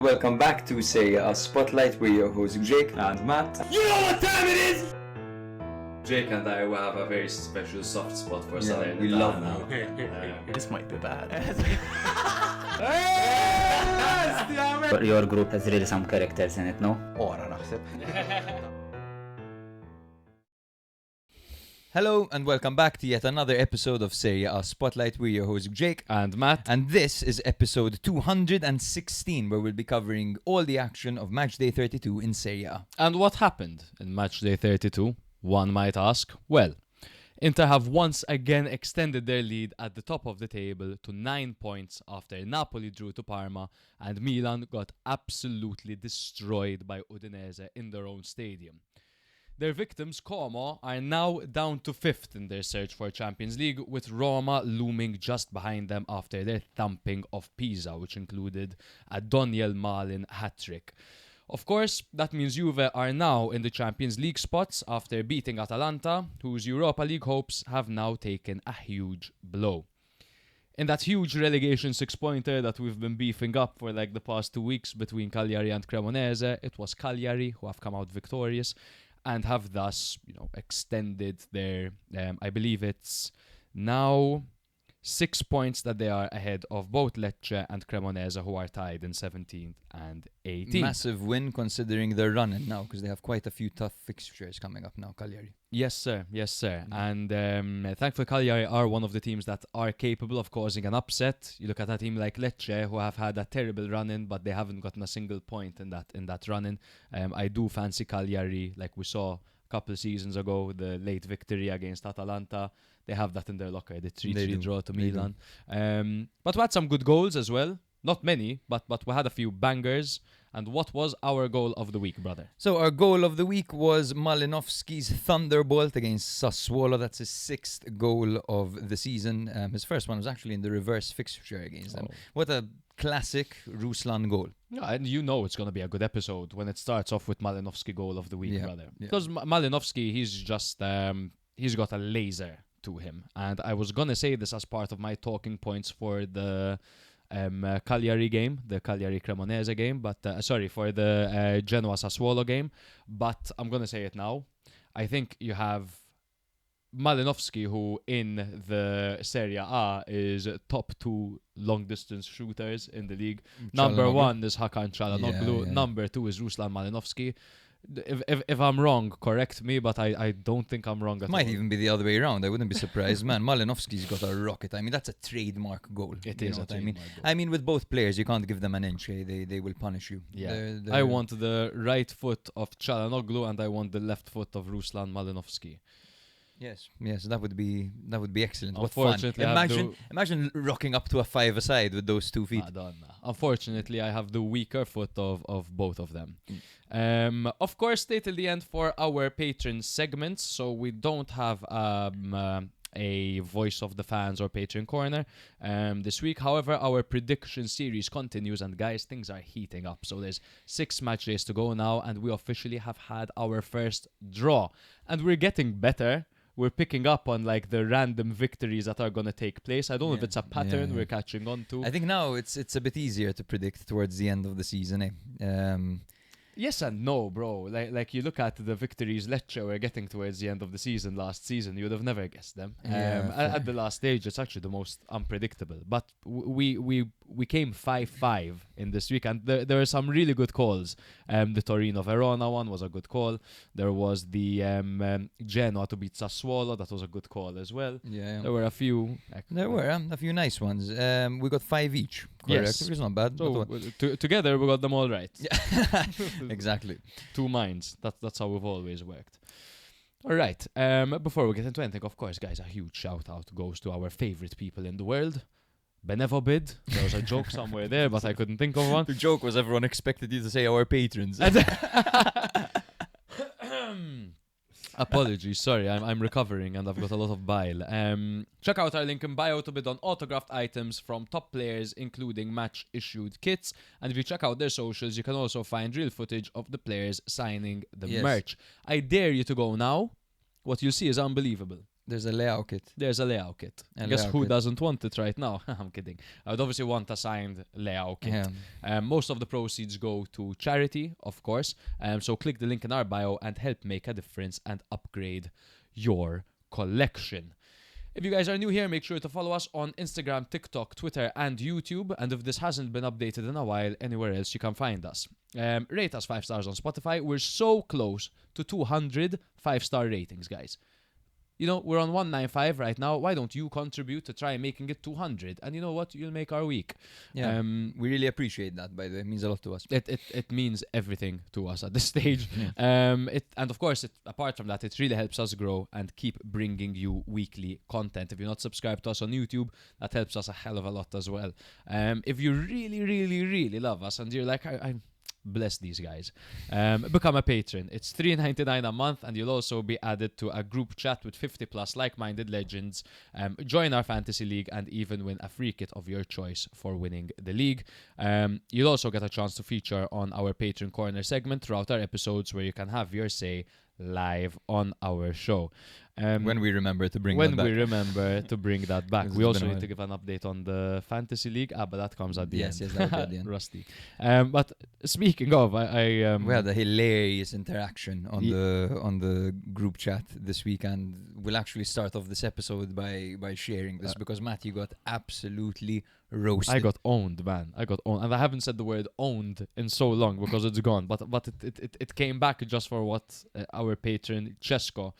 Welcome back to Say a Spotlight. We're your hosts Jake and Matt. You know what time it is? Jake and I will have a very special soft spot for Salernitana. We love now. This might be bad. But your group has really some characters in it, no? Ora naħseb. Hello and welcome back to yet another episode of Serie A Spotlight. We're your hosts Jake and Matt. and this is episode 216 where we'll be covering all the action of Matchday 32 in Serie A. And what happened in Matchday 32? One might ask. Well, Inter have once again extended their lead at the top of the table to 9 points after Napoli drew to Parma and Milan got absolutely destroyed by Udinese in their own stadium. Their victims, Como, are now down to 5th in their search for Champions League, with Roma looming just behind them after their thumping of Pisa, which included a Daniel Malin hat-trick. Of course, that means Juve are now in the Champions League spots after beating Atalanta, whose Europa League hopes have now taken a huge blow. In that huge relegation six-pointer that we've been beefing up for like the past 2 weeks between Cagliari and Cremonese, it was Cagliari who have come out victorious and have thus, extended their, I believe it's now 6 points that they are ahead of both Lecce and Cremonese, who are tied in 17th and 18th. Massive win considering they're running now because they have quite a few tough fixtures coming up now, Cagliari. Yes, sir. Yes, sir. And thankfully, Cagliari are one of the teams that are capable of causing an upset. You look at a team like Lecce, who have had a terrible run-in, but they haven't gotten a single point in that run-in. I do fancy Cagliari, like we saw a couple of seasons ago, the late victory against Atalanta. They have that in their locker, the 3-3 draw to Milan. But we had some good goals as well. Not many, but we had a few bangers. And what was our goal of the week, brother? So our goal of the week was Malinovski's thunderbolt against Sassuolo. That's his 6th goal of the season. His first one was actually in the reverse fixture against them. What a classic Ruslan goal. Yeah, and it's going to be a good episode when it starts off with Malinovski goal of the week, brother. Yeah. Because Malinovski, he's just, he's got a laser to him. And I was going to say this as part of my talking points for the Cagliari game, the Cagliari Cremonese game, but for the Genoa Sassuolo game, but I'm gonna say it now. I think you have Malinovski, who in the Serie A is top 2 long distance shooters in the league. Number 1 is Hakan Çalhanoğlu. Yeah. Number 2 is Ruslan Malinovski. If I'm wrong, correct me, but I don't think I'm wrong at all. Might even be the other way around. I wouldn't be surprised. Man, Malinovski's got a rocket. I mean, that's a trademark goal. It is a trademark goal. I mean, with both players, you can't give them an inch. They will punish you. Yeah. I want the right foot of Çalhanoğlu and I want the left foot of Ruslan Malinovski. Yes, that would be excellent. What fun! Unfortunately, Imagine rocking up to a 5-a-side with those 2 feet. Madonna. Unfortunately, I have the weaker foot of both of them. Of course, stay till the end for our patron segments. So we don't have a voice of the fans or patron corner this week. However, our prediction series continues, and guys, things are heating up. So there's 6 match days to go now, and we officially have had our first draw, and we're getting better. We're picking up on like the random victories that are going to take place. I don't know if it's a pattern we're catching on to. I think now it's a bit easier to predict towards the end of the season. Yes and no, bro. Like you look at the victories Lecce were getting towards the end of the season last season, you would have never guessed them. At the last stage, it's actually the most unpredictable. But we came 5-5 in this week, and there were some really good calls. The Torino Verona one was a good call. There was the Genoa to beat Sassuolo. That was a good call as well. Yeah. There were a few. There were a few nice ones. We got 5 each. Correct. Yes. Which is not bad. So together we got them all right. Yeah. Exactly. 2 minds. That's how we've always worked. All right. Before we get into anything, of course, guys, a huge shout out goes to our favorite people in the world. Benevobid. There was a joke somewhere there, but I couldn't think of one. The joke was everyone expected you to say our patrons. Apologies, sorry, I'm recovering and I've got a lot of bile. Check out our link in bio to bid on autographed items from top players, including match-issued kits. And if you check out their socials, you can also find real footage of the players signing the merch. I dare you to go now. What you'll see is unbelievable. There's a Leao kit. There's a Leao kit. A Guess Leao who kit. doesn't want it right now? I'm kidding. I would obviously want a signed Leao kit. Yeah. Most of the proceeds go to charity, of course. So click the link in our bio and help make a difference and upgrade your collection. If you guys are new here, make sure to follow us on Instagram, TikTok, Twitter, and YouTube. And if this hasn't been updated in a while, anywhere else you can find us. Rate us 5 stars on Spotify. We're so close to 200 5-star ratings, guys. You know, we're on 195 right now. Why don't you contribute to try making it 200? And you know what? You'll make our week. Yeah. We really appreciate that, by the way. It means a lot to us. It means everything to us at this stage. Yeah. And of course, apart from that, it really helps us grow and keep bringing you weekly content. If you're not subscribed to us on YouTube, that helps us a hell of a lot as well. If you really, really, really love us and you're like, I'm bless these guys, become a patron. It's $3.99 a month, and you'll also be added to a group chat with 50 plus like-minded legends. Join our fantasy league and even win a free kit of your choice for winning the league. You'll also get a chance to feature on our Patron Corner segment throughout our episodes, where you can have your say live on our show. When we remember to bring when that back. we remember to bring that back. It's We also been a need to give an update on the fantasy league. But that comes at the end. Yes, that will be at the end. Rusty. But speaking of, I we had a hilarious interaction on the group chat this week, and we'll actually start off this episode by sharing this because Matthew got absolutely roasted. I got owned, man. I got owned, and I haven't said the word owned in so long because it's gone. But it came back just for what our patron Cesco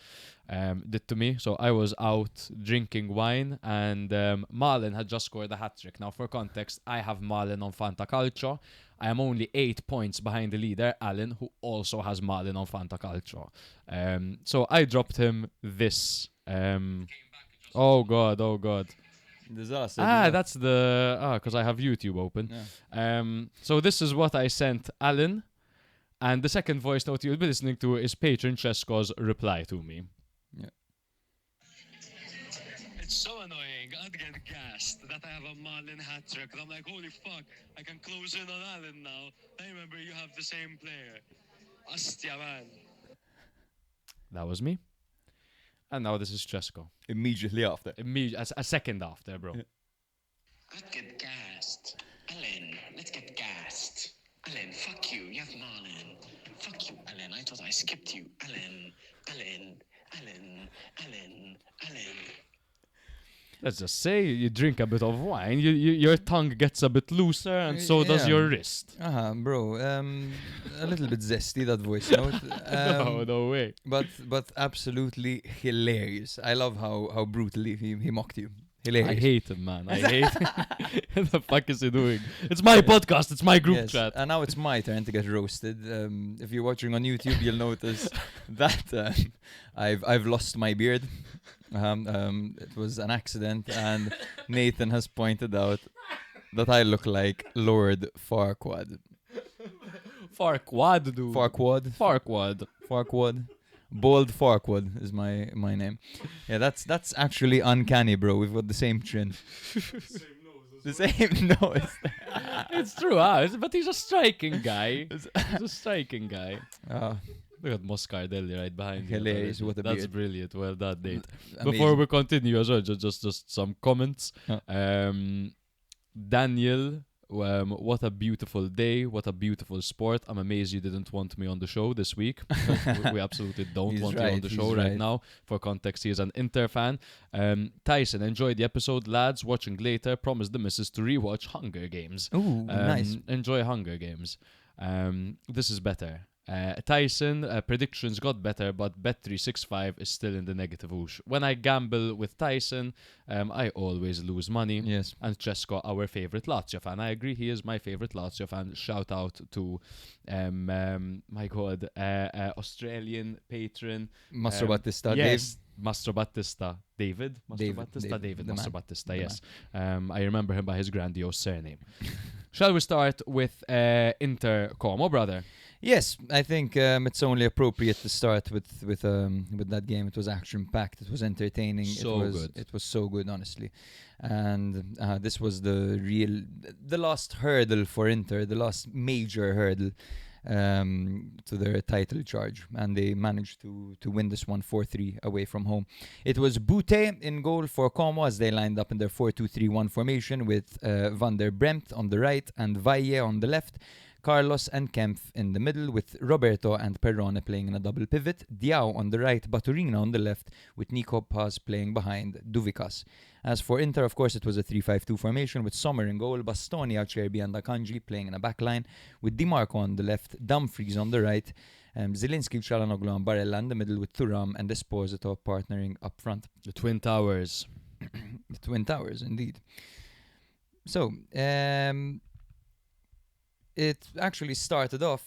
did to me. So I was out drinking wine, and Malin had just scored a hat-trick. Now, for context, I have Malin on Fanta Calcio. I am only 8 points behind the leader, Alan, who also has Malin on Fanta Calcio. So I dropped him this. Oh God. Disaster. That's the... because I have YouTube open. Yeah. So this is what I sent Alan. And the second voice note you'll be listening to is patron Cesco's reply to me. Yeah. It's so annoying. I'd get gassed that I have a Malin hat trick. I'm like, holy fuck, I can close in on Alan now. I remember you have the same player. Astia, man. That was me. And now this is Cesco. Immediately after. A second after, bro. Yeah. I'd get gassed. Alan, let's get gassed. Alan, fuck you. You have Malin. Fuck you, Alan. I thought I skipped you. Alan. Let's just say you drink a bit of wine, your tongue gets a bit looser, and so does your wrist. Bro. A little bit zesty, that voice note. No way. But absolutely hilarious. I love how brutally he mocked you. Hilarious. I hate him, man. I hate him. What the fuck is he doing? It's my podcast. It's my group Yes, chat. and now it's my turn to get roasted. If you're watching on YouTube, you'll notice that I've lost my beard. It was an accident, and Nathan has pointed out that I look like Lord Farquaad. Farquaad, dude. Farquaad. Bald Farquaad is my name. Yeah, that's actually uncanny, bro. We've got the same chin. The same nose. It's true, but he's a striking guy. Look at Moscardelli right behind you. Hilarious, what a That's beard. Brilliant. Well done, Nate. Amazing. Before we continue as well, just some comments. Daniel, what a beautiful day. What a beautiful sport. I'm amazed you didn't want me on the show this week. We absolutely don't He's want you on the right, show he's right right. now. For context, he is an Inter fan. Tyson, enjoyed the episode. Lads, watching later. Promise the missus to rewatch Hunger Games. Ooh, nice. Enjoy Hunger Games. This is better. Tyson, predictions got better, but Bet365 is still in the negative whoosh. When I gamble with Tyson, I always lose money. Yes. And Cesco, our favorite Lazio fan. I agree, he is my favorite Lazio fan. Shout out to, my God, Australian patron. Mastro Battista, Yes, Mastro Battista. David? David David the Mastro man. Battista, The yes. I remember him by his grandiose surname. Shall we start with Inter Como, brother? Yes, I think it's only appropriate to start with that game. It was action-packed. It was entertaining. Good. It was so good, honestly. And this was the last hurdle for Inter, the last major hurdle. to their title charge, and they managed to win this one 4-3 away from home. It was Bute in goal for Como as they lined up in their 4-2-3-1 formation with Van der Bremt on the right and Valle on the left. Carlos and Kempf in the middle with Roberto and Perrone playing in a double pivot, Diao on the right, Baturina on the left with Nico Paz playing behind Duvikas. As for Inter, of course, it was a 3-5-2 formation with Sommer in goal, Bastoni, Acerbi and Akanji playing in a backline with Di Marco on the left, Dumfries on the right, Zielinski, Çalhanoğlu and Barella in the middle with Thuram and Esposito partnering up front. The Twin Towers. The Twin Towers, indeed. So, it actually started off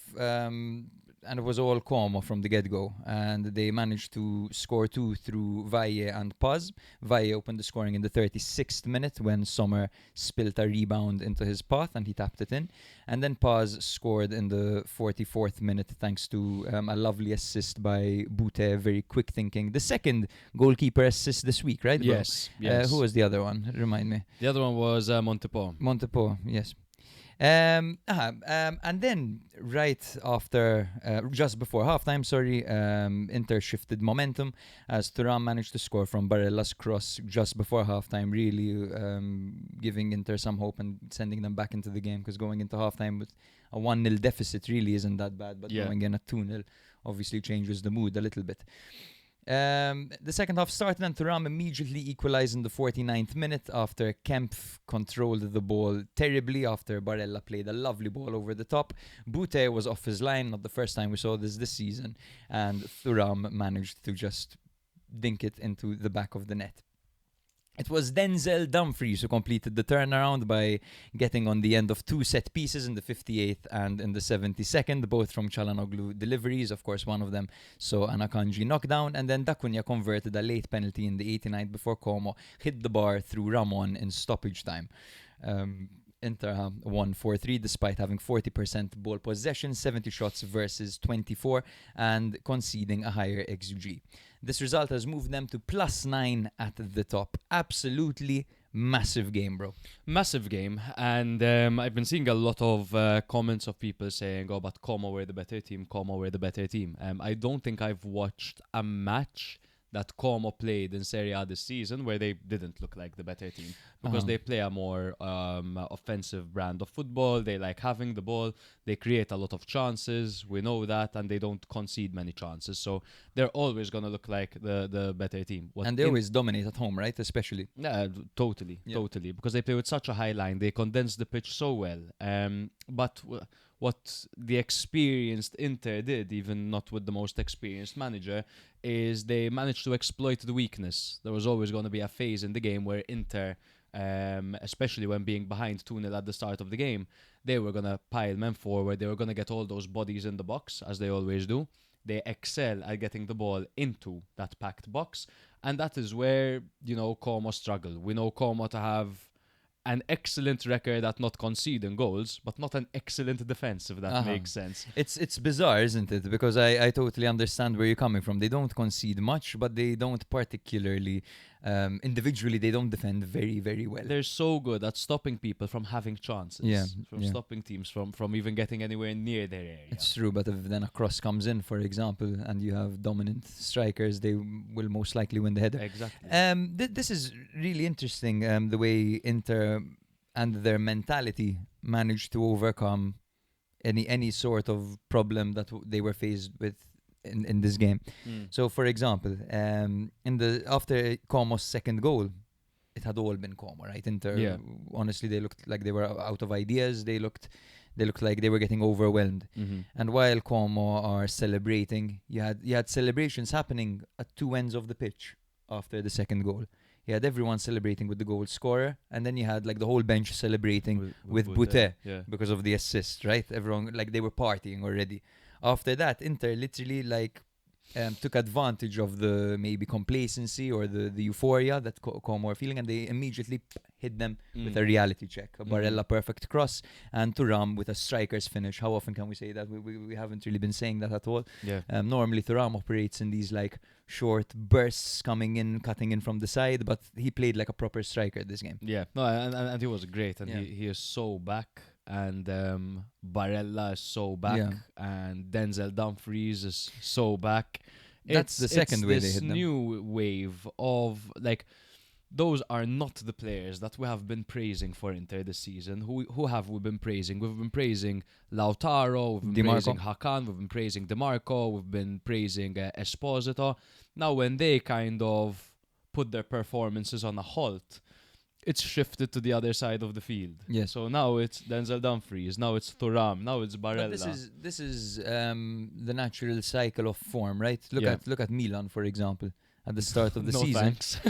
and it was all Como from the get-go, and they managed to score 2 through Valle and Paz. Valle opened the scoring in the 36th minute when Sommer spilt a rebound into his path and he tapped it in, and then Paz scored in the 44th minute thanks to a lovely assist by Bute, very quick thinking. The second goalkeeper assist this week, right? Yes. Who was the other one? Remind me. The other one was Montepo. Montepo, yes. And then right after, just before halftime, Inter shifted momentum as Thuram managed to score from Barella's cross just before halftime, really giving Inter some hope and sending them back into the game, because going into halftime with a 1-0 deficit really isn't that bad, but going in at 2-0 obviously changes the mood a little bit. The second half started and Thuram immediately equalized in the 49th minute after Kempf controlled the ball terribly after Barella played a lovely ball over the top. Bute was off his line, not the first time we saw this season, and Thuram managed to just dink it into the back of the net. It was Denzel Dumfries who completed the turnaround by getting on the end of 2 set pieces in the 58th and in the 72nd, both from Çalhanoğlu deliveries. Of course, one of them saw an Akanji knockdown, and then Dacunia converted a late penalty in the 89th before Como hit the bar through Ramon in stoppage time. Inter won 4-3 despite having 40% ball possession, 70 shots versus 24, and conceding a higher XG. This result has moved them to +9 at the top. Absolutely massive game, bro. Massive game. And I've been seeing a lot of comments of people saying, oh, but Como were the better team, Como were the better team. I don't think I've watched a match that Como played in Serie A this season where they didn't look like the better team, because they play a more offensive brand of football. They like having the ball, they create a lot of chances, we know that, and they don't concede many chances, so they're always going to look like the better team. And they always dominate at home, right? Especially. Yeah, totally, because they play with such a high line, they condense the pitch so well. But what the experienced Inter did, even not with the most experienced manager, is they managed to exploit the weakness. There was always going to be a phase in the game where Inter, especially when being behind 2-0 at the start of the game, they were going to pile men forward, they were going to get all those bodies in the box, as they always do. They excel at getting the ball into that packed box, and that is where, Como struggle. We know Como to have an excellent record at not conceding goals, but not an excellent defense, if that makes sense. It's bizarre, isn't it? Because I totally understand where you're coming from. They don't concede much, but they don't particularly, individually, they don't defend very, very well. They're so good at stopping people from having chances, from yeah. stopping teams from even getting anywhere near their area. It's true, but if then a cross comes in, for example, and you have dominant strikers, they will most likely win the header. Exactly. This is really interesting, the way Inter and their mentality managed to overcome any sort of problem that they were faced with in this game. So, for example, after Como's second goal, it had all been Como, right? Inter, honestly, they looked like they were out of ideas. They looked like they were getting overwhelmed. And while Como are celebrating, you had celebrations happening at 2 ends of the pitch after the second goal. You had everyone celebrating with the goal scorer, and then you had like the whole bench celebrating with Bute because of the assist, right? Everyone, like, they were partying already. After that, Inter literally took advantage of the maybe complacency or the euphoria that Como were feeling, and they immediately hit them with a reality check. A Barella perfect cross, and Thuram with a striker's finish. How often can we say that? We haven't really been saying that at all. Normally Thuram operates in these like short bursts coming in, cutting in from the side, but he played like a proper striker this game. No, and he was great, and he is so back. and Barella is so back, Yeah. and Denzel Dumfries is so back. That's the second way they this hit them. new wave of like. Those are not the players that we have been praising for Inter this season. Who have we been praising? We've been praising Lautaro, we've been Di praising Marco. Hakan, we've been praising DeMarco, we've been praising Esposito. Now when they kind of put their performances on a halt, it's shifted to the other side of the field. Yes. So now it's Denzel Dumfries, now it's Thuram, now it's Barella. But this is the natural cycle of form, right? Yeah. Look at Milan, for example. At the start of the no season, thanks.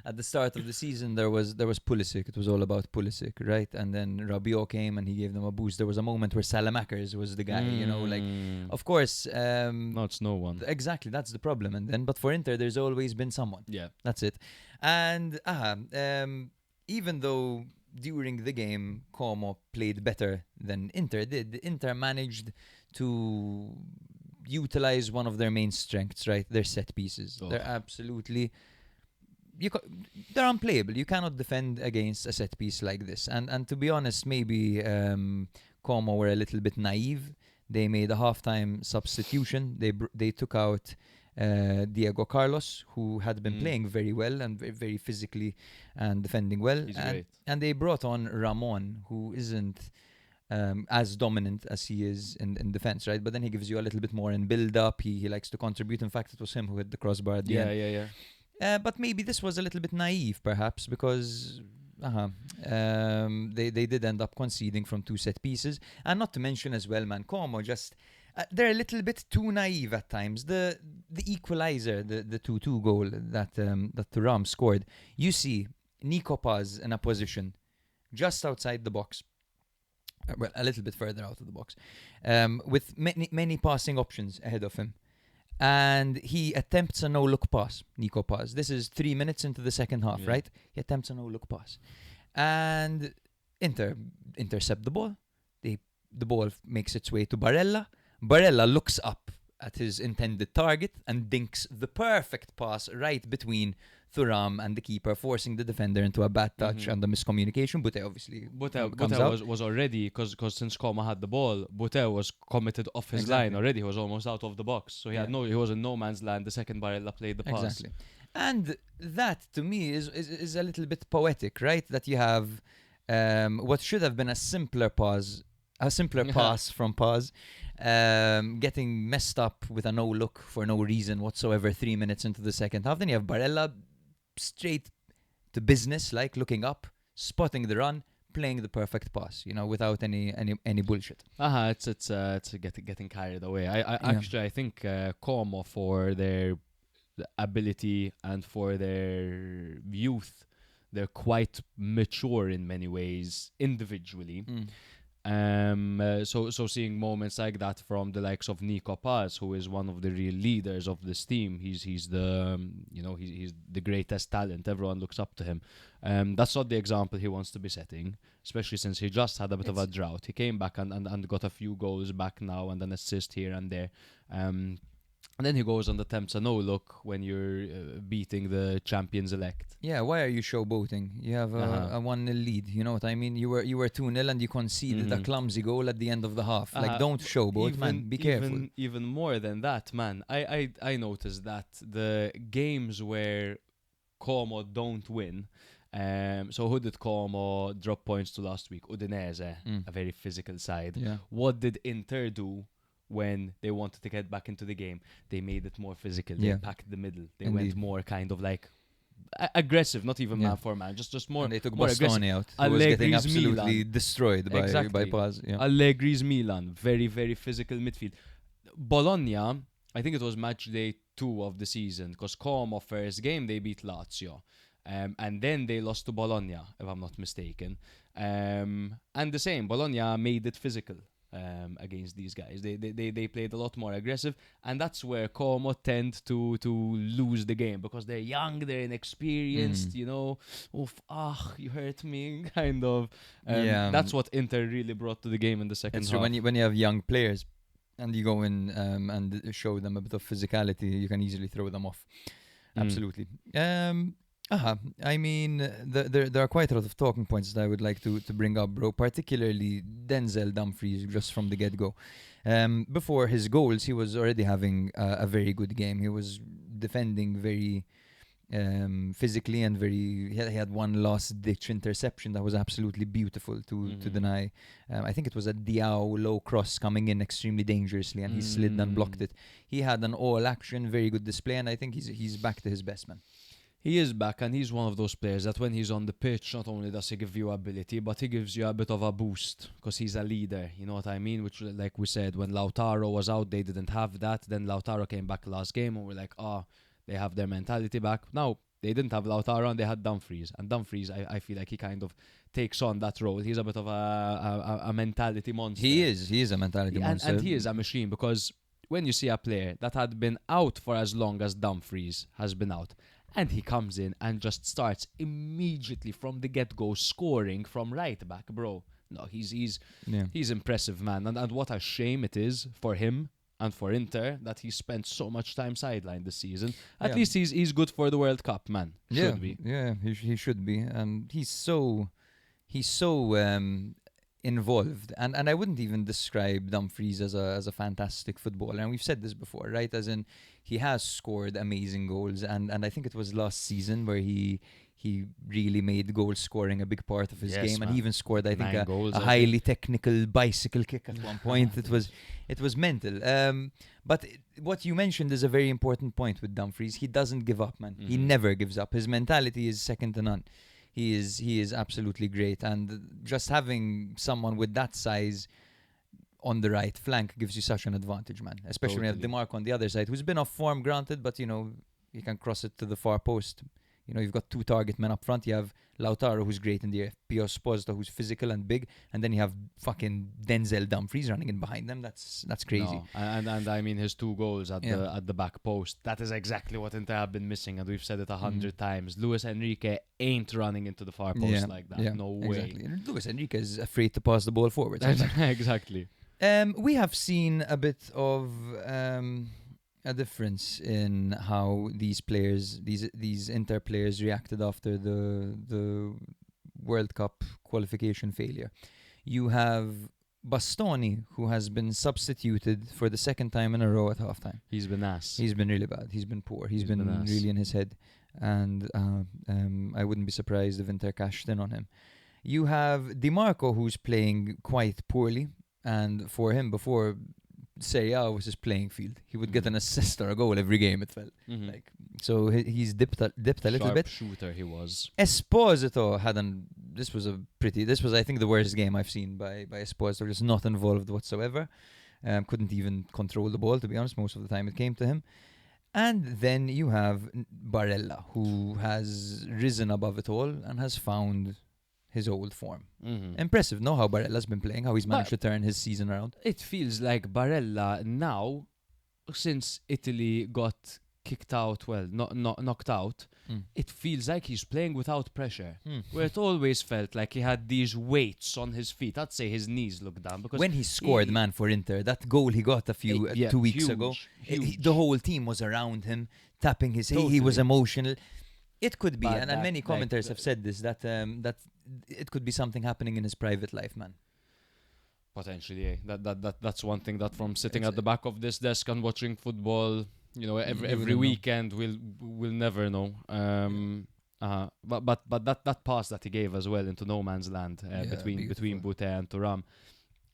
at the start of the season, there was Pulisic. It was all about Pulisic, right? And then Rabiot came and he gave them a boost. There was a moment where Salamakers was the guy, you know, like. Of course, No, it's no one. exactly, that's the problem. And then, but for Inter, there's always been someone. Yeah. That's it. And even though during the game Como played better than Inter did, Inter managed to utilize one of their main strengths, right? Their set pieces. Oh. They're absolutely they're unplayable. You cannot defend against a set piece like this. And to be honest, maybe Como were a little bit naive. They made a halftime substitution. They took out Diego Carlos, who had been playing very well and very physically and defending well. He's great. And they brought on Ramon, who isn't as dominant as he is in defense, right? But then he gives you a little bit more in build-up. He likes to contribute. In fact, it was him who hit the crossbar at the end. Yeah. But maybe this was a little bit naive, perhaps, because they did end up conceding from 2 set pieces. And not to mention as well, man, Como just... they're a little bit too naive at times. The equalizer, the 2-2 goal that Thuram scored, you see Nico Paz in a position just outside the box. Well, a little bit further out of the box, with many passing options ahead of him. And he attempts a no-look pass, Nico Paz. This is 3 minutes into the second half, right? He attempts a no-look pass. And Inter intercept the ball. The ball makes its way to Barella. Barella looks up at his intended target and dinks the perfect pass right between Thuram and the keeper, forcing the defender into a bad touch and the miscommunication. Bute obviously comes out. was already, because since Como had the ball, Bute was committed off his line already. He was almost out of the box. So he was in no man's land the second Barella played the pass. Exactly. And that, to me, is a little bit poetic, right? That you have what should have been a simpler pass from Paz, getting messed up with a no-look for no reason whatsoever 3 minutes into the second half. Then you have Barella straight to business, like looking up, spotting the run, playing the perfect pass, you know, without any bullshit. It's getting carried away. I think Como, for their ability and for their youth, they're quite mature in many ways individually. So seeing moments like that from the likes of Nico Paz, who is one of the real leaders of this team, he's the he's the greatest talent. Everyone looks up to him. That's not the example he wants to be setting, especially since he just had a bit of a drought. He came back and got a few goals back now and an assist here and there. And then he goes and attempts a no-look when you're beating the champions elect. Yeah, why are you showboating? You have a 1-0 lead, you know what I mean? You were 2-0 and you conceded a clumsy goal at the end of the half. Like, don't showboat, man. Be careful. Even more than that, man. I noticed that the games where Como don't win. So who did Como drop points to last week? Udinese, a very physical side. Yeah. What did Inter do when they wanted to get back into the game? They made it more physical. They packed the middle. They went more kind of like aggressive, not even man for man, just more. And they took more Bastoni out, who was getting absolutely destroyed by Paz. Yeah. Allegri's Milan, very, very physical midfield. Bologna, I think it was Matchday 2 of the season, because Como first game they beat Lazio. And then they lost to Bologna, if I'm not mistaken. And the same, Bologna made it physical against these guys. They played a lot more aggressive, and that's where Como tend to lose the game, because they're young, they're inexperienced, you know. You hurt me, kind of. That's what Inter really brought to the game in the second half. When you have young players and you go in and show them a bit of physicality, you can easily throw them off. Absolutely. I mean, there are quite a lot of talking points that I would like to bring up, bro. Particularly Denzel Dumfries, just from the get-go. Before his goals, he was already having a very good game. He was defending very physically and very. He had one last-ditch interception that was absolutely beautiful to deny. I think it was a Leao low cross coming in extremely dangerously, and he slid and blocked it. He had an all-action, very good display, and I think he's back to his best, man. He is back, and he's one of those players that when he's on the pitch, not only does he give you ability, but he gives you a bit of a boost because he's a leader. You know what I mean? Which, like we said, when Lautaro was out, they didn't have that. Then Lautaro came back last game, and we're like, they have their mentality back. Now, they didn't have Lautaro, and they had Dumfries. And Dumfries, I feel like he kind of takes on that role. He's a bit of a mentality monster. He is a mentality monster. And he is a machine, because when you see a player that had been out for as long as Dumfries has been out, and he comes in and just starts immediately from the get-go scoring from right back, bro. No, he's impressive, man. And what a shame it is for him and for Inter that he spent so much time sidelined this season. At least he's good for the World Cup, man. Should be. Yeah, he should be. He's so involved, and I wouldn't even describe Dumfries as a fantastic footballer. And we've said this before, right? As in, he has scored amazing goals, and I think it was last season where he really made goal scoring a big part of his game, man. and he even scored, I think, 9 goals, a highly technical bicycle kick at one point. It was mental. But what you mentioned is a very important point with Dumfries. He doesn't give up, man. He never gives up. His mentality is second to none. He is absolutely great, and just having someone with that size on the right flank gives you such an advantage, man. Especially when you have DeMarco on the other side, who's been off form, granted, but you can cross it to the far post. You've got two target men up front. You have Lautaro, who's great in the air, Pio Esposito, who's physical and big, and then you have fucking Denzel Dumfries running in behind them. That's crazy. No. And I mean, his 2 goals at the back post, that is exactly what Inter have been missing, and we've said it 100 times. Luis Enrique ain't running into the far post like that. No way. Exactly. Luis Enrique is afraid to pass the ball forward. Exactly. We have seen a bit of a difference in how these Inter players reacted after the World Cup qualification failure. You have Bastoni, who has been substituted for the second time in a row at halftime. He's been ass. He's been really bad. He's been poor. He's been really in his head. And I wouldn't be surprised if Inter cashed in on him. You have DiMarco, who's playing quite poorly. And for him, before Serie A was his playing field, he would get an assist or a goal every game, it felt. So he's dipped a little bit. Shooter he was. Esposito this was I think the worst game I've seen by Esposito. Just not involved whatsoever. Couldn't even control the ball, to be honest, most of the time it came to him. And then you have Barella, who has risen above it all and has found his old form. Impressive, no? How Barella's been playing, how he's managed to turn his season around. It feels like Barella now, since Italy got kicked out, knocked out, it feels like he's playing without pressure. Where it always felt like he had these weights on his feet. I'd say his knees look down. Because when he scored, for Inter, that goal he got 2 weeks ago, the whole team was around him, tapping his head. He was emotional. It could be, and many commenters have said this, that it could be something happening in his private life, man. Potentially, that's one thing that from sitting at the back of this desk and watching football, every weekend we'll never know. But that pass that he gave as well into no man's land between Bute and Thuram,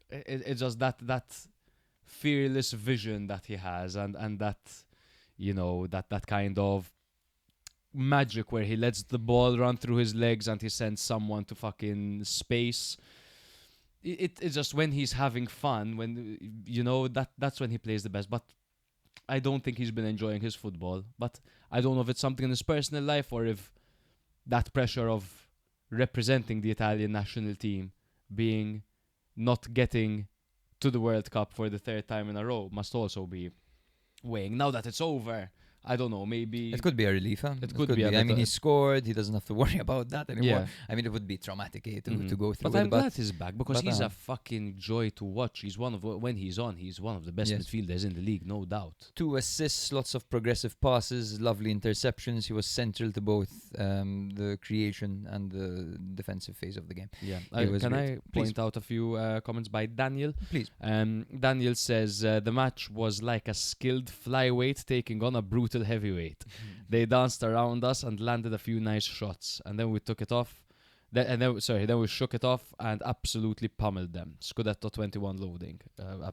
it's just that fearless vision that he has, and that that kind of magic where he lets the ball run through his legs and he sends someone to fucking space. It's just when he's having fun, when that's when he plays the best. But I don't think he's been enjoying his football. But I don't know if it's something in his personal life or if that pressure of representing the Italian national team, not getting to the World Cup for the 3rd time in a row, must also be weighing. Now that it's over, I don't know, maybe It could be a relief, huh? It could be a I mean, bit- he scored. He doesn't have to worry about that anymore. Yeah. I mean, it would be traumatic to Mhm. go through But it. I'm glad he's back because but, he's a fucking joy to watch. He's one of when he's on, he's one of the best Yes. midfielders in the league, no doubt. 2 assists, lots of progressive passes, lovely interceptions. He was central to both the creation and the defensive phase of the game. Yeah. He was Can great. I Please. point out a few comments by Daniel? Please. Daniel says the match was like a skilled flyweight taking on a brutal heavyweight. They danced around us and landed a few nice shots, and then we took it off. Then we shook it off and absolutely pummeled them. Scudetto 21 loading,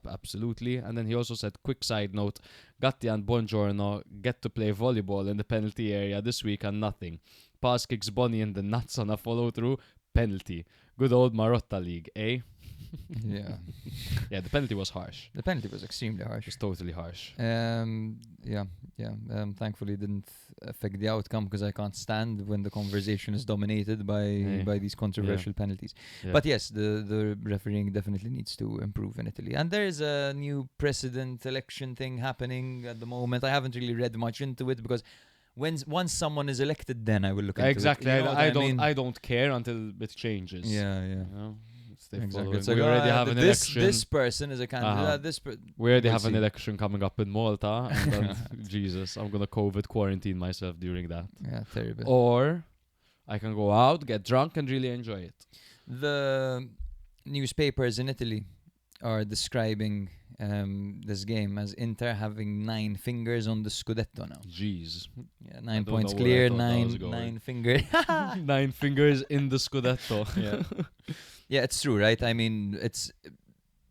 absolutely. And then he also said, quick side note: Gatti and Buongiorno get to play volleyball in the penalty area this week and nothing. Pass kicks Bonnie in the nuts on a follow through, penalty. Good old Marotta League, eh? Yeah. Yeah, the penalty was harsh. The penalty was extremely It harsh. was totally harsh. Thankfully, it didn't affect the outcome because I can't stand when the conversation is dominated by these controversial penalties. Yeah. But yes, the refereeing definitely needs to improve in Italy. And there is a new president election thing happening at the moment. I haven't really read much into it because once someone is elected, then I will look into Exactly. it. You know what I mean? I don't care until it changes. Yeah. You know? They follow Exactly. it. It's We like, already have an election. This person is a candidate. Uh-huh. We already we'll have an see. election coming up in Malta, and then, Jesus, I'm gonna COVID quarantine myself during that. Yeah, terrible. Or I can go out, get drunk, and really enjoy it. The newspapers in Italy are describing this game as Inter having 9 fingers on the Scudetto now. Jeez, Yeah, I 9 don't points know where I clear, thought that was 9 going. fingers. 9 fingers in the Scudetto. Yeah, it's true, right? I mean,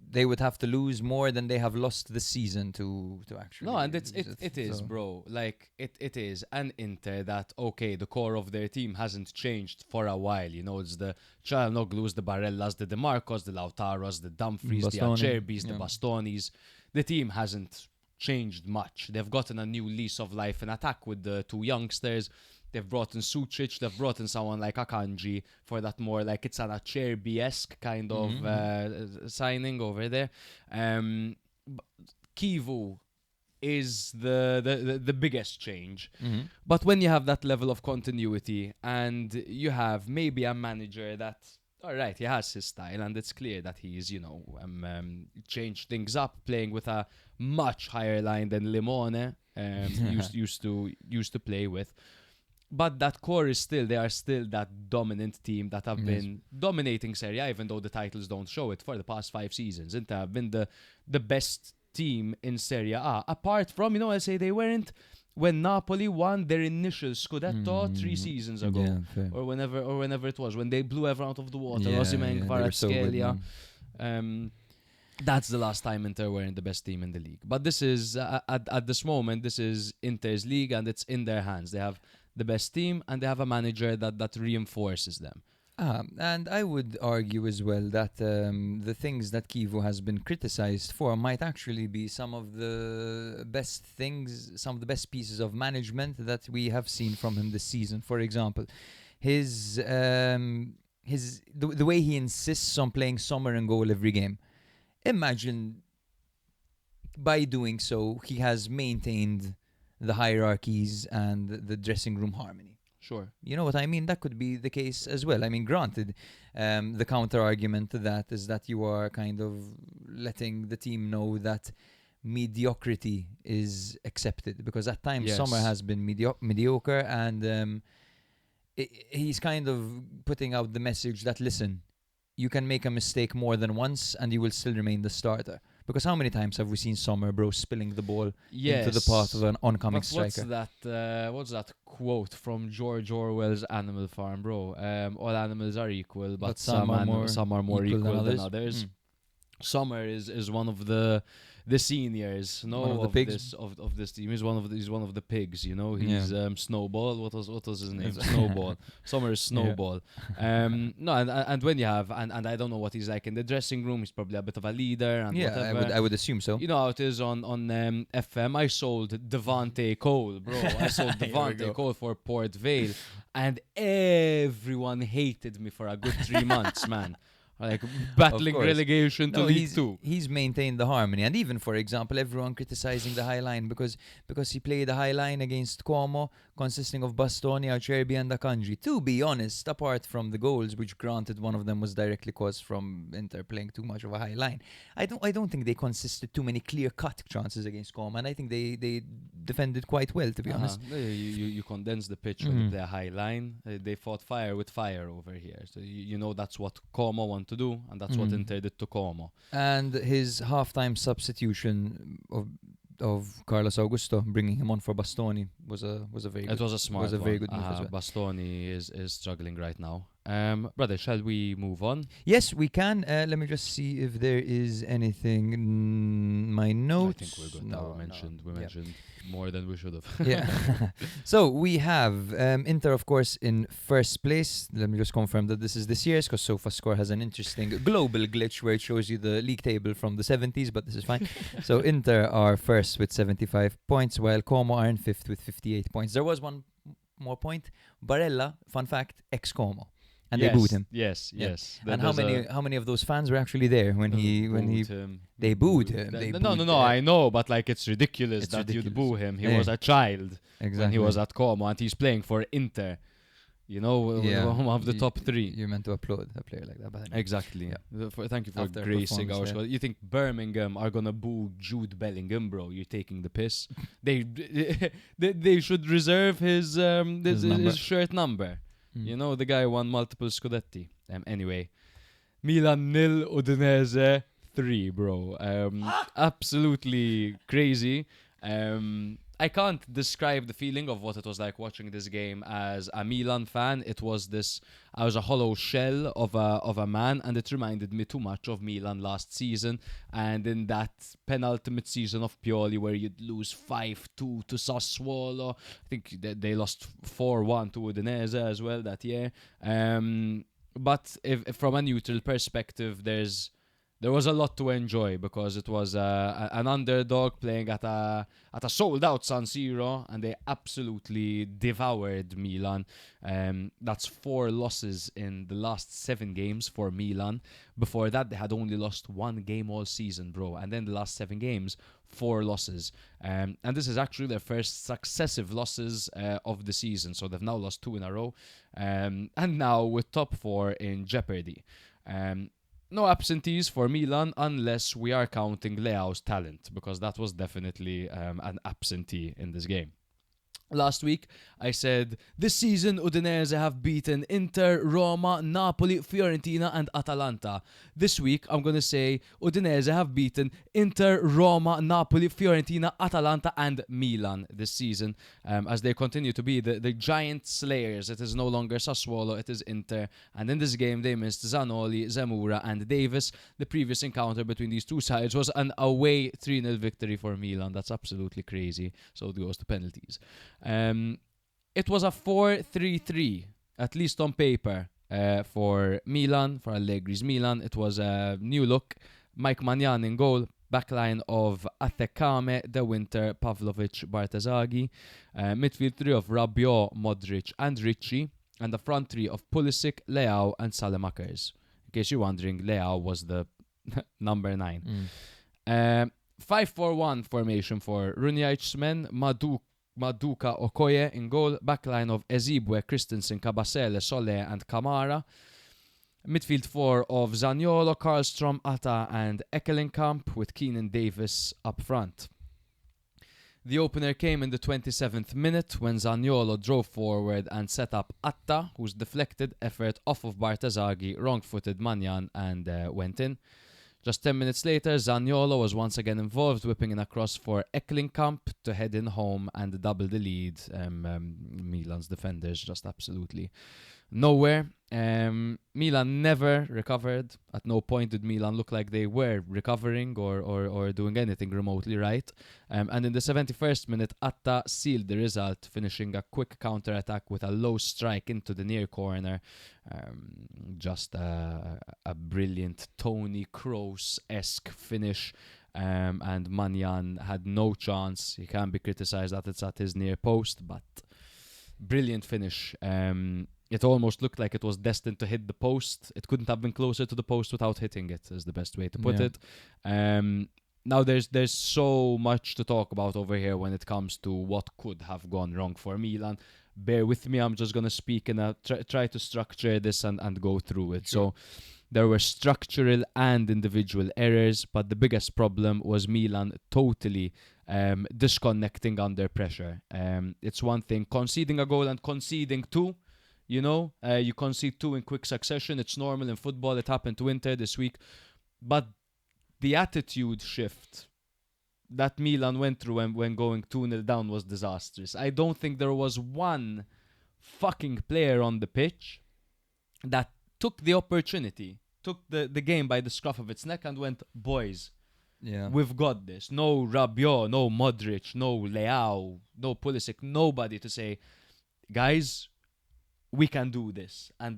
they would have to lose more than they have lost this season to actually. No, and lose it is, so. bro. Like it is an Inter that the core of their team hasn't changed for a while. You know, it's the Cialanoglu's, the Barellas, the DeMarcos, the Lautaros, the Dumfries, the Bastoni, Acerbis, the yeah. Bastonis. The team hasn't changed much. They've gotten a new lease of life in attack with the 2 youngsters. They've brought in Sucic, they've brought in someone like Akanji for that more like it's an Acerbi-esque kind of signing over there. Kivu is the biggest change. Mhm. But when you have that level of continuity and you have maybe a manager that, all right, he has his style and it's clear that he's, changed things up, playing with a much higher line than Limone used to play with. But that core is they are still that dominant team that have been dominating Serie A, even though the titles don't show it, for the past 5 seasons. Inter have been the best team in Serie A. Apart from, I'll say they weren't when Napoli won their initial Scudetto 3 seasons ago. Yeah, fair. Or whenever it was, when they blew everyone out of the water. Yeah, Osimhen, they were so good, Kvaratskhelia. man. That's the last time Inter were in the best team in the league. But this is, at this moment, this is Inter's league and it's in their hands. They have the best team and they have a manager that reinforces them. And I would argue as well that the things that Kivu has been criticized for might actually be some of the best things, some of the best pieces of management that we have seen from him this season. For example, the way he insists on playing Sommer and goal every game. Imagine by doing so, he has maintained the hierarchies and the dressing room harmony. Sure. You know what I mean? That could be the case as well. I mean, granted, the counter argument to that is that you are kind of letting the team know that mediocrity is accepted, because at times Yes. Sommer has been mediocre, and he's kind of putting out the message that, listen, you can make a mistake more than once and you will still remain the starter. Because how many times have we seen Sommer, bro, spilling the ball into the path of an oncoming But striker? what's that quote from George Orwell's Animal Farm, bro? All animals are equal, but some are more equal than others. Mm. Sommer is one of the seniors, One of the pigs. this team. He's one of the pigs, He's Snowball. What was his name? Snowball. Sommer is Snowball. No, and when you have and I don't know what he's like in the dressing room. He's probably a bit of a leader and whatever. I would assume so. You know how it is on FM. I sold Devante Cole, bro. I sold Here we Devante go. Cole for Port Vale, and everyone hated me for a good 3 months, man. are like battling course. relegation to League Two. He's maintained the harmony, and even, for example, everyone criticizing the high line because he played a high line against Como, consisting of Bastoni, Acerbi, and Akanji. To be honest, apart from the goals, which granted one of them was directly caused from Inter playing too much of a high line, I don't think they consisted too many clear-cut chances against Como, and I think they defended quite well, to be honest. You condense the pitch with their high line. They fought fire with fire over here. So you know that's what Como want to do, and that's what Inter did to Como. And his halftime substitution of Carlos Augusto, bringing him on for Bastoni, was a very good. It was a smart was a very one. good move as well. Bastoni is struggling right now. Brother, shall we move on? Yes, we can. Let me just see if there is anything in my notes. I think we're good. No, We mentioned more than we should have. Yeah. So we have Inter, of course, in first place. Let me just confirm that this is this year's, because SofaScore has an interesting global glitch where it shows you the league table from the 70s, but this is fine. So Inter are first with 75 points, while Como are in fifth with 58 points. There was one more point. Barella, fun fact, ex-Como. And they booed him. Yes. And how many of those fans were actually there when he they booed him? No, I know, but like it's ridiculous that you'd boo him. He was a child when he was at Como, and he's playing for Inter. You know, one of the top three. You're meant to applaud a player like that. But anyway. Exactly. Yeah. Thank you for After gracing our performance, squad. You think Birmingham are gonna boo Jude Bellingham, bro? You're taking the piss. They should reserve his shirt number. You know, the guy won multiple Scudetti. Anyway, Milan 0, Udinese 3, bro. Absolutely crazy. I can't describe the feeling of what it was like watching this game as a Milan fan. I was a hollow shell of a man, and it reminded me too much of Milan last season, and in that penultimate season of Pioli where you'd lose 5-2 to Sassuolo. I think they lost 4-1 to Udinese as well that year. But if from a neutral perspective, there was a lot to enjoy because it was an underdog playing at a sold-out San Siro, and they absolutely devoured Milan. That's 4 losses in the last 7 games for Milan. Before that, they had only lost 1 game all season, bro. And then the last 7 games, 4 losses. And this is actually their first successive losses of the season. So they've now lost 2 in a row. And now with top 4 in jeopardy. No absentees for Milan unless we are counting Leao's talent, because that was definitely an absentee in this game. Last week, I said, this season Udinese have beaten Inter, Roma, Napoli, Fiorentina and Atalanta. This week, I'm going to say Udinese have beaten Inter, Roma, Napoli, Fiorentina, Atalanta and Milan this season, as they continue to be the giant slayers. It is no longer Sassuolo, it is Inter. And in this game, they missed Zanoli, Zamora and Davis. The previous encounter between these two sides was an away 3-0 victory for Milan. That's absolutely crazy. So it goes to penalties. It was a 4-3-3, at least on paper, for Milan, for Allegri's Milan. It was a new look. Mike Maignan in goal, backline of Atekame, De Winter, Pavlovic, Bartezaghi, midfield 3 of Rabiot, Modric and Ricci, and the front 3 of Pulisic, Leao and Salemakers. In case you're wondering, Leao was the number 9. 5-4-1 formation for Runjaj's men. Maduka Okoye in goal, backline of Ezibwe, Christensen, Kabasele, Solé and Kamara. Midfield 4 of Zaniolo, Karlstrom, Atta and Ekkelenkamp, with Keenan Davis up front. The opener came in the 27th minute when Zaniolo drove forward and set up Atta, whose deflected effort off of Bartezaghi wrong-footed Maignan and went in. Just 10 minutes later, Zaniolo was once again involved, whipping in a cross for Ekkelenkamp to head in home and double the lead. Milan's defenders just absolutely nowhere. Milan never recovered. At no point did Milan look like they were recovering or doing anything remotely right. And in the 71st minute, Atta sealed the result, finishing a quick counter-attack with a low strike into the near corner. Just a brilliant Toni Kroos-esque finish. And Maignan had no chance. He can be criticised that it's at his near post, but brilliant finish. it almost looked like it was destined to hit the post. It couldn't have been closer to the post without hitting it, is the best way to put Yeah. it. Now there's so much to talk about over here when it comes to what could have gone wrong for Milan. Bear with me, I'm just gonna speak and try to structure this and go through it. So there were structural and individual errors, but the biggest problem was Milan totally disconnecting under pressure. It's one thing conceding a goal and conceding two. You concede two in quick succession. It's normal in football. It happened to Inter this week. But the attitude shift that Milan went through when going 2-0 down was disastrous. I don't think there was one fucking player on the pitch that took the opportunity, took the game by the scruff of its neck and went, boys, Yeah. we've got this. No Rabiot, no Modric, no Leao, no Pulisic, nobody to say, guys, we can do this. And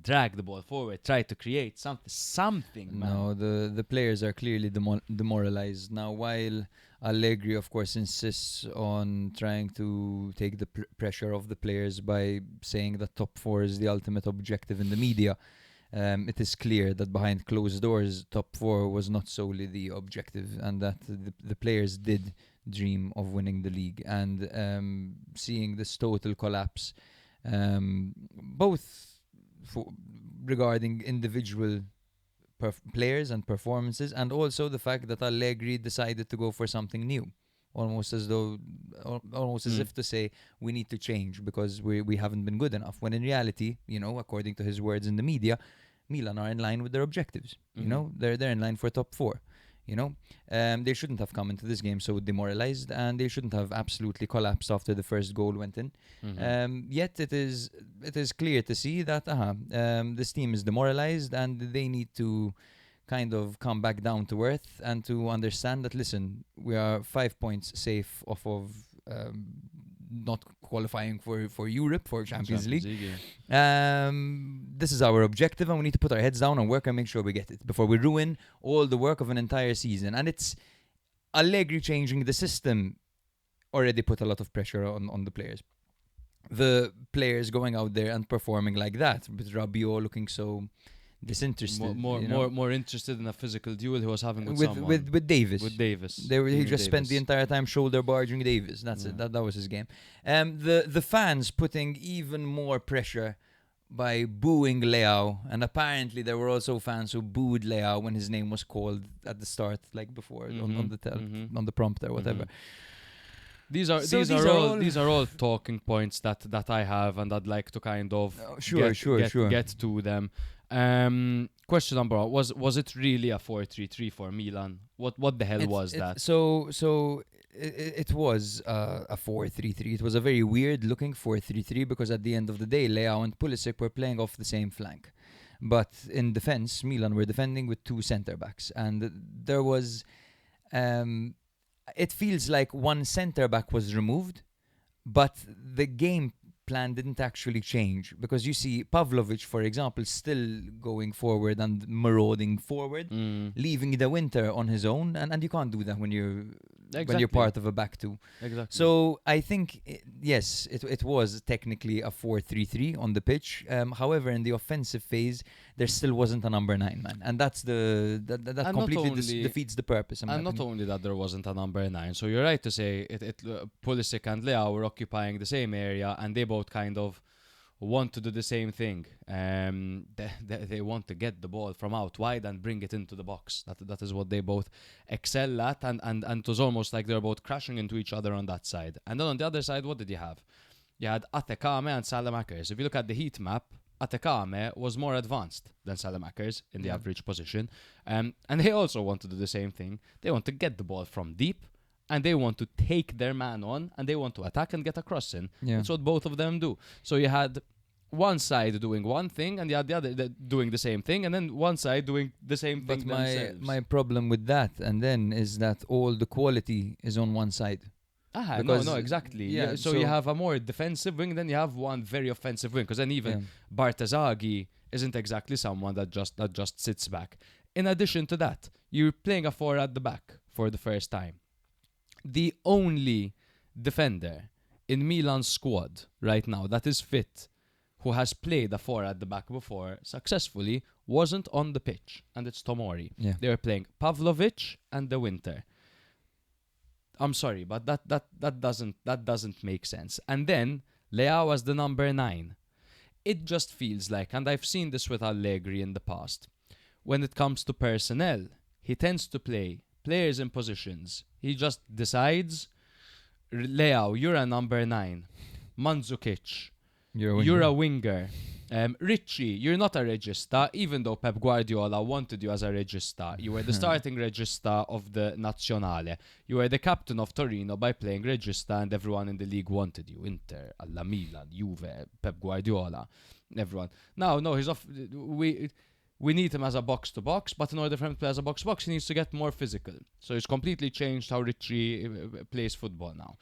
drag the ball forward, try to create something, man. No, the players are clearly demoralized. Now, while Allegri, of course, insists on trying to take the pressure off the players by saying that top four is the ultimate objective in the media, it is clear that behind closed doors, top four was not solely the objective, and that the players did dream of winning the league. And seeing this total collapse, both regarding individual players and performances, and also the fact that Allegri decided to go for something new, almost as if to say we need to change because we haven't been good enough, when in reality, according to his words in the media, Milan are in line with their objectives. They're in line for top four. They shouldn't have come into this game so demoralized, and they shouldn't have absolutely collapsed after the first goal went in. Yet it is clear to see that this team is demoralized, and they need to kind of come back down to earth and to understand that, listen, we are 5 points safe off of not qualifying for Europe, for Champions League. This is our objective, and we need to put our heads down and work and make sure we get it before we ruin all the work of an entire season. And it's Allegri changing the system already put a lot of pressure on the players. The players going out there and performing like that, with Rabiot looking so disinterested, more interested in a physical duel he was having with someone. With Davis. With Davis. He just spent the entire time shoulder barging Davis. That's it. That was his game. The fans putting even more pressure by booing Leao, and apparently there were also fans who booed Leao when his name was called at the start, like before on the prompt or whatever. These are all talking points that I have, and I'd like to kind of get to them. Question number one, was it really a 4-3-3 for Milan? What the hell was that? So it was a 4-3-3. It was a very weird looking 4-3-3 because at the end of the day, Leao and Pulisic were playing off the same flank. But in defense, Milan were defending with two centre backs, and there was it feels like one centre back was removed, but the game plan didn't actually change, because you see Pavlovic, for example, still going forward and marauding forward, leaving the Winter on his own, and you can't do that when you're part of a back two. Exactly. So I think it was technically a 4-3-3 on the pitch. However, in the offensive phase, there still wasn't a number 9 man, and that completely defeats the purpose. And not only that, there wasn't a number 9. So you're right to say Pulisic and Leao were occupying the same area, and they both kind of want to do the same thing. They want to get the ball from out wide and bring it into the box. That is what they both excel at, and it was almost like they're both crashing into each other on that side. And then on the other side, what did you have? You had Atekame and Salamakers. If you look at the heat map, Atekame was more advanced than Salamakers in the average position. And they also want to do the same thing. They want to get the ball from deep, and they want to take their man on, and they want to attack and get a cross in. Yeah. That's what both of them do. So you had one side doing one thing, and you had the other doing the same thing, and then one side doing the same thing themselves. My problem with that, and then, is that all the quality is on one side. No, exactly. Yeah, so you have a more defensive wing, then you have one very offensive wing, because then even Bartazaghi isn't exactly someone that just sits back. In addition to that, you're playing a 4 at the back for the first time. The only defender in Milan's squad right now that is fit, who has played a 4 at the back before successfully, wasn't on the pitch, and it's Tomori. Yeah. They were playing Pavlovic and De Winter. I'm sorry, but that doesn't make sense. And then Leao as the number 9. It just feels like, and I've seen this with Allegri in the past, when it comes to personnel, he tends to play players in positions. He just decides, Leao, you're a number 9. Mandzukic, you're a winger. Ricci, you're not a regista, even though Pep Guardiola wanted you as a regista. You were the starting regista of the Nazionale. You were the captain of Torino by playing regista, and everyone in the league wanted you. Inter, alla Milan, Juve, Pep Guardiola, everyone. Now, no, he's off. We need him as a box-to-box, but in order for him to play as a box-to-box, he needs to get more physical. So he's completely changed how Ricci plays football now.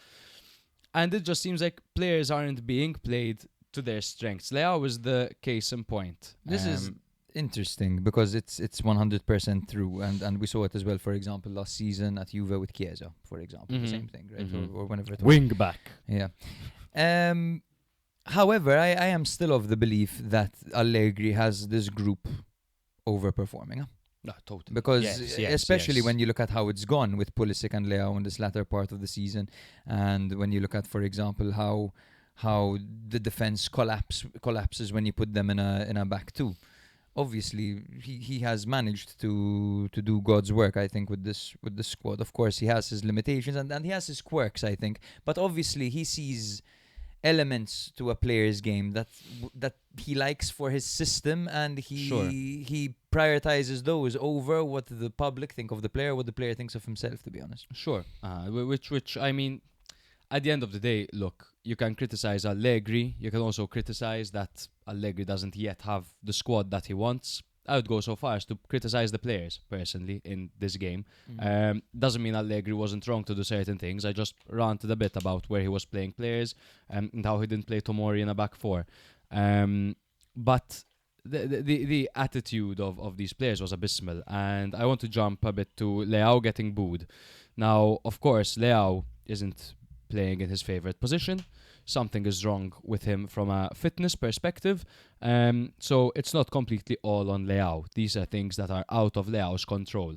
And it just seems like players aren't being played to their strengths. Leao is the case in point. This is interesting because it's 100% true, and we saw it as well. For example, last season at Juve with Chiesa, for example, the same thing, right? Or whenever it was. Wing back. Yeah. However, I am still of the belief that Allegri has this group overperforming. No, totally. Because Yes, especially yes. when you look at how it's gone with Pulisic and Leao in this latter part of the season, and when you look at, for example, how the defense collapses when you put them in a back two. Obviously, he has managed to do God's work, I think, with this squad. Of course, he has his limitations and he has his quirks, I think. But obviously, he sees elements to a player's game that he likes for his system, and he prioritizes those over what the public think of the player, what the player thinks of himself, to be honest. Sure. Which I mean, at the end of the day, look, you can criticize Allegri. You can also criticize that Allegri doesn't yet have the squad that he wants. I would go so far as to criticize the players, personally, in this game. Doesn't mean Allegri wasn't wrong to do certain things. I just ranted a bit about where he was playing players and how he didn't play Tomori in a back 4. But the attitude of these players was abysmal. And I want to jump a bit to Leao getting booed. Now, of course, Leao isn't playing in his favorite position. Something is wrong with him from a fitness perspective. So it's not completely all on Leao. These are things that are out of Leao's control.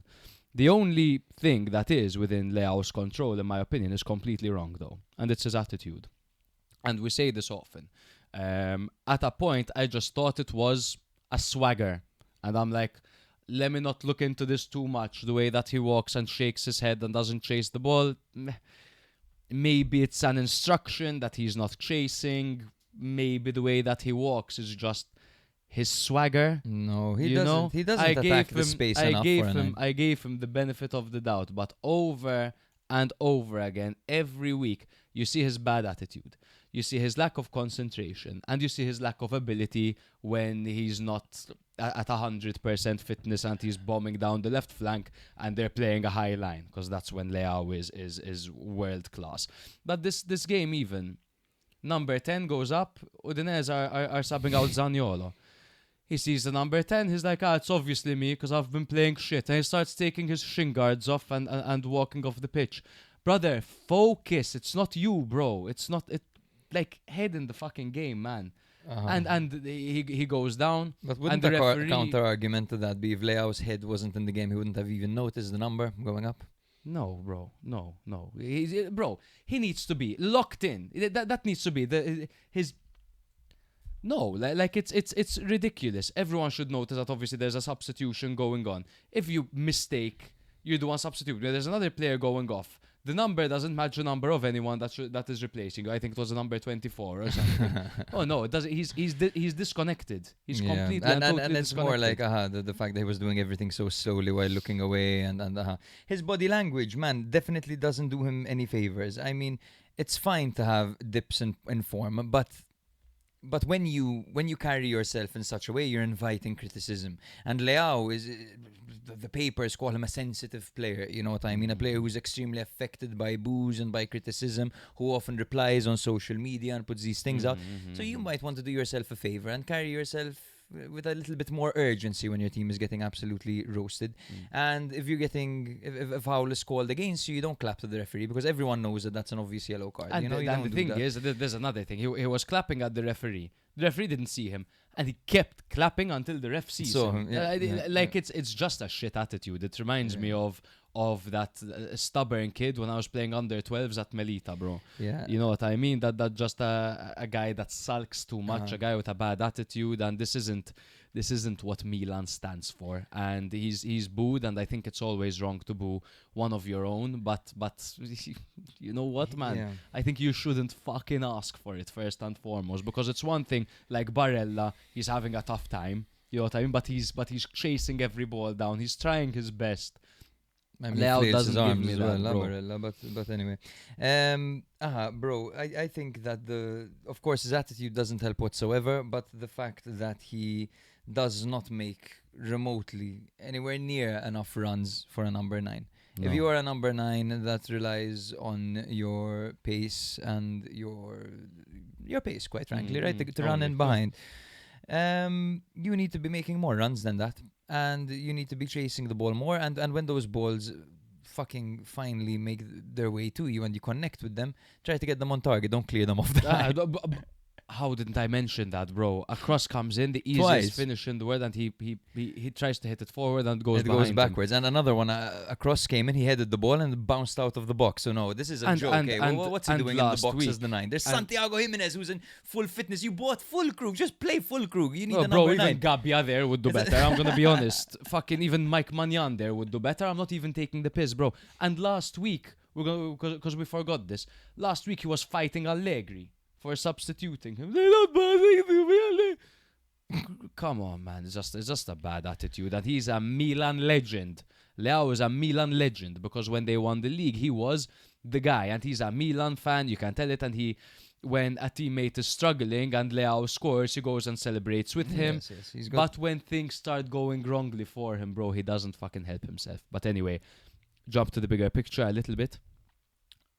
The only thing that is within Leao's control, in my opinion, is completely wrong, though. And it's his attitude. And we say this often. At a point, I just thought it was a swagger. And I'm like, let me not look into this too much. The way that he walks and shakes his head and doesn't chase the ball, maybe it's an instruction that he's not chasing. Maybe the way that he walks is just his swagger. No, he doesn't. He doesn't attack the space enough for an I gave him the benefit of the doubt, but over and over again, every week, you see his bad attitude. You see his lack of concentration, and you see his lack of ability when he's not at 100% fitness and he's bombing down the left flank and they're playing a high line, because that's when Leao is world class. But this game, even number 10 goes up. Udinese are subbing out Zaniolo. He sees the number 10. He's like, it's obviously me because I've been playing shit. And he starts taking his shin guards off and walking off the pitch. Brother, focus. It's not you, bro. It's not it. Like, head in the fucking game, man. And he goes down. But wouldn't and the referee, counter argument to that be if Leao's head wasn't in the game, he wouldn't have even noticed the number going up? No, bro. No. He needs to be locked in. That needs to be his. No, like it's ridiculous. Everyone should notice that obviously there's a substitution going on. If you mistake, you're the one substituting. There's another player going off. The number doesn't match the number of anyone that is replacing you. I think it was the number 24 or something. Oh no, it doesn't. He's disconnected. He's completely and totally and it's more like the fact that he was doing everything so slowly while looking away and his body language, man, definitely doesn't do him any favors. I mean, it's fine to have dips in form, but when you carry yourself in such a way, you're inviting criticism. And Leao is, the papers call him a sensitive player, you know what I mean? A player who's extremely affected by boos and by criticism, who often replies on social media and puts these things out. So you might want to do yourself a favor and carry yourself with a little bit more urgency when your team is getting absolutely roasted. And if you're getting if foul is called against you, you don't clap to the referee because everyone knows that that's an obvious yellow card. And you know, you and don't the do thing that. is, there's another thing. He was clapping at the referee. The referee didn't see him, and he kept clapping until the ref sees Saw him. him, yeah, Like it's just a shit attitude. It reminds me of that stubborn kid when I was playing under 12s at Melita, bro. Yeah. You know what I mean? That just a guy that sulks too much, a guy with a bad attitude, and this isn't what Milan stands for. And he's booed, and I think it's always wrong to boo one of your own. But you know what, man? Yeah. I think you shouldn't fucking ask for it first and foremost, because it's one thing like Barella, he's having a tough time. You know what I mean? But he's chasing every ball down. He's trying his best. I mean, Leao flails doesn't his give arms me as that, well, bro. Barella, but anyway. Bro, I think that of course his attitude doesn't help whatsoever, but the fact that he does not make remotely anywhere near enough runs for a number 9. No. If you are a number 9 that relies on your pace and your pace, quite frankly, right, to run in behind, you need to be making more runs than that. And you need to be chasing the ball more. And when those balls fucking finally make their way to you and you connect with them, try to get them on target. Don't clear them off the line. How didn't I mention that, bro? A cross comes in, the easiest Twice. finish in the world, and he tries to hit it forward and goes It behind goes backwards. And another one, a cross came in, he headed the ball and bounced out of the box. So no, this is a joke. What's he doing in the last box week- as the 9? There's Santiago Jimenez who's in full fitness. You bought full Krug. Just play full Krug. You need Well, a bro, number even 9. Gabbia there would do better. I'm gonna be honest. Fucking even Mike Manyan there would do better. I'm not even taking the piss, bro. And last week, because we forgot this. Last week he was fighting Allegri for substituting him. They don't Come on, man. It's just a bad attitude. And he's a Milan legend. Leao is a Milan legend because when they won the league, he was the guy, and he's a Milan fan. You can tell it. And when a teammate is struggling and Leao scores, he goes and celebrates with him. Yes, he's got But when things start going wrongly for him, bro, he doesn't fucking help himself. But anyway, jump to the bigger picture a little bit.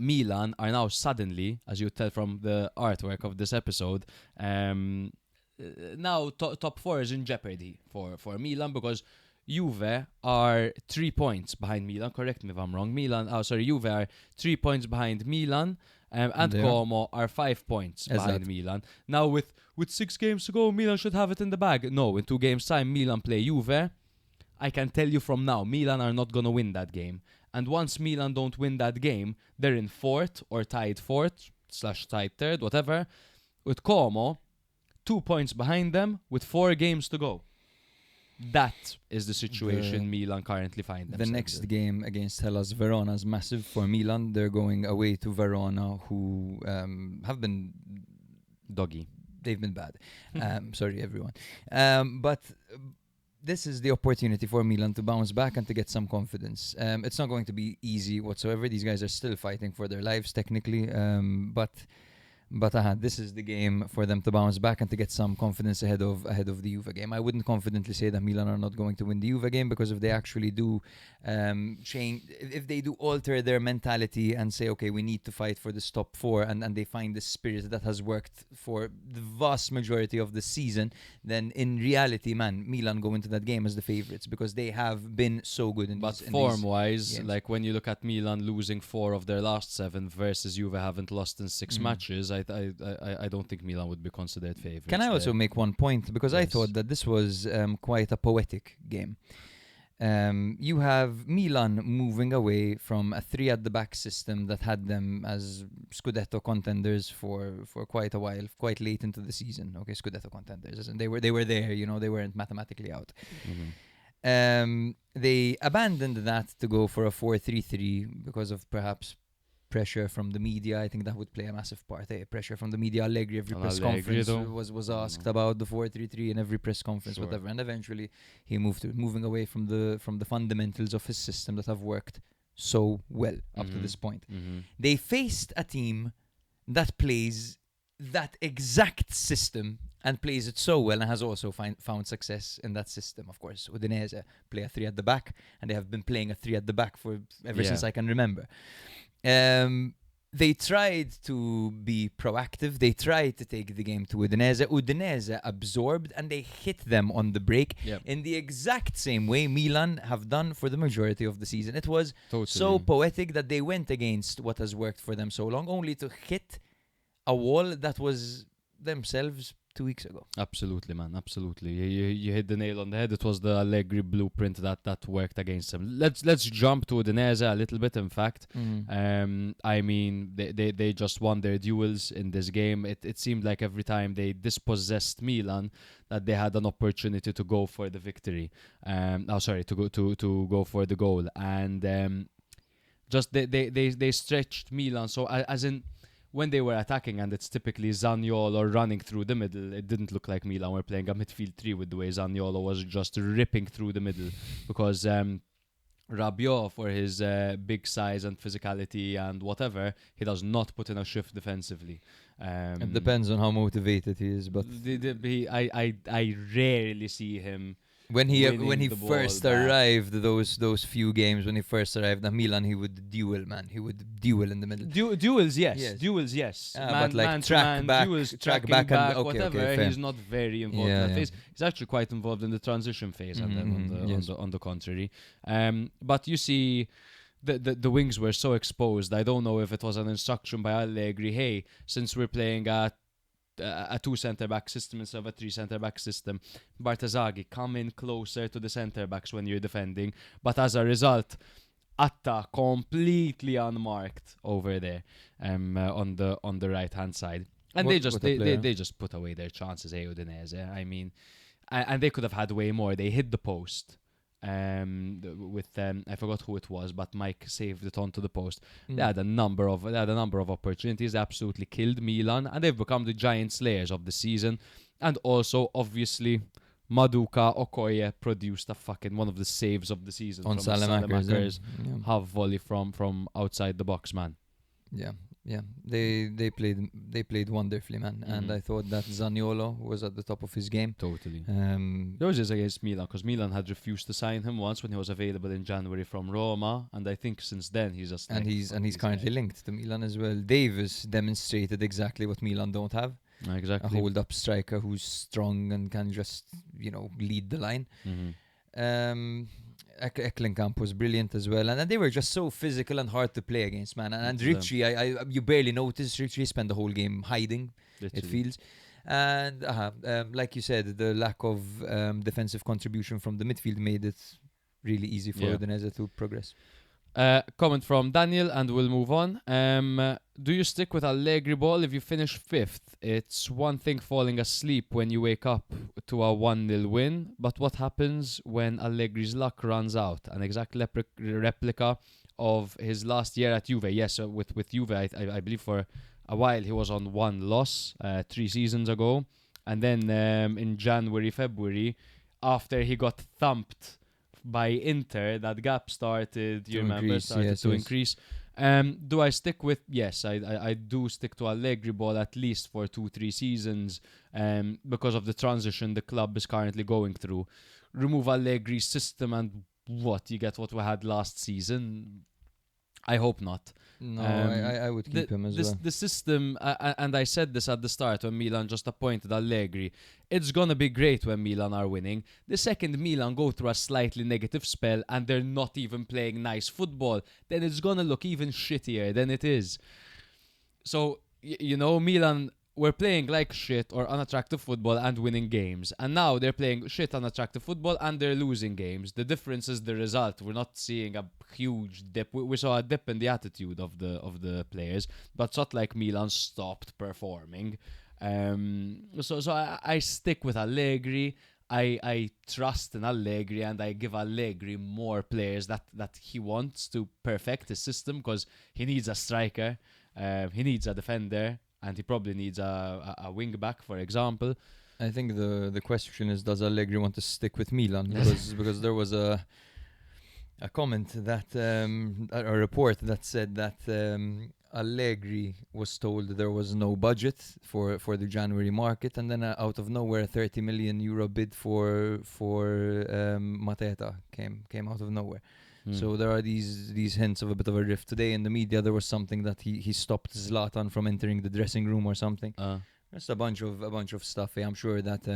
Milan are now suddenly, as you tell from the artwork of this episode, now top 4 is in jeopardy for Milan because Juve are 3 points behind Milan. Correct me if I'm wrong. Juve are 3 points behind Milan, and They are. Como are 5 points behind Milan. Now with 6 games to go, Milan should have it in the bag. No, in 2 games time, Milan play Juve. I can tell you from now, Milan are not gonna win that game. And once Milan don't win that game, they're in 4th or tied 4th / tied 3rd, whatever, with Como 2 points behind them with 4 games to go. That is the situation Milan currently find themselves the next in. game against Hellas Verona is massive for Milan. They're going away to Verona, who have been Doggy. they've been bad. Sorry, everyone. But this is the opportunity for Milan to bounce back and to get some confidence. It's not going to be easy whatsoever. These guys are still fighting for their lives technically, but this is the game for them to bounce back and to get some confidence ahead of the Juve game. I wouldn't confidently say that Milan are not going to win the Juve game, because if they actually do change, if they do alter their mentality and say, okay, we need to fight for this top 4, and they find the spirit that has worked for the vast majority of the season, then in reality, man, Milan go into that game as the favorites because they have been so good in But these form-wise, games. like when you look at Milan losing 4 of their last 7 versus Juve haven't lost in 6 matches, I don't think Milan would be considered favorites. Can I also make one point? Because I Yes. thought that this was quite a poetic game. You have Milan moving away from a 3 at the back system that had them as Scudetto contenders for quite a while, quite late into the season. Okay, Scudetto contenders, and they were there. You know, they weren't mathematically out. They abandoned that to go for a 4-3-3 because of perhaps pressure from the media. I think that would play a massive part. Pressure from the media. Allegri, every And press Allegri, conference though. was asked about the 4-3-3 in every press conference, Sure. whatever. And eventually, he moving away from the fundamentals of his system that have worked so well up to this point. They faced a team that plays that exact system and plays it so well, and has also found success in that system. Of course, Udinese play a 3 at the back, and they have been playing a 3 at the back for ever since I can remember. they tried to be proactive. They tried to take the game to Udinese. Udinese absorbed and they hit them on the break Yep. in the exact same way Milan have done for the majority of the season. It was Totally. so poetic that they went against what has worked for them so long, only to hit a wall that was themselves 2 weeks ago. Absolutely, man. Absolutely. You hit the nail on the head. It was the Allegri blueprint that worked against them. Let's jump to Udinese a little bit, in fact. I mean, they just won their duels in this game. It seemed like every time they dispossessed Milan that they had an opportunity to go for the victory. To go for the goal. And just they stretched Milan. So as in, when they were attacking, and it's typically Zaniolo running through the middle, it didn't look like Milan were playing a midfield three with the way Zaniolo was just ripping through the middle, because Rabiot, for his big size and physicality and whatever, he does not put in a shift defensively. It depends on how motivated he is, but I rarely see him. when he winning the ball first back. arrived, those few games when he first arrived at Milan, he would duel, man. He would duel in the middle. Duels, yes. Yes. Duels, yes. But like man to track man, back- duels, track tracking back and- back, okay, whatever. fair. He's not very involved in Yeah, that yeah. phase. He's actually quite involved in the transition phase, and then Yes. on the contrary. But you see, the wings were so exposed. I don't know if it was an instruction by Allegri. Hey, since we're playing a 2 centre-back system instead of a 3 centre-back system, Bartazaghi, come in closer to the centre-backs when you're defending. But as a result, Atta completely unmarked over there on the right-hand side. And What a player. they just put away their chances, Udinese. I mean, and they could have had way more. They hit the post. With I forgot who it was, but Mike saved it onto the post. They had a number of opportunities. They absolutely killed Milan, and they've become the giant slayers of the season. And also, obviously, Maduka Okoye produced one of the saves of the season On from Salamaker's, Salamaker's half volley from outside the box, man. Yeah. They played wonderfully, man. And I thought that Zaniolo was at the top of his game. Totally. Um, Yours is against Milan, because Milan had refused to sign him once when he was available in January from Roma, and I think since then he's just and he's currently linked to Milan as well. Davis demonstrated exactly what Milan don't have. A exactly. hold-up striker who's strong and can just, lead the line. Eklenkamp was brilliant as well, and they were just so physical and hard to play against, man. And Ricci, you barely noticed Ricci spent the whole game hiding. It feels, and like you said, the lack of defensive contribution from the midfield made it really easy for Udinese to progress. Comment from Daniel, and we'll move on. Do you stick with Allegri ball if you finish 5th? It's one thing falling asleep when you wake up to a 1-0 win, but what happens when Allegri's luck runs out? An exact replica of his last year at Juve. Yes, with Juve, I believe for a while he was on 1 loss 3 seasons ago, and then in January, February, after he got thumped by Inter, that gap started to increase. Do I stick with? Yes, I do stick to Allegri ball at least for 2-3 seasons, because of the transition the club is currently going through. Remove Allegri's system and you get what we had last season. I hope not. No, I would keep him as well. The system, and I said this at the start when Milan just appointed Allegri, it's going to be great when Milan are winning. The second Milan go through a slightly negative spell and they're not even playing nice football, then it's going to look even shittier than it is. So, Milan were playing like shit or unattractive football and winning games. And now they're playing shit, unattractive football and they're losing games. The difference is the result. We're not seeing a huge dip. We saw a dip in the attitude of the players, but it's not like Milan stopped performing. So I stick with Allegri. I trust in Allegri, and I give Allegri more players that he wants to perfect his system, because he needs a striker, he needs a defender, and he probably needs a wing back, for example. I think the question is, does Allegri want to stick with Milan? Because there was a comment that a report that said that Allegri was told there was no budget for the January market, and then out of nowhere, a 30 million euro bid for Mateta came out of nowhere. So there are these hints of a bit of a rift. Today in the media there was something that he stopped Zlatan from entering the dressing room or something. Just a bunch of stuff. I'm sure that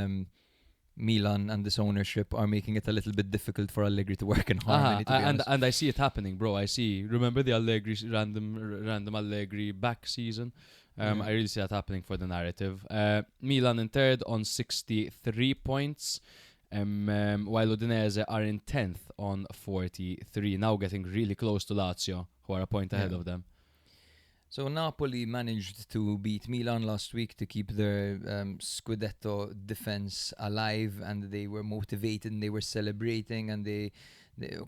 Milan and this ownership are making it a little bit difficult for Allegri to work in harmony. To be honest. And I see it happening, bro. Remember the Allegri random Allegri back season? I really see that happening for the narrative. Milan in third on 63 points, while Udinese are in 10th on 43, now getting really close to Lazio, who are a point ahead of them. So Napoli managed to beat Milan last week to keep their Scudetto defense alive, and they were motivated and they were celebrating, and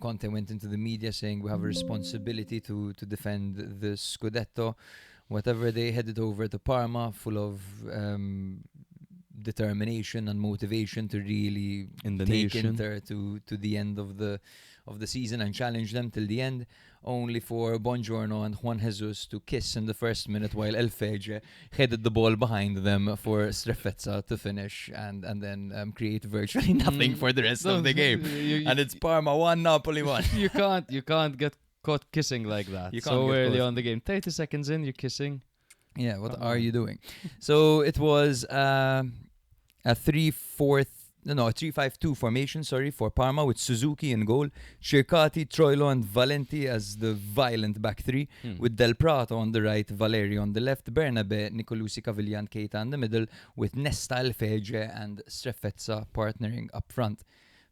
Conte went into the media saying we have a responsibility to defend the Scudetto. Whatever, they headed over to Parma full of determination and motivation to really take Inter to the end of the season and challenge them till the end, only for Buongiorno and Juan Jesus to kiss in the first minute while El Fege headed the ball behind them for Strefezza to finish and then create virtually nothing for the rest of the game. And it's Parma 1, Napoli 1. You can't get caught kissing like that. You can't so get early caught. on the game. 30 seconds in, you're kissing. Yeah, what are you doing? So it was a 3-5-2 formation, for Parma, with Suzuki in goal, Cercati, Troilo and Valenti as the violent back three, with Del Prato on the right, Valerio on the left, Bernabe, Nicolucci, Caviglia and Keita in the middle, with Nesta, Alfege and Strefezza partnering up front.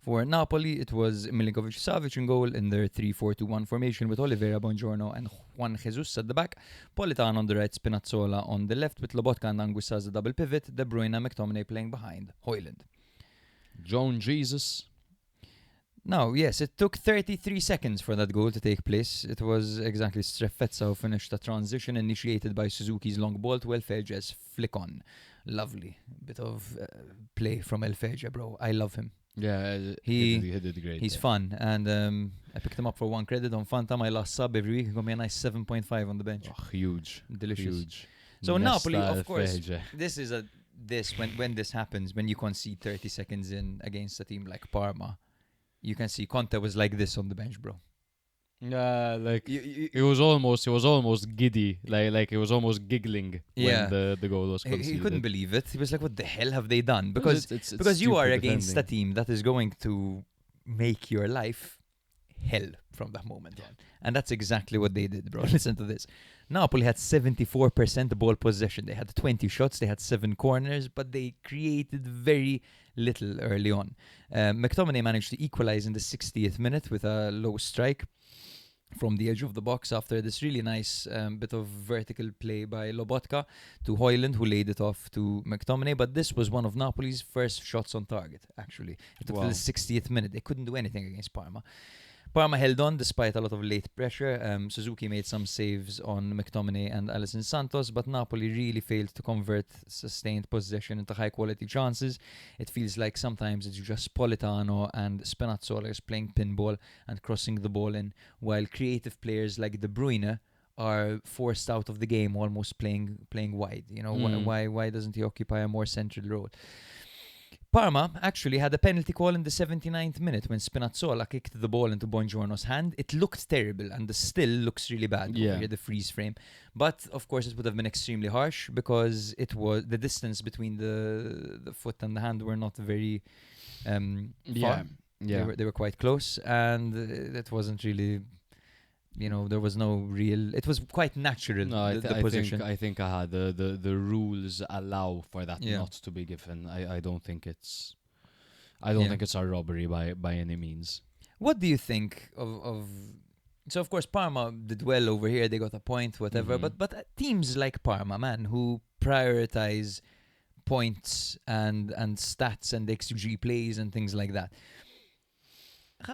For Napoli, it was Milinkovic-Savic in goal in their 3-4-2-1 formation, with Oliveira, Buongiorno and Juan Jesus at the back, Politano on the right, Spinazzola on the left, with Lobotka and Anguissa as a double pivot, De Bruyne and McTominay playing behind Højlund. Joan Jesus. Now, yes, it took 33 seconds for that goal to take place. It was exactly Strefezza who finished a transition initiated by Suzuki's long ball to Elfege's flick on. Lovely bit of play from Elfege, bro. I love him. Yeah, he did great. He's fun, and I picked him up for one credit on Fanta, my last sub every week. He got me a nice 7.5 on the bench. Oh, huge. Delicious. Huge. So Nesta Napoli, of course, Alfege. when this happens, when you concede 30 seconds in against a team like Parma, you can see Conte was like this on the bench, bro. Yeah, like he was almost giddy, like he was almost giggling when the goal was conceded. He couldn't believe it. He was like, "What the hell have they done?" Because it's you are stupid against defending. a team that is going to make your life hell from that moment on, and that's exactly what they did, bro. Listen to this. Napoli had 74% ball possession. They had 20 shots. They had 7 corners, but they created very little early on. McTominay managed to equalize in the 60th minute with a low strike from the edge of the box after this really nice bit of vertical play by Lobotka to Højlund, who laid it off to McTominay. But this was one of Napoli's first shots on target, actually. It took to the 60th minute. They couldn't do anything against Parma. Parma held on despite a lot of late pressure. Suzuki made some saves on McTominay and Alisson Santos, but Napoli really failed to convert sustained possession into high-quality chances. It feels like sometimes it's just Politano and Spinazzola playing pinball and crossing the ball in, while creative players like De Bruyne are forced out of the game, almost playing wide. You know, why doesn't he occupy a more central role? Parma actually had a penalty call in the 79th minute when Spinazzola kicked the ball into Buongiorno's hand. It looked terrible, and the still looks really bad over here, the freeze frame. But of course, it would have been extremely harsh because it was the distance between the foot and the hand were not very far. They were quite close, and it wasn't really. You know, there was no real. It was quite natural. No, the position. I think the rules allow for that not to be given. I don't think it's. I don't think it's a robbery by any means. What do you think of? So of course Parma did well over here. They got a point, whatever. But teams like Parma, man, who prioritize points and stats and XG plays and things like that.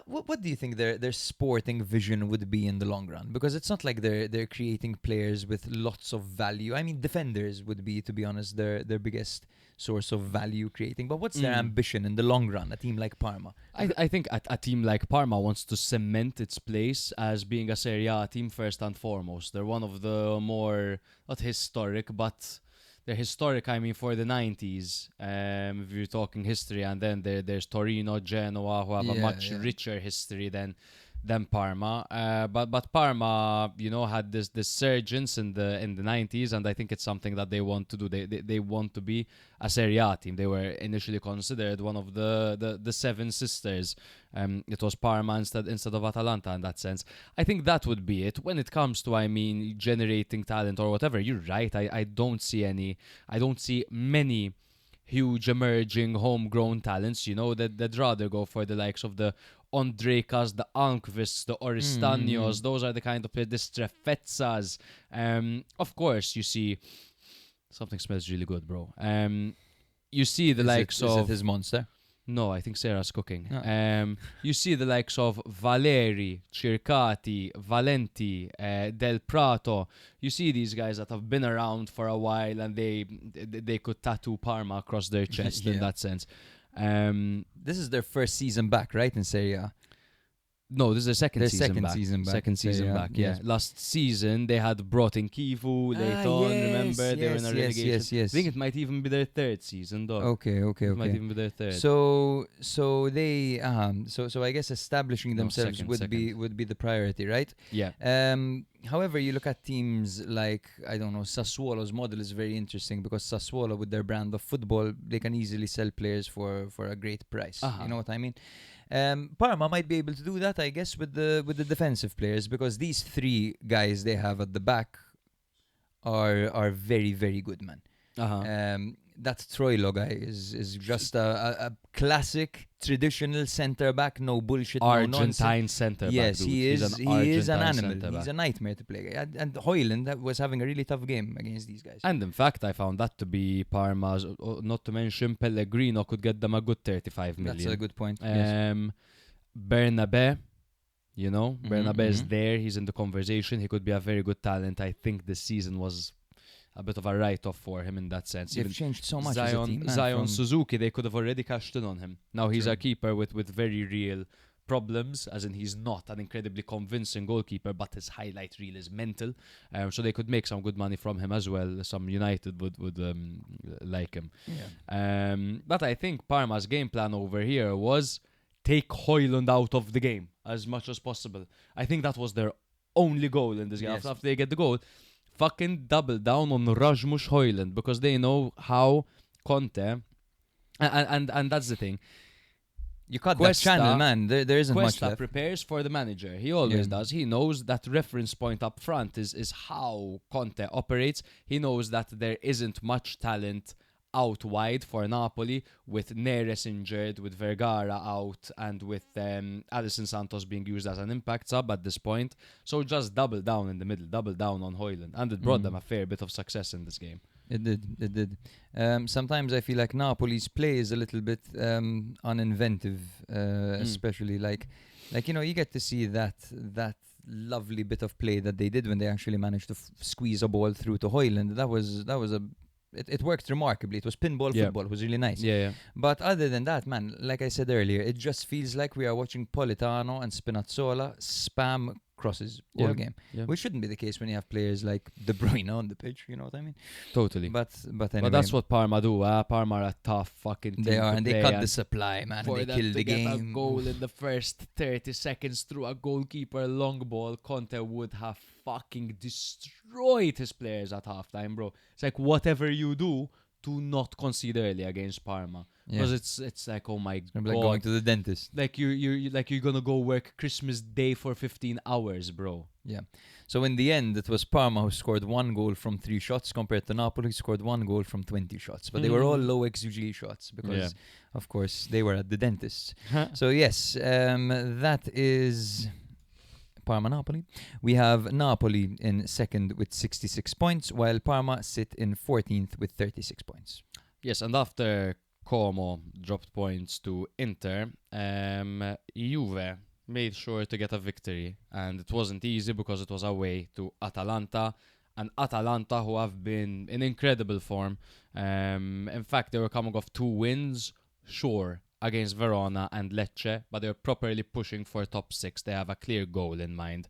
What do you think their sporting vision would be in the long run? Because it's not like they're creating players with lots of value. I mean, defenders would be, to be honest, their biggest source of value creating. But what's their ambition in the long run, a team like Parma? I think a team like Parma wants to cement its place as being a Serie A team first and foremost. They're one of the more, not historic, but... They're historic, I mean, for the 90s, if you're talking history, and then there's Torino, Genoa, who have a much richer history than than Parma. But Parma, had this surgence in the 90s, and I think it's something that they want to do. They want to be a Serie A team. They were initially considered one of the Seven Sisters. It was Parma instead of Atalanta in that sense. I think that would be it. When it comes to, generating talent or whatever, you're right. I don't see many huge emerging homegrown talents, they'd rather go for the likes of the Ondrekas, the Almqvists, the Oristanios. Those are the kind of players, the Strefetzas. Of course, you see, something smells really good, bro. You see the likes of... Is it his monster? No, I think Sarah's cooking. Oh. You see the likes of Valeri, Circati, Valenti, Del Prato. You see these guys that have been around for a while, and they could tattoo Parma across their chest in that sense. This is their first season back, right, in Serie A? No, this is their second season back. Second season back, yeah. yes. Last season, they had brought in Kivu later on, remember? They were in a relegation. Yes. I think it might even be their third season, though. Okay. It might even be their third. So they so I guess establishing themselves second. would be the priority, right? Yeah. However, you look at teams like, I don't know, Sassuolo's model is very interesting, because Sassuolo, with their brand of football, they can easily sell players for a great price. You know what I mean? Parma might be able to do that, I guess, with the defensive players, because these three guys they have at the back are very, very good, man. That Troilo guy is just a classic traditional centre back, no bullshit, Argentine centre back. Yes, dude. he is an animal. Centre-back. He's a nightmare to play. And Højlund was having a really tough game against these guys. And in fact, I found that to be Parma's. Not to mention Pellegrino could get them a good 35 million. That's a good point. Yes. Bernabé, Bernabé is mhm. there. He's in the conversation. He could be a very good talent. I think this season was a bit of a write-off for him in that sense. They've changed so much as a team, man, Zion from- Suzuki, they could have already cashed in on him. Now he's True. a keeper with very real problems, as in he's not an incredibly convincing goalkeeper, but his highlight reel is mental. So they could make some good money from him as well. Some United would like him. Yeah. But I think Parma's game plan over here was take Højlund out of the game as much as possible. I think that was their only goal in this game. Yes. After they get the goal, fucking double down on Rasmus Højlund, because they know how Conte, and that's the thing. You cut that Cuesta- channel, man. There isn't much Cuesta left. prepares for the manager. He always Yeah. does. He knows that reference point up front is how Conte operates. He knows that there isn't much talent out wide for Napoli, with Neres injured, with Vergara out, and with Alisson Santos being used as an impact sub at this point. So just double down in the middle, double down on Højlund, and it brought them a fair bit of success in this game. It did. Sometimes I feel like Napoli's play is a little bit uninventive, especially like you get to see that lovely bit of play that they did when they actually managed to squeeze a ball through to Højlund. It worked remarkably. It was pinball football. It was really nice. Yeah. But other than that, man, like I said earlier, it just feels like we are watching Politano and Spinazzola spam crosses all game. Yeah. Which shouldn't be the case when you have players like De Bruyne on the pitch, you know what I mean? Totally. But anyway. But that's what Parma do. Parma are a tough fucking team. They are, to and they play, cut and the supply, man. for And they them kill to the get game. a goal in the first 30 seconds through a goalkeeper long ball, Conte would have fucking destroyed his players at halftime, bro. It's like, whatever you do not concede early against Parma, because it's like, oh my god, Like going to the dentist. like you're gonna go work Christmas Day for 15 hours, bro. Yeah. So in the end, it was Parma who scored 1 goal from 3 shots, compared to Napoli, who scored 1 goal from 20 shots. But they were all low XG shots because, of course, they were at the dentist. So yes, that is Parma-Napoli. We have Napoli in second with 66 points, while Parma sit in 14th with 36 points. Yes, and after Como dropped points to Inter, Juve made sure to get a victory, and it wasn't easy because it was away to Atalanta, and Atalanta, who have been in incredible form. In fact, they were coming off 2 wins, sure, against Verona and Lecce, but they're properly pushing for top 6. They have a clear goal in mind.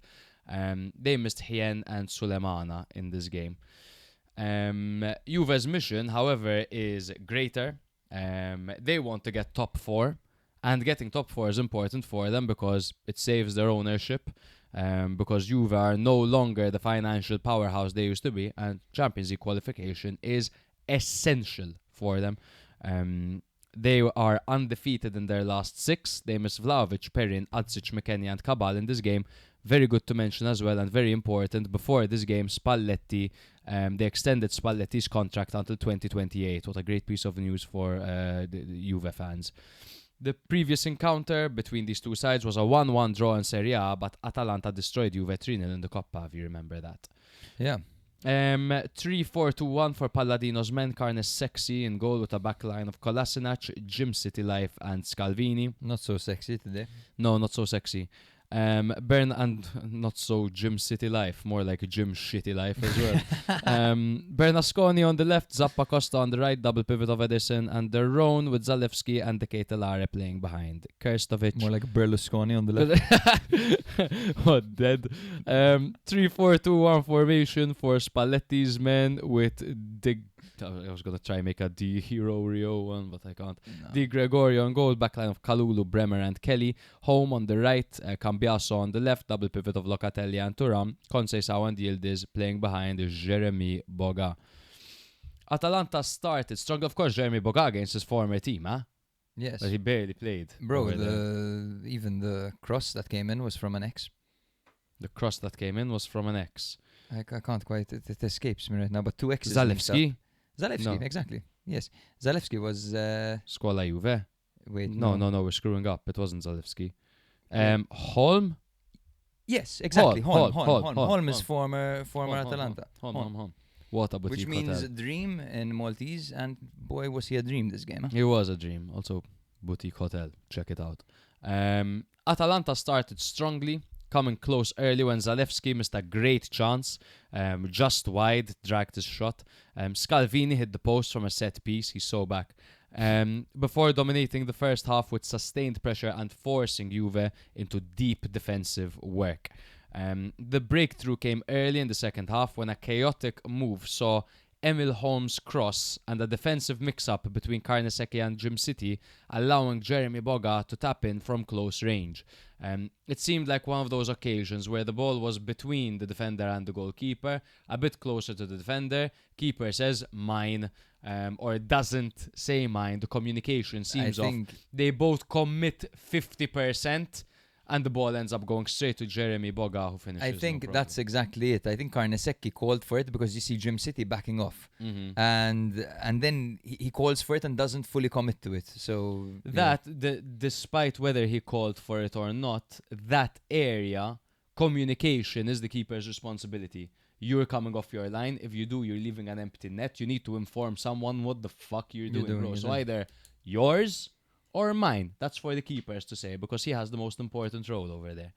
They missed Hien and Sulemana in this game. Juve's mission, however, is greater. They want to get top 4, And getting top 4 is important for them because it saves their ownership. Because Juve are no longer the financial powerhouse they used to be, and Champions League qualification is essential for them. They are undefeated in their last 6. They missed Vlahovic, Perin, Adzic, McKennie and Cabal in this game. Very good to mention as well, and very important, before this game, Spalletti, they extended Spalletti's contract until 2028. What a great piece of news for the Juve fans. The previous encounter between these two sides was a 1-1 draw in Serie A, but Atalanta destroyed Juve 3-0 in the Coppa, if you remember that. Yeah. 3-4-2-1 for Palladino's men. Carnesecchi in goal with a backline of Kolasinac, Jim City Life and Scalvini. Not so sexy today. No, not so sexy. Bern and not so Jim City Life, more like a Jim Shitty Life as well. Bernasconi on the left, Zappacosta on the right, double pivot of Edison, and the Roan with Zalewski and De Ketelare playing behind. Kerstovic. More like Berlusconi on the left. What, dead? 3-4-2-1 formation for Spalletti's men with I was going to try and make a Di Hero Rio one, but I can't. No. Di Gregorio on goal, backline of Kalulu, Bremer and Kelly. Home on the right, Cambiaso on the left, double pivot of Locatelli and Thuram. Conceição and Yildiz playing behind Jeremy Boga. Atalanta started strong, of course, Jeremy Boga against his former team, huh? Yes. But he barely played. Bro, even the cross that came in was from an X. The cross that came in was from an X. I can't quite, it escapes me right now, but 2 X's. Zalewski? Zalewski, No. Exactly. Yes. Zalewski was... Scuola Juve? Wait, No, we're screwing up. It wasn't Zalewski. Holm? Yes, exactly. Holm, Holm is former Atalanta. Holm. What a boutique Which means hotel. dream in Maltese, and boy, was he a dream this game. Huh? It was a dream. Also, boutique hotel. Check it out. Atalanta started strongly, coming close early when Zalewski missed a great chance. Just wide, dragged his shot. Scalvini hit the post from a set piece. He's so back. Before dominating the first half with sustained pressure and forcing Juve into deep defensive work. The breakthrough came early in the second half when a chaotic move saw Emil Holm's cross and a defensive mix-up between Carnesecchi and Jim City, allowing Jeremy Boga to tap in from close range. It seemed like one of those occasions where the ball was between the defender and the goalkeeper, a bit closer to the defender. Keeper says, mine, or doesn't say mine. The communication seems off. They both commit 50%. And the ball ends up going straight to Jeremy Boga, who finishes. I think that's exactly it. I think Carnesecchi called for it because you see Jim City backing off. Mm-hmm. And then he calls for it and doesn't fully commit to it. So despite whether he called for it or not, that area, communication is the keeper's responsibility. You're coming off your line. If you do, you're leaving an empty net. You need to inform someone what the fuck you're doing, bro. So either yours or mine. That's for the keepers to say, because he has the most important role over there.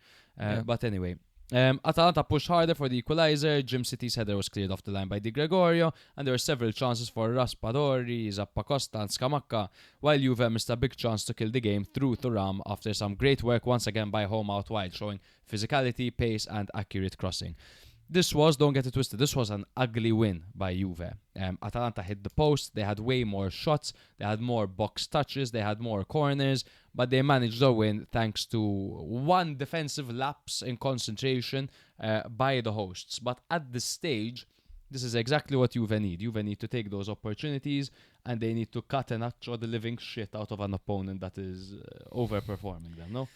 But anyway, Atalanta pushed harder for the equalizer. Jim City's header was cleared off the line by Di Gregorio, and there were several chances for Raspadori, Zappacosta and Scamacca, while Juve missed a big chance to kill the game through Thuram after some great work once again by Home out wide, showing physicality, pace and accurate crossing. This was, don't get it twisted, this was an ugly win by Juve. Atalanta hit the post, they had way more shots, they had more box touches, they had more corners, but they managed to win thanks to one defensive lapse in concentration by the hosts. But at this stage, this is exactly what Juve need. Juve need to take those opportunities, and they need to cut and nacho the living shit out of an opponent that is overperforming them, no?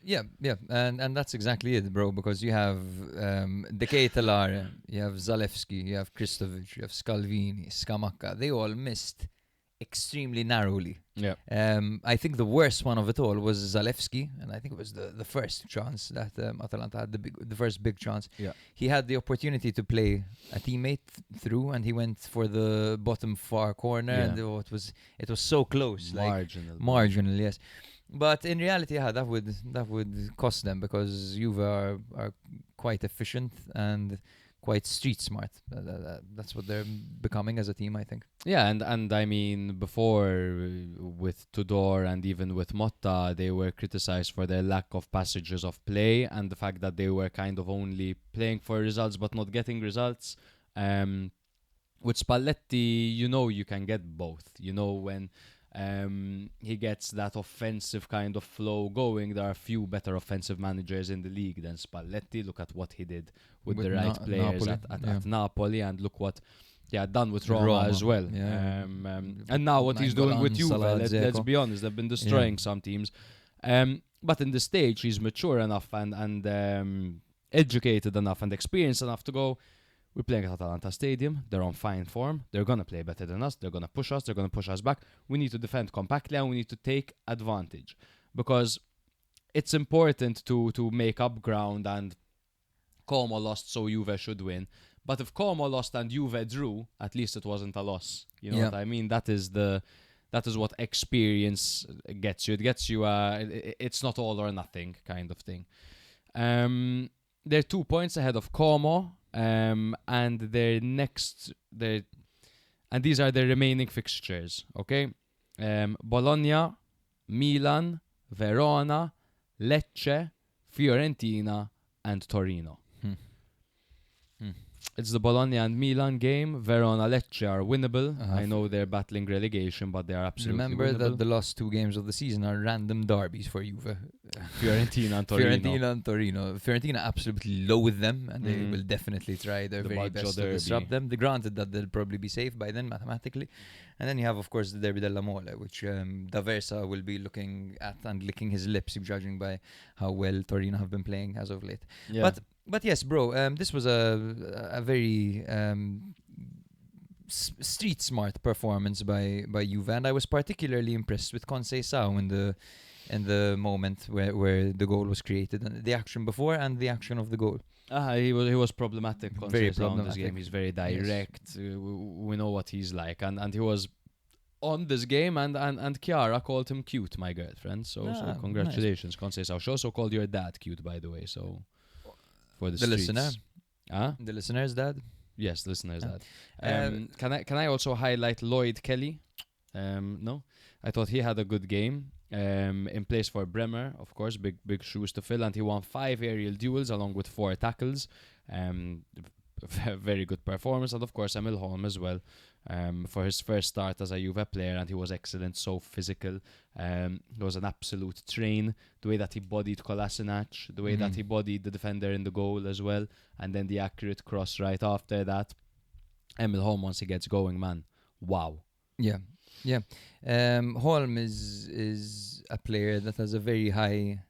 Yeah, and that's exactly it, bro, because you have De Ketelare, you have Zalewski, you have Kristovic, you have Scalvini, Scamacca. They all missed extremely narrowly. Yeah. I think the worst one of it all was Zalewski, and I think it was the first chance that Atalanta had, the first big chance. Yeah. He had the opportunity to play a teammate through, and he went for the bottom far corner, and it was so close. Marginal, yes. But in reality, that would cost them, because Juve are quite efficient and quite street smart. That's what they're becoming as a team, I think. Yeah, and I mean, before with Tudor and even with Motta, they were criticized for their lack of passages of play and the fact that they were kind of only playing for results but not getting results. With Spalletti, you can get both. When He gets that offensive kind of flow going. There are few better offensive managers in the league than Spalletti. Look at what he did with the right players Napoli, at Napoli, and look what he had done with Roma as well. Yeah. And now what he's doing with Juve, let's be honest, they've been destroying some teams. But in the stage, he's mature enough and educated enough and experienced enough to go, we're playing at Atalanta Stadium. They're on fine form. They're going to play better than us. They're going to push us. They're going to push us back. We need to defend compactly and we need to take advantage. Because it's important to make up ground, and Como lost, so Juve should win. But if Como lost and Juve drew, at least it wasn't a loss. You know what I mean? That is what experience gets you. It gets you it's not all or nothing kind of thing. They're 2 points ahead of Como. And these are the remaining fixtures, okay? Bologna, Milan, Verona, Lecce, Fiorentina, and Torino. It's the Bologna and Milan game. Verona, Lecce are winnable. I know they're battling relegation, but they are absolutely Remember winnable. that the last 2 games of the season are random derbies for Juve. Fiorentina and Torino. Fiorentina and Torino. Fiorentina absolutely loathe them, and they will definitely try their The very Baggio best to derby. disrupt them. Granted that they'll probably be safe by then mathematically. And then you have, of course, the Derby della Mole, which D'Aversa will be looking at and licking his lips, judging by how well Torino have been playing as of late. Yeah. But yes, bro, this was a very street smart performance by Juve, and I was particularly impressed with Conceição in the moment where the goal was created, and the action before and the action of the goal. He was problematic. Very Conceição in this problematic. game. He's very direct. We know what he's like, and he was on this game, and Chiara called him cute, my girlfriend. So congratulations, Conceição. She also called your dad cute, by the way. So for the streets. Listener, Huh? the listener's dad. Yes, listeners that. Can I also highlight Lloyd Kelly? No, I thought he had a good game. In place for Bremer, of course, big shoes to fill, and he won 5 aerial duels along with 4 tackles. Very good performance, and of course Emil Holm as well. For his first start as a Juve player, and he was excellent, so physical. He was an absolute train. The way that he bodied Kolasinac, the way that he bodied the defender in the goal as well, and then the accurate cross right after that. Emil Holm, once he gets going, man, wow. Yeah. Holm is a player that has a very high.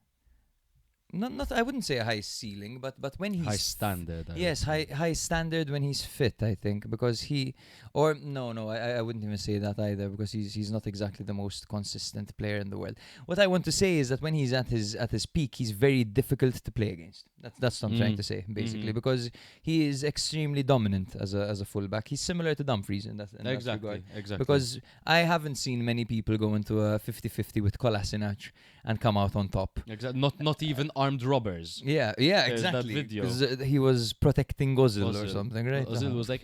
Not I wouldn't say a high ceiling, but when he's High standard. Yes, high standard when he's fit, I think, because I wouldn't even say that either, because he's not exactly the most consistent player in the world. What I want to say is that when he's at his peak, he's very difficult to play against. That's what I'm trying to say, basically, because he is extremely dominant as a fullback. He's similar to Dumfries in that regard. Exactly. Because I haven't seen many people go into a 50-50 with Kolasinac and come out on top. Exactly. Not even armed robbers. Yeah, There's exactly. that video. 'Cause, he was protecting Ozil or something, right? Ozil was like,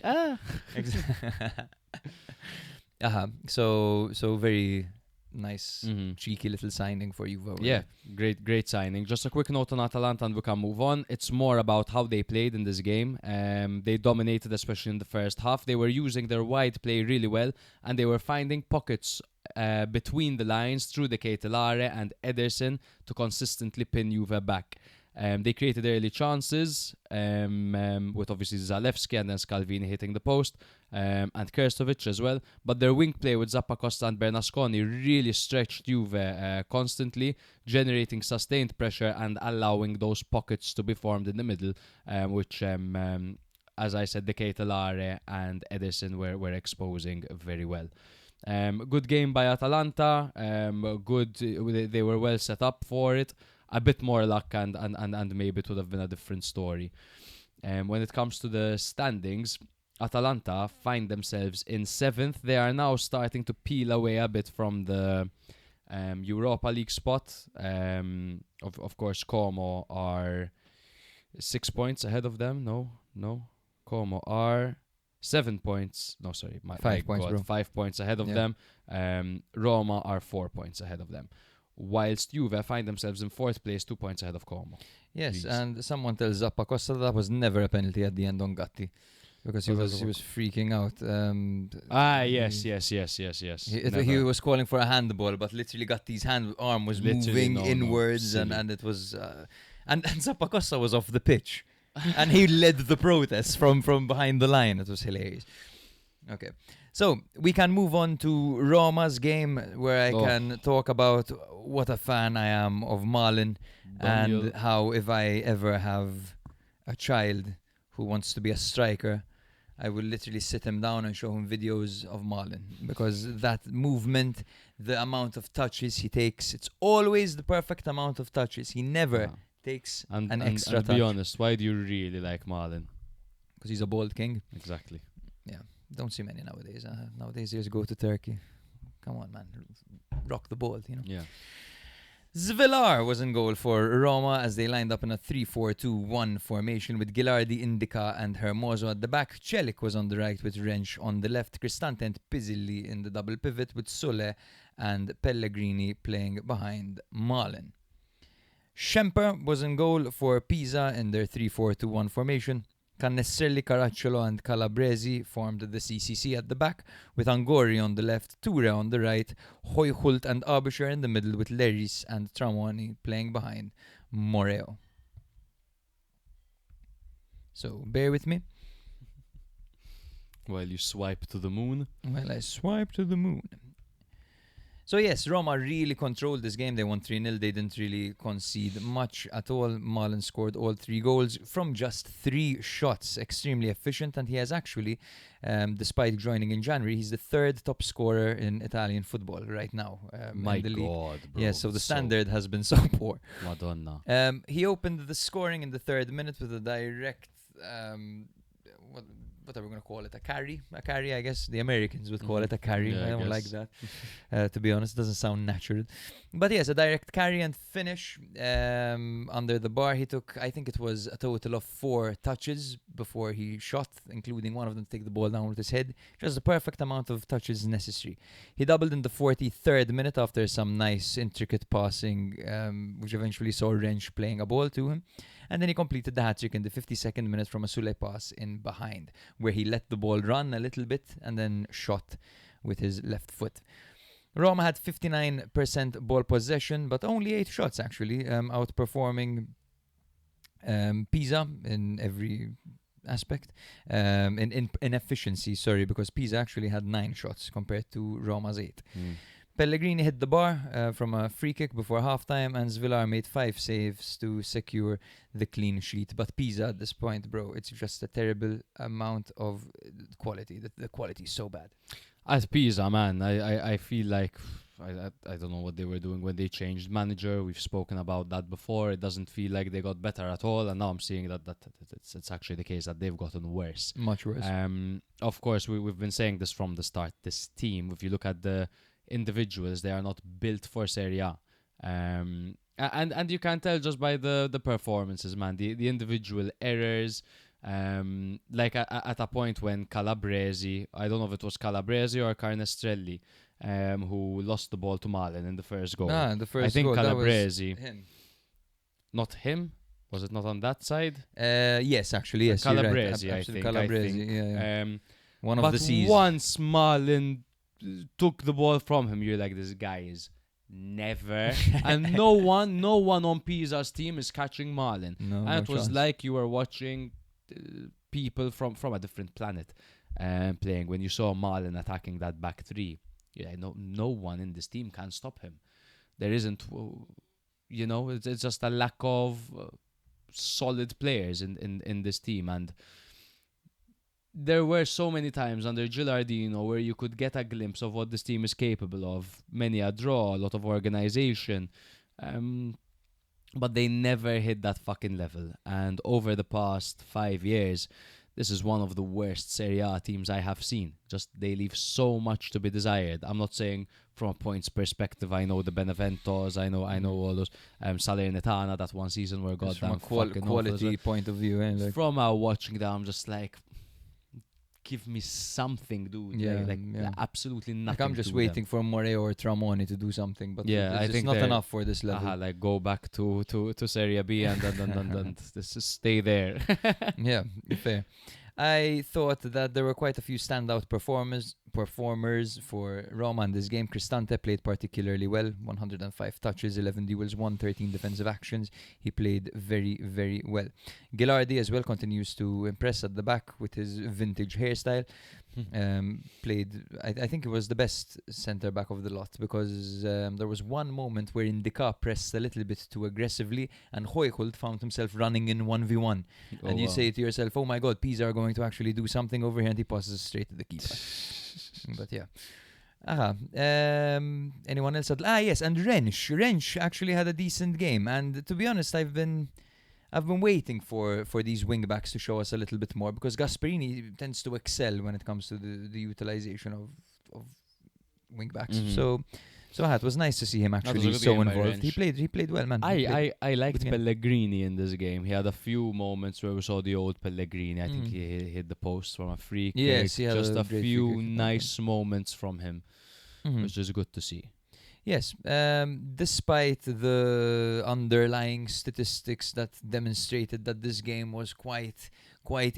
So very nice, cheeky little signing for you. Yeah, great signing. Just a quick note on Atalanta and we can move on. It's more about how they played in this game. They dominated, especially in the first half. They were using their wide play really well, and they were finding pockets between the lines through the Ketelare and Ederson to consistently pin Juve back. They created early chances with obviously Zalewski and then Scalvini hitting the post, and Krstovic as well. But their wing play with Zappacosta and Bernasconi really stretched Juve constantly, generating sustained pressure and allowing those pockets to be formed in the middle, which, as I said, the Ketelare and Ederson were exposing very well. Good game by Atalanta. They were well set up for it. A bit more luck and maybe it would have been a different story. When it comes to the standings, Atalanta find themselves in 7th. They are now starting to peel away a bit from the Europa League spot. Of course, Como are 6 points ahead of them. No. Como are 7 points. No, sorry. 5 points, bro. 5 points ahead of them. Roma are 4 points ahead of them. Whilst Juve find themselves in 4th place, 2 points ahead of Como. Yes, Jeez. and someone tells Zappacosta that was never a penalty at the end on Gatti. because he was freaking out. Yes. He was calling for a handball, but literally got his arm was moving inwards, and it was and Zappacosta was off the pitch, and he led the protest from behind the line. It was hilarious. Okay, so we can move on to Roma's game, where I can talk about what a fan I am of Malin, and how if I ever have a child who wants to be a striker, I will literally sit him down and show him videos of Malin, because that movement, the amount of touches he takes, it's always the perfect amount of touches. He never takes an extra touch. And to be honest, why do you really like Malin? Because he's a bald king. Exactly. Yeah, don't see many nowadays. Nowadays, you just go to Turkey. Come on, man, rock the ball, you know. Yeah. Zvilar was in goal for Roma as they lined up in a 3-4-2-1 formation with Gilardi, Indica and Hermoso at the back. Celik was on the right with Rensch on the left. Cristante and Pizzilli in the double pivot with Sole and Pellegrini playing behind Malin. Schemper was in goal for Pisa in their 3-4-2-1 formation. Cannesselli, Caracciolo and Calabresi formed the CCC at the back, with Angori on the left, Toure on the right, Heuchult and Abusher in the middle, with Leris and Tramoni playing behind Moreo. So, bear with me. While you swipe to the moon. While I swipe to the moon. So yes, Roma really controlled this game. They won 3-0. They didn't really concede much at all. Malin scored all 3 goals from just 3 shots. Extremely efficient, and he has actually, despite joining in January, he's the 3rd top scorer in Italian football right now. My in the league. God, bro. Yeah, so the standard has been so poor. Madonna. He opened the scoring in the 3rd minute with a direct... what are we going to call it? A carry, I guess. The Americans would call it a carry. Yeah, I don't guess. like that. To be honest, it doesn't sound natural. But yes, a direct carry and finish under the bar. He took, I think it was a total of 4 touches before he shot, including one of them to take the ball down with his head. Just the perfect amount of touches necessary. He doubled in the 43rd minute after some nice, intricate passing, which eventually saw Rensch playing a ball to him. And then he completed the hat-trick in the 52nd minute from a Sule pass in behind, where he let the ball run a little bit and then shot with his left foot. Roma had 59% ball possession, but only 8 shots actually, outperforming Pisa in every aspect. In efficiency, because Pisa actually had 9 shots compared to Roma's 8. Pellegrini hit the bar from a free kick before halftime, and Zvilar made 5 saves to secure the clean sheet. But Pisa at this point, bro, it's just a terrible amount of quality. The quality is so bad. At Pisa, man, I feel like I don't know what they were doing when they changed manager. We've spoken about that before. It doesn't feel like they got better at all, and now I'm seeing that it's actually the case that they've gotten worse. Much worse. Of course, we've been saying this from the start. This team, if you look at the individuals, they are not built for Serie A. And you can tell just by the performances, man. The individual errors. Like at a point when Calabresi, I don't know if it was Calabresi or Carnestrelli, who lost the ball to Malin in the first goal. The first I think goal, Calabresi. that was him. Not him? Was it not on that side? Yes, actually, yes. Calabresi, right. I think. Calabresi, yeah. One of but the C's. once Malin took the ball from him, you're like, this guy is never. And no one on Pisa's team is catching Malin. No, and it was chance. like you were watching people from a different planet playing when you saw Malin attacking that back 3. Yeah, no one in this team can stop him. There isn't, it's just a lack of solid players in this team. And there were so many times under Gilardino where you could get a glimpse of what this team is capable of. Many a draw, a lot of organization. But they never hit that fucking level. And over the past 5 years, this is one of the worst Serie A teams I have seen. Just they leave so much to be desired. I'm not saying from a points perspective. I know the Beneventos. I know all those Salernitana. That one season where goddamn from a quality point of view. Like. From watching that, I'm just like, give me something, dude. Yeah, absolutely nothing. Like I'm just waiting for Moreo or Tramoni to do something, but I think it's not enough for this level. Like go back to Serie B and then stay there. Yeah, fair. I thought that there were quite a few standout performers for Roma in this game. Cristante played particularly well, 105 touches, 11 duels, 113 defensive actions. He played very, very well. Gilardi as well continues to impress at the back with his vintage hairstyle. I think it was the best centre back of the lot, because there was one moment where Indica pressed a little bit too aggressively and Hojkuld found himself running in 1v1. And you say to yourself, oh my god, Pisa are going to actually do something over here, and he passes straight to the keeper. But yeah. Anyone else? Yes, and Rensch actually had a decent game, and to be honest, I've been waiting for these wing backs to show us a little bit more, because Gasperini tends to excel when it comes to the utilization of wing backs. So it was nice to see him actually so involved. He played well, man. I liked Pellegrini in this game. He had a few moments where we saw the old Pellegrini. I think he hit the post from a free kick. Yes, he had just a few kick. nice moments from him, which is good to see. Yes, despite the underlying statistics that demonstrated that this game was quite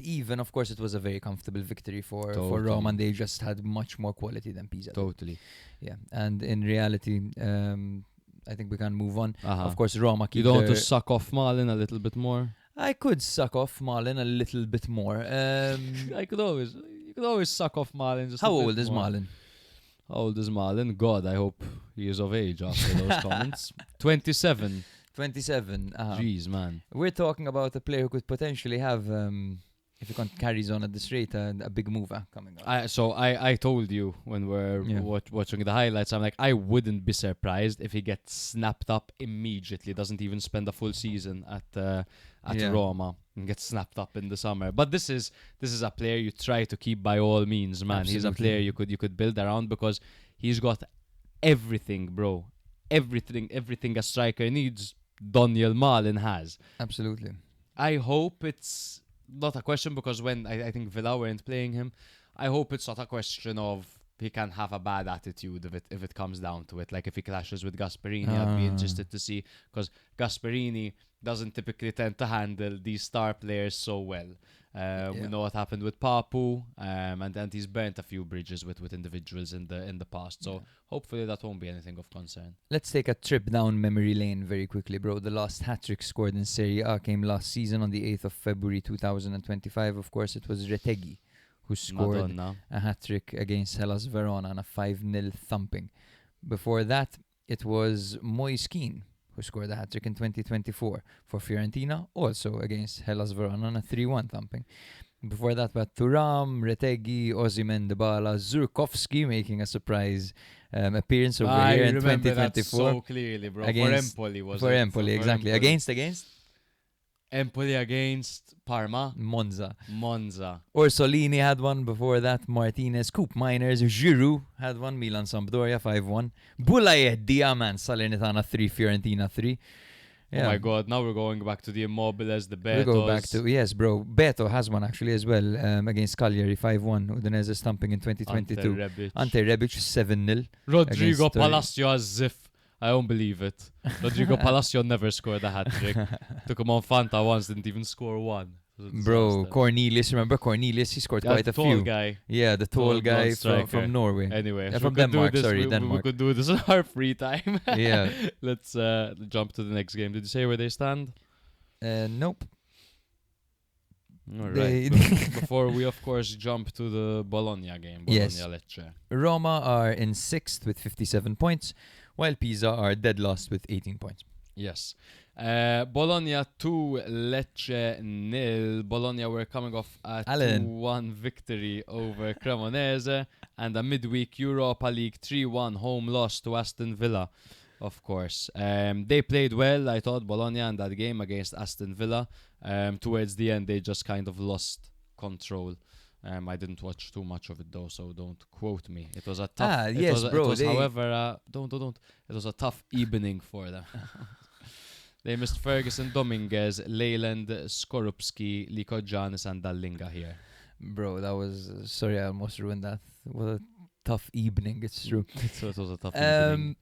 even, of course it was a very comfortable victory for Roma, and they just had much more quality than Pisa. Totally. Yeah, and in reality, I think we can move on. Of course, Roma keep You don't want to suck off Malin a little bit more? I could suck off Malin a little bit more. You could always suck off Malin. How old is Malin? How old is Malin? God, I hope he is of age after those comments. 27. 27. Jeez, man. We're talking about a player who could potentially have, if he carries on at this rate, a big move coming up. I told you when we're watching the highlights, I'm like, I wouldn't be surprised if he gets snapped up immediately, doesn't even spend a full season at Roma and gets snapped up in the summer. But this is a player you try to keep by all means, man. Absolutely. He's a player you could build around, because he's got everything, bro. Everything a striker needs, Daniel Malin has. Absolutely. I hope it's not a question, because when I think Villa weren't playing him, I hope it's not a question of he can have a bad attitude if it comes down to it. Like if he clashes with Gasperini, I'd be interested to see, because Gasperini doesn't typically tend to handle these star players so well. We know what happened with Papu, and then he's burnt a few bridges with individuals in the past. So hopefully that won't be anything of concern. Let's take a trip down memory lane very quickly, bro. The last hat-trick scored in Serie A came last season on the 8th of February 2025. Of course, it was Retegui who scored a hat-trick against Hellas Verona on a 5-0 thumping. Before that, it was Moise Kean who scored a hat-trick in 2024 for Fiorentina, also against Hellas Verona on a 3-1 thumping. Before that, but Thuram, Retegui, Osimhen, Dybala, Zurkowski making a surprise appearance over here in 2024. That so clearly, bro. Against, for Empoli, was for it? Empoli, exactly. Against? Empoli against Parma. Monza. Orsolini had one before that. Martinez, Coop Miners, Giroud had one. Milan Sampdoria 5-1. Boulaye, Diaman, Salernitana 3, Fiorentina 3. Yeah. Oh my god, now we're going back to the Immobiles, the Betos. We go back to, yes, bro. Beto has one actually as well against Cagliari 5-1. Udinese stumping in 2022. Ante Rebic 7-0. Rodrigo Palacio as if. I don't believe it. Rodrigo Palacio never scored a hat-trick. Took him on Fanta once, didn't even score one. Bro, Cornelius, remember Cornelius? He scored quite a few. The tall guy. Yeah, the tall guy from Norway. Anyway, from Denmark, Denmark. We could do this in our free time. Yeah. Let's jump to the next game. Did you say where they stand? Nope. All right. Before we, of course, jump to the Bologna game. Bologna-Lecce. Roma are in 6th with 57 points, while Pisa are dead last with 18 points. Yes. Bologna 2, Lecce 0. Bologna were coming off a 2-1 victory over Cremonese and a midweek Europa League 3-1 home loss to Aston Villa, of course. They played well, I thought, Bologna in that game against Aston Villa. Towards the end, they just kind of lost control. I didn't watch too much of it though, so don't quote me. It was a tough. However, don't. It was a tough evening for them. They missed Ferguson, Dominguez, Leyland, Skorupski, Likojanis, and Dallinga here. Bro, that was sorry, I almost ruined that. What a tough evening. It's true. So it was a tough evening.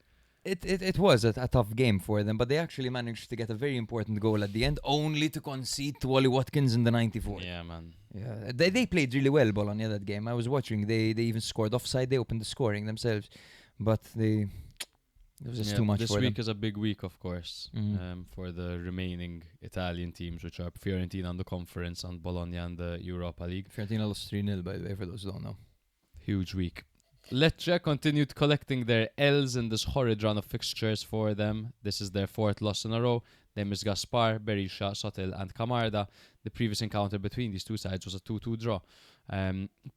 It was a tough game for them, but they actually managed to get a very important goal at the end, only to concede to Ollie Watkins in the 94th. Yeah, man. Yeah, they played really well, Bologna, that game. I was watching. They even scored offside. They opened the scoring themselves, but it was just too much this for week them. is a big week, of course, for the remaining Italian teams, which are Fiorentina on the Conference and Bologna and the Europa League. Fiorentina lost 3-0, by the way, for those who don't know. Huge week. Lecce continued collecting their L's in this horrid run of fixtures for them. This is their 4th loss in a row. They miss Gaspar, Berisha, Sotil and Camarda. The previous encounter between these two sides was a 2-2 draw.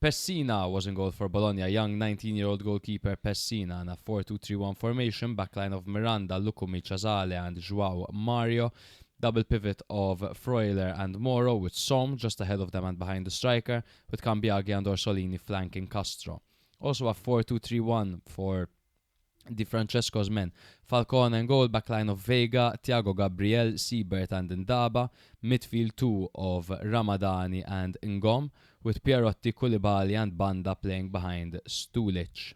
Pessina was in goal for Bologna, a young 19-year-old goalkeeper Pessina in a 4-2-3-1 formation, backline of Miranda, Lukumi, Chazale and Joao Mario. Double pivot of Freuler and Moro with Som just ahead of them and behind the striker, with Cambiaghi and Orsolini flanking Castro. Also a 4-2-3-1 for Di Francesco's men. Falcone and goal, backline of Vega, Thiago Gabriel, Siebert and Ndaba. Midfield 2 of Ramadani and Ngom, with Pierotti, Koulibaly and Banda playing behind Stulic.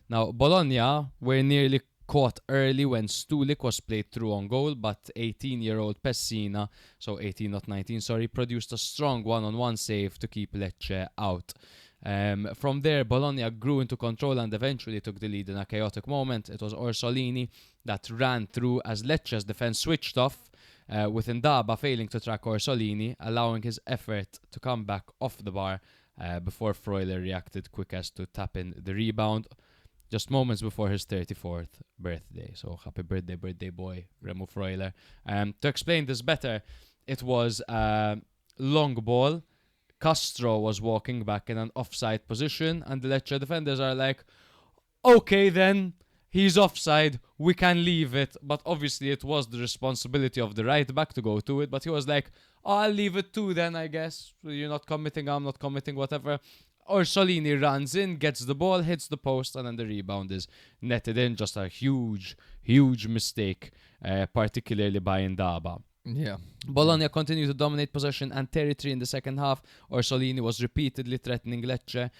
Now, Bologna were nearly caught early when Stulic was played through on goal, but 18-year-old Pessina, so 18 not 19, sorry, produced a strong one-on-one save to keep Lecce out. From there, Bologna grew into control and eventually took the lead in a chaotic moment. It was Orsolini that ran through as Lecce's defense switched off, with Ndaba failing to track Orsolini, allowing his effort to come back off the bar before Freuler reacted quickest to tap in the rebound just moments before his 34th birthday. So happy birthday, birthday boy, Remo Freuler. To explain this better, it was a long ball. Castro was walking back in an offside position, and the Lecce defenders are like, okay then, he's offside, we can leave it. But obviously it was the responsibility of the right back to go to it, but he was like, oh, I'll leave it too then, I guess. You're not committing, I'm not committing, whatever. Orsolini runs in, gets the ball, hits the post, and then the rebound is netted in. Just a huge, huge mistake, particularly by Ndaba. Yeah. Bologna continued to dominate possession and territory in the second half. Orsolini was repeatedly threatening Lecce.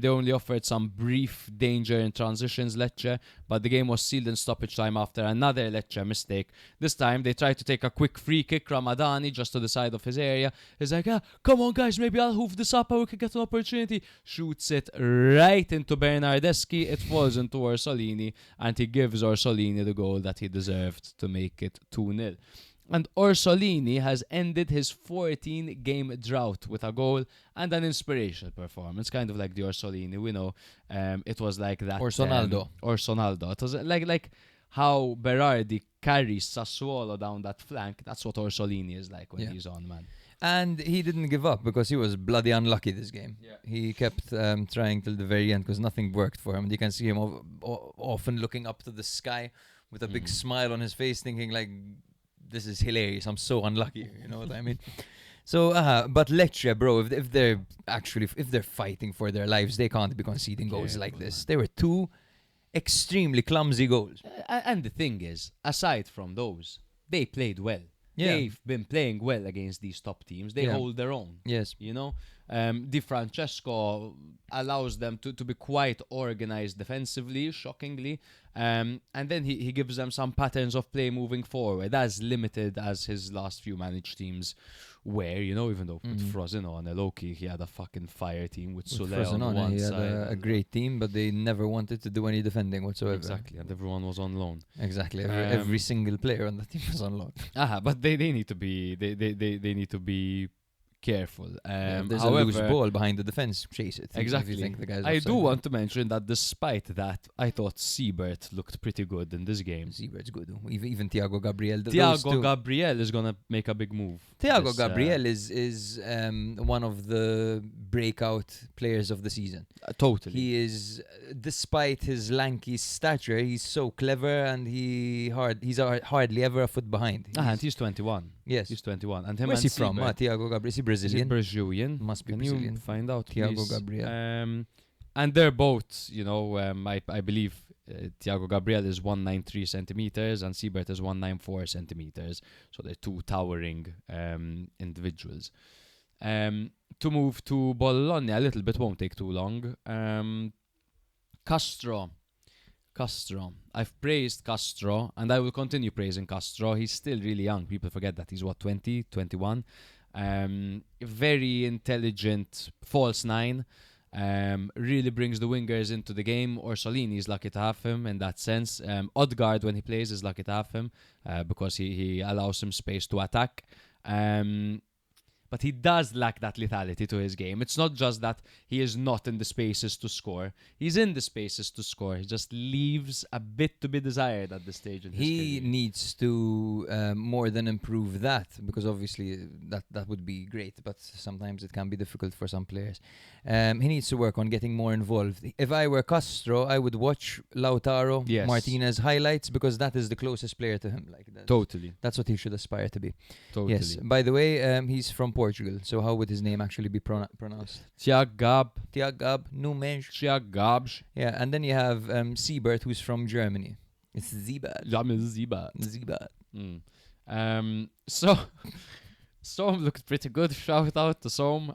They only offered some brief danger in transitions, Lecce, but the game was sealed in stoppage time after another Lecce mistake. This time they tried to take a quick free kick. Ramadani, just to the side of his area, is like, come on guys, maybe I'll hoof this up and we can get an opportunity. Shoots it right into Bernardeschi. It falls into Orsolini, and he gives Orsolini the goal that he deserved to make it 2-0. And Orsolini has ended his 14-game drought with a goal and an inspirational performance, kind of like the Orsolini we know. It was like that. Orsonaldo. It was like how Berardi carries Sassuolo down that flank. That's what Orsolini is like when he's on, man. And he didn't give up because he was bloody unlucky this game. Yeah. He kept trying till the very end because nothing worked for him. You can see him often looking up to the sky with a big smile on his face, thinking like, this is hilarious, I'm so unlucky, you know what I mean? So, but Lecce, bro, if they're fighting for their lives, they can't be conceding goals like this. There were two extremely clumsy goals. And the thing is, aside from those, they played well. Yeah. They've been playing well against these top teams. They hold their own. Yes. You know, Di Francesco allows them to be quite organized defensively, shockingly. And then he gives them some patterns of play moving forward, as limited as his last few managed teams were, you know, even though with Frosinone, low-key, he had a fucking fire team with Sule on one he side. had a great team, but they never wanted to do any defending whatsoever. Exactly, and everyone was on loan. Exactly, every single player on the team was on loan. But they need to be they need to be careful. There's however, a loose ball behind the defense, chase it. Exactly. If you think the guy's I do offside. want to mention that despite that, I thought Siebert looked pretty good in this game. Siebert's good. Even Thiago Gabriel. Thiago Gabriel is gonna make a big move. Thiago Gabriel is one of the breakout players of the season. Totally. He is, despite his lanky stature, he's so clever and he's hardly ever a foot behind. And he's 21. Yes. He's 21. And him Where's and he from? Siebert- Thiago Gabriel. Is he Brazilian? Is he Brazilian? Must be Can Brazilian. you find out, Thiago please? Gabriel. And they're both, you know, I believe Thiago Gabriel is 193 centimeters and Siebert is 194 centimeters. So they're two towering individuals. To move to Bologna a little bit won't take too long. Castro Castro. I've praised Castro, and I will continue praising Castro. He's still really young. People forget that. He's, 20, 21? Very intelligent false nine. Really brings the wingers into the game. Orsolini is lucky to have him in that sense. Odegaard, when he plays, is lucky to have him because he allows him space to attack. But he does lack that lethality to his game. It's not just that he is not in the spaces to score. He's in the spaces to score. He just leaves a bit to be desired at this stage in his He career. needs to more than improve that, because obviously that would be great, but sometimes it can be difficult for some players. He needs to work on getting more involved. If I were Castro, I would watch Lautaro Yes. Martinez highlights, because that is the closest player to him. Like Totally. that's what he should aspire to be. Totally. Yes. By the way, he's from Portugal, so how would his name actually be pronounced? Tiagab. Tiagab Numes. Tiagabs. Yeah, and then you have Siebert, who's from Germany. It's Siebert. Jamil Ziba. Siebert. So Som looked pretty good. Shout out to Som.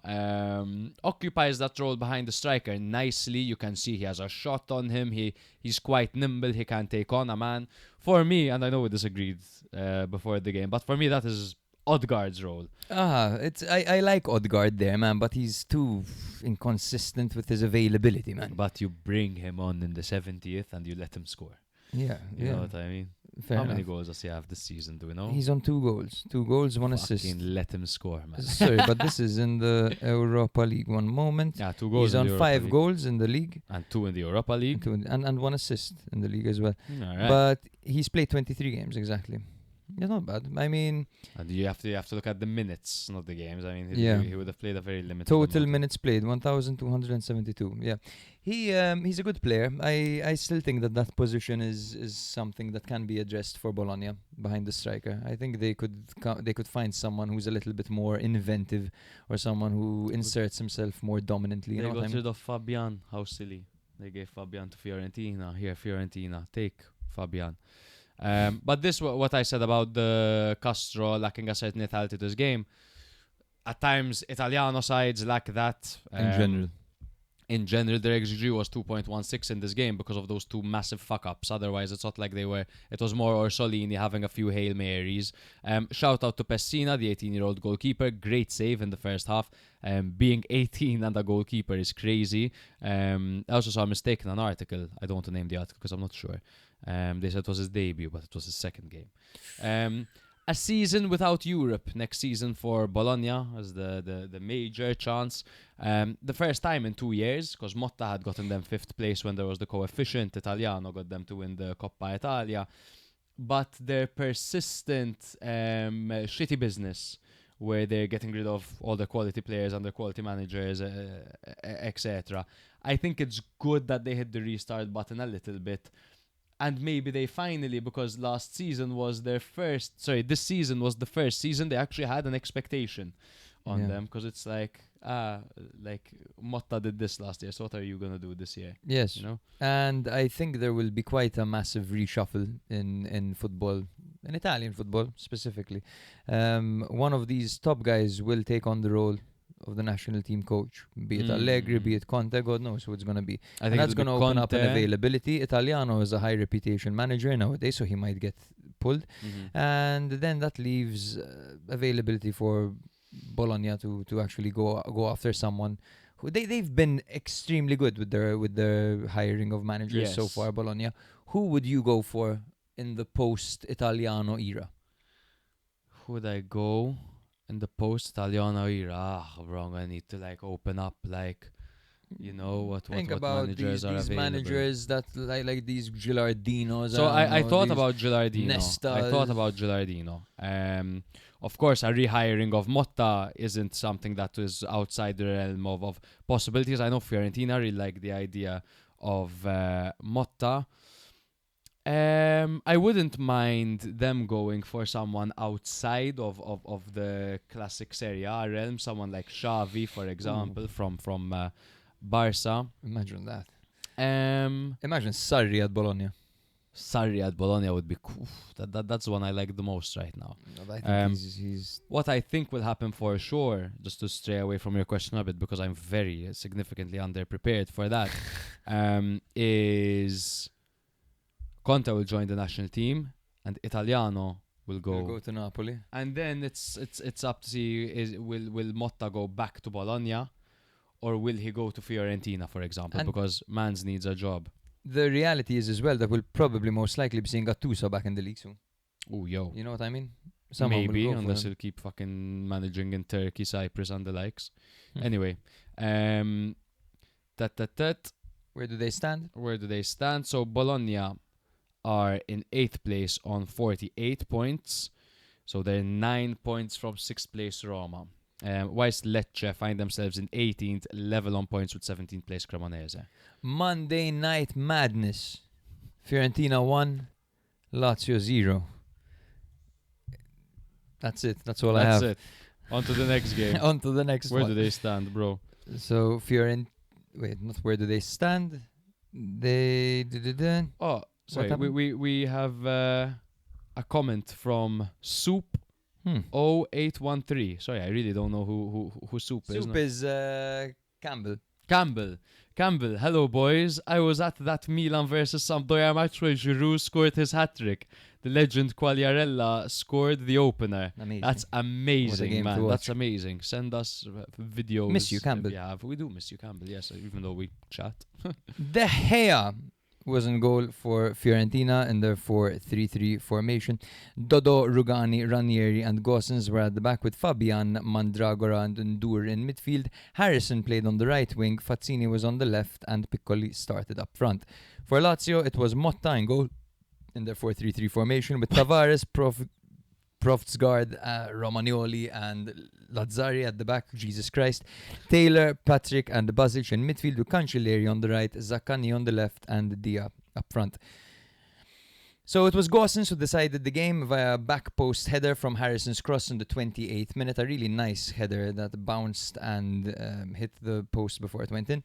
Occupies that role behind the striker nicely. You can see he has a shot on him. He's quite nimble. He can take on a man. For me, and I know we disagreed before the game, but for me that is Odegaard's role. I like Odegaard there, man, but he's too inconsistent with his availability, man. But you bring him on in the 70th and you let him score. Yeah, You know what I mean? Fair How enough. many goals does he have this season? Do we know? He's on 2 goals. 2 goals, 1 assist. Fucking let him score, man. Sorry, but this is in the Europa League. One moment. Yeah, 2 goals. He's in on the Europa 5 League. goals in the league. And 2 in the Europa League. And 1 assist in the league as well. All right. But he's played 23 games exactly. It's not bad. I mean, And you have to look at the minutes, not the games. I mean, Yeah. he would have played a very limited total amount. minutes played 1,272. Yeah, he's a good player. I still think that position is something that can be addressed for Bologna behind the striker. I think they could find someone who's a little bit more inventive, or someone who inserts himself more dominantly. You They know what I got mean? rid of Fabian. How silly. They gave Fabian to Fiorentina. Here, Fiorentina. Take Fabian. But this, what I said about the Castro lacking a certain lethality to his game. At times, Italiano sides lack that. In general, their XG was 2.16 in this game because of those 2 massive fuck-ups. Otherwise, it's not like they were... It was more Orsolini having a few Hail Marys. Shout out to Pessina, the 18-year-old goalkeeper. Great save in the first half. Being 18 and a goalkeeper is crazy. I also saw a mistake in an article. I don't want to name the article because I'm not sure. They said it was his debut, but it was his second game. A season without Europe next season for Bologna as the major chance. The first time in 2 years, because Motta had gotten them 5th place when there was the coefficient. Italiano got them to win the Coppa Italia. But their persistent shitty business, where they're getting rid of all the quality players and their quality managers, etc. I think it's good that they hit the restart button a little bit. And maybe they finally, because this season was the first season they actually had an expectation on them, because it's like Motta did this last year, so what are you going to do this year? Yes. You know? And I think there will be quite a massive reshuffle in football, in Italian football specifically. One of these top guys will take on the role of the national team coach, be it Allegri, be it Conte, God knows who it's going to be. I And think that's it'll going be to open up an Conte. availability. Italiano is a high reputation manager nowadays, so he might get pulled. And then that leaves availability for Bologna to actually go after someone who they've been extremely good with their hiring of managers so Yes. far. Bologna, who would you go for in the post-Italiano era? Who would I go in the post-Italiano era? Wrong. I need to open up what Think what about managers these are available. managers that like these Gilardinos. So I know, thought these about Gilardino. I thought Nestas. about Gilardino. Of course, a rehiring of Motta isn't something that is outside the realm of possibilities. I know Fiorentina really like the idea of Motta. I wouldn't mind them going for someone outside of the classic Serie A realm, someone like Xavi, for example, from Barca. Imagine that. Um, Imagine Sarri at Bologna. Sarri at Bologna would be cool. That's one I like the most right now. I think he's What I think will happen for sure, just to stray away from your question a bit, because I'm very significantly underprepared for that, is Conte will join the national team, and Italiano will We'll go to Napoli. And then it's up to see will Motta go back to Bologna, or will he go to Fiorentina, for example, And- because Mans needs a job. The reality is as well that we'll probably most likely be seeing Gattuso back in the league soon. Oh, yo. You know what I mean? Someone will Maybe, go for unless him. he'll keep fucking managing in Turkey, Cyprus, and the likes. Hmm. Anyway, Where do they stand? where do they stand? So Bologna are in 8th place on 48 points. So they're 9 points from 6th place Roma. Whilst Lecce find themselves in 18th, level on points with 17th place Cremonese. Monday Night Madness. Fiorentina 1, Lazio 0. That's it. That's all I That's have. it. On to the next game. On to the next Where one. do they stand, bro? So wait, not where do they stand? They Oh, sorry. happened? We have a comment from Soup 0813. Sorry, I really don't know who Soup is. Soup no. is Campbell. Campbell, hello boys. I was at that Milan versus Sampdoria match where Giroud scored his hat-trick. The legend Quagliarella scored the opener. Amazing. That's amazing, game to man. watch. That's amazing. Send us videos. Miss you, if Campbell. you have. We do miss you, Campbell, yes, even though we chat. De Gea was in goal for Fiorentina in their 4-3-3 formation. Dodo, Rugani, Ranieri and Gosens were at the back with Fabian, Mandragora and Ndur in midfield. Harrison played on the right wing, Fazzini was on the left and Piccoli started up front. For Lazio, it was Motta in goal in their 4-3-3 formation with Tavares, Proftsgaard, Romagnoli and Lazzari at the back, Jesus Christ. Taylor, Patrick and Basic in midfield with Cancelleri on the right, Zaccani on the left and Dia up front. So it was Gosens who decided the game via a back post header from Harrison's cross in the 28th minute. A really nice header that bounced and hit the post before it went in.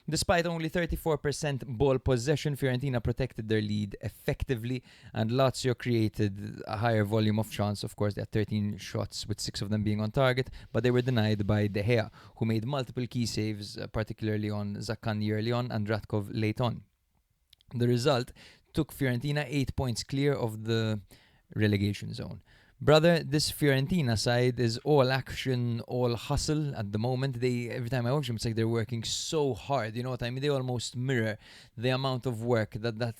Despite only 34% ball possession, Fiorentina protected their lead effectively and Lazio created a higher volume of shots. Of course, they had 13 shots with 6 of them being on target, but they were denied by De Gea, who made multiple key saves, particularly on Zaccani early on and Ratkov late on. The result took Fiorentina 8 points clear of the relegation zone. Brother, this Fiorentina side is all action, all hustle at the moment. Every time I watch them, it's like they're working so hard. You know what I mean? They almost mirror the amount of work that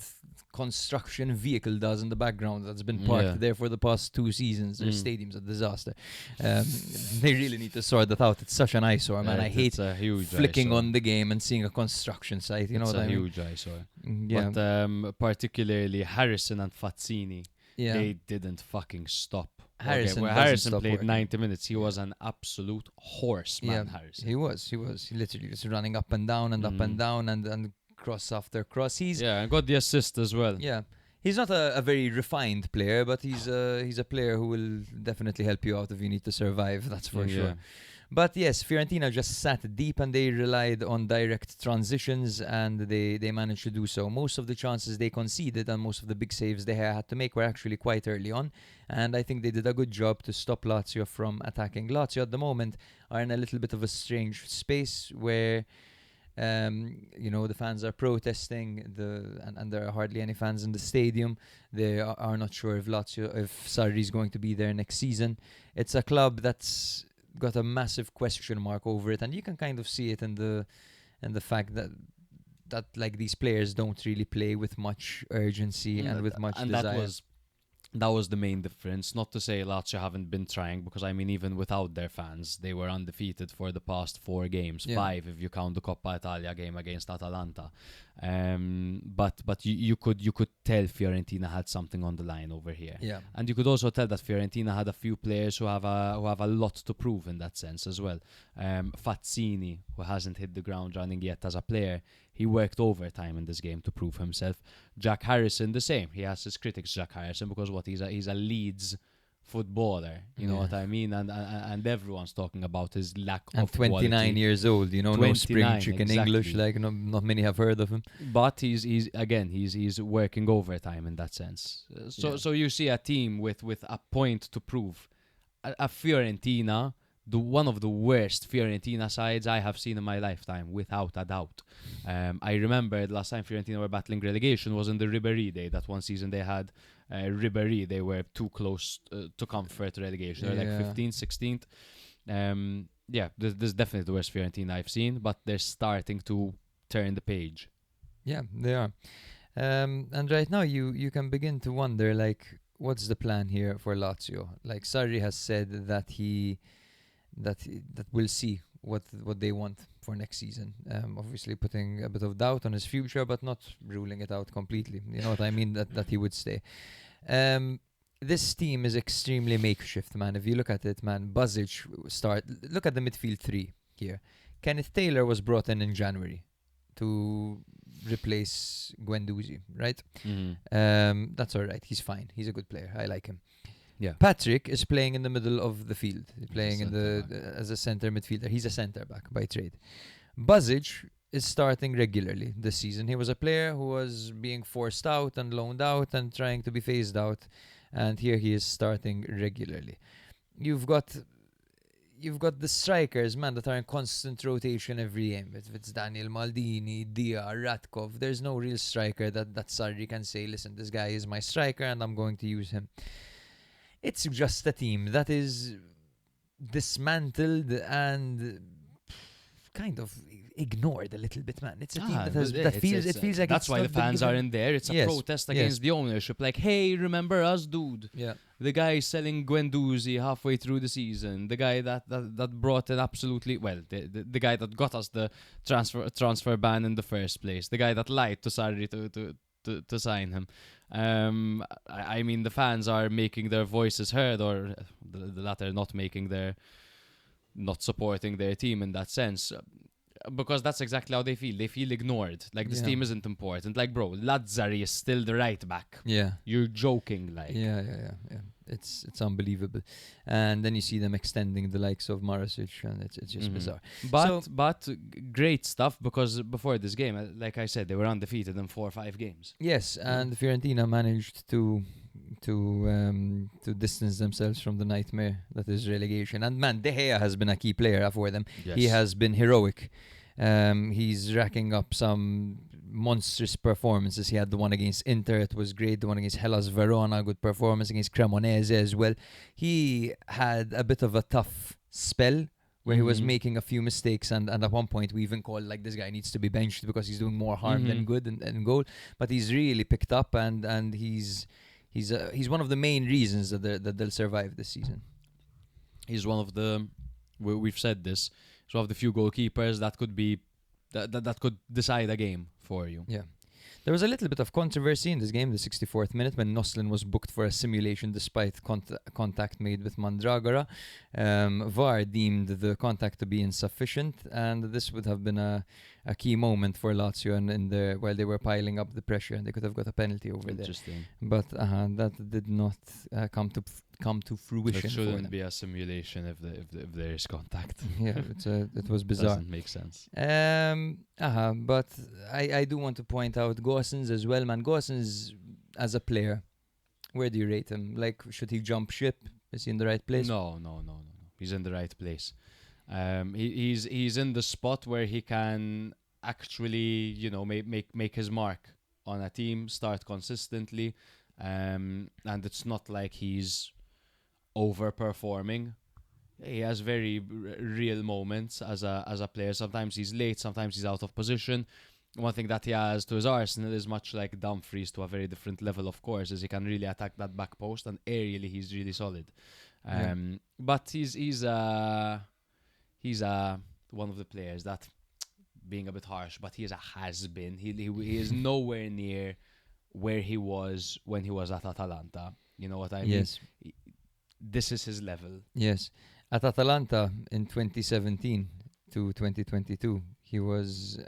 construction vehicle does in the background that's been parked there for the past 2 seasons. Their stadium's a disaster. They really need to sort that out. It's such an eyesore, man. I hate a huge flicking eyesore. on the game and seeing a construction site. You know It's what a I mean? huge eyesore. Yeah. But particularly Harrison and Fazzini, Yeah. they didn't fucking stop. Harrison where doesn't Harrison stop played working. 90 minutes, he was an absolute horse, man, Harrison. He was. He literally was running up and down and up and down and cross after cross. And got the assist as well. Yeah. He's not a very refined player, but he's a player who will definitely help you out if you need to survive, that's for sure. But yes, Fiorentina just sat deep and they relied on direct transitions and they managed to do so. Most of the chances they conceded and most of the big saves they had to make were actually quite early on. And I think they did a good job to stop Lazio from attacking. Lazio at the moment are in a little bit of a strange space where the fans are protesting and there are hardly any fans in the stadium. They are not sure if Sarri is going to be there next season. It's a club that's got a massive question mark over it, and you can kind of see it in the fact that like these players don't really play with much urgency and with much desire. That was the main difference. Not to say Lazio haven't been trying, because I mean, even without their fans, they were undefeated for the past 4 games, 5 if you count the Coppa Italia game against Atalanta. But you could tell Fiorentina had something on the line over here. Yeah. And you could also tell that Fiorentina had a few players who have a lot to prove in that sense as well. Fazzini, who hasn't hit the ground running yet as a player, he worked overtime in this game to prove himself. Jack Harrison, the same. He has his critics, Jack Harrison, because he's a Leeds footballer. You know what I mean? And everyone's talking about his lack and of 29 quality. years old, no spring chicken exactly. English, like not many have heard of him. But he's working overtime in that sense. So you see a team with a point to prove. A Fiorentina one of the worst Fiorentina sides I have seen in my lifetime, without a doubt. I remember the last time Fiorentina were battling relegation was in the Ribéry day. That one season they had Ribéry. They were too close to comfort relegation. They were like 15th, 16th. This is definitely the worst Fiorentina I've seen, but they're starting to turn the page. Yeah, they are. And right now you can begin to wonder, like, what's the plan here for Lazio? Like, Sarri has said that we'll see what they want for next season. Obviously putting a bit of doubt on his future, but not ruling it out completely. You know what I mean? That he would stay. This team is extremely makeshift, man. If you look at it, man, Buzic look at the midfield three here. Kenneth Taylor was brought in January to replace Guendouzi, right? That's all right. He's fine. He's a good player. I like him. Yeah. Patrick is playing in the middle of the field. He's playing as a center midfielder. He's a center back by trade. Buzic is starting regularly this season. He was a player who was being forced out and loaned out and trying to be phased out, and here he is starting regularly. You've got the strikers, man, that are in constant rotation every game. If it's Daniel Maldini, Dia, Ratkov, there's no real striker that Sarri can say, listen, this guy is my striker and I'm going to use him. It's just a team that is dismantled and kind of ignored a little bit, man. It's a team that feels like that's why the fans are in there. It's a protest against the ownership. Like, hey, remember us, dude? Yeah. The guy selling Guendouzi halfway through the season. The guy that brought in absolutely the guy that got us the transfer ban in the first place. The guy that lied to Sarri to sign him. I mean, the fans are making their voices heard, or the latter not supporting their team in that sense. Because that's exactly how they feel. They feel ignored. Like, this team isn't important. Like, bro, Lazzari is still the right back. Yeah. You're joking, like. Yeah. It's unbelievable. And then you see them extending the likes of Marasic, and it's just bizarre. But great stuff, because before this game, like I said, they were undefeated in 4 or 5 games. Yes, and Fiorentina managed to distance themselves from the nightmare that is relegation. And man, De Gea has been a key player for them. Yes. He has been heroic. He's racking up some monstrous performances. He had the one against Inter, it was great. The one against Hellas Verona, good performance. Against Cremonese as well. He had a bit of a tough spell where he was making a few mistakes, and at one point we even called, like, this guy needs to be benched because he's doing more harm than good and goal. But he's really picked up, and he's one of the main reasons that they'll survive this season. He's one of the, we've said this, he's one of the few goalkeepers that could be that could decide a game for you. Yeah. There was a little bit of controversy in this game, the 64th minute, when Noslin was booked for a simulation despite contact made with Mandragora. VAR deemed the contact to be insufficient, and this would have been a key moment for Lazio, and while they were piling up the pressure, they could have got a penalty over there. But that did not come to fruition. It shouldn't be a simulation if there is contact. Yeah, it was bizarre. Doesn't make sense. But I do want to point out Gosens as well, man. Gosens as a player, where do you rate him? Like, should he jump ship? Is he in the right place? No. He's in the right place. He's in the spot where he can actually, make his mark on a team, start consistently, and it's not like he's overperforming. He has very real moments as a player. Sometimes he's late, sometimes he's out of position. One thing that he has to his arsenal is, much like Dumfries to a very different level, of course, is he can really attack that back post, and aerially he's really solid. But he's one of the players that, being a bit harsh, but he is a has-been. He is nowhere near where he was when he was at Atalanta. You know what I mean? Yes. This is his level. Yes. At Atalanta in 2017 to 2022, he was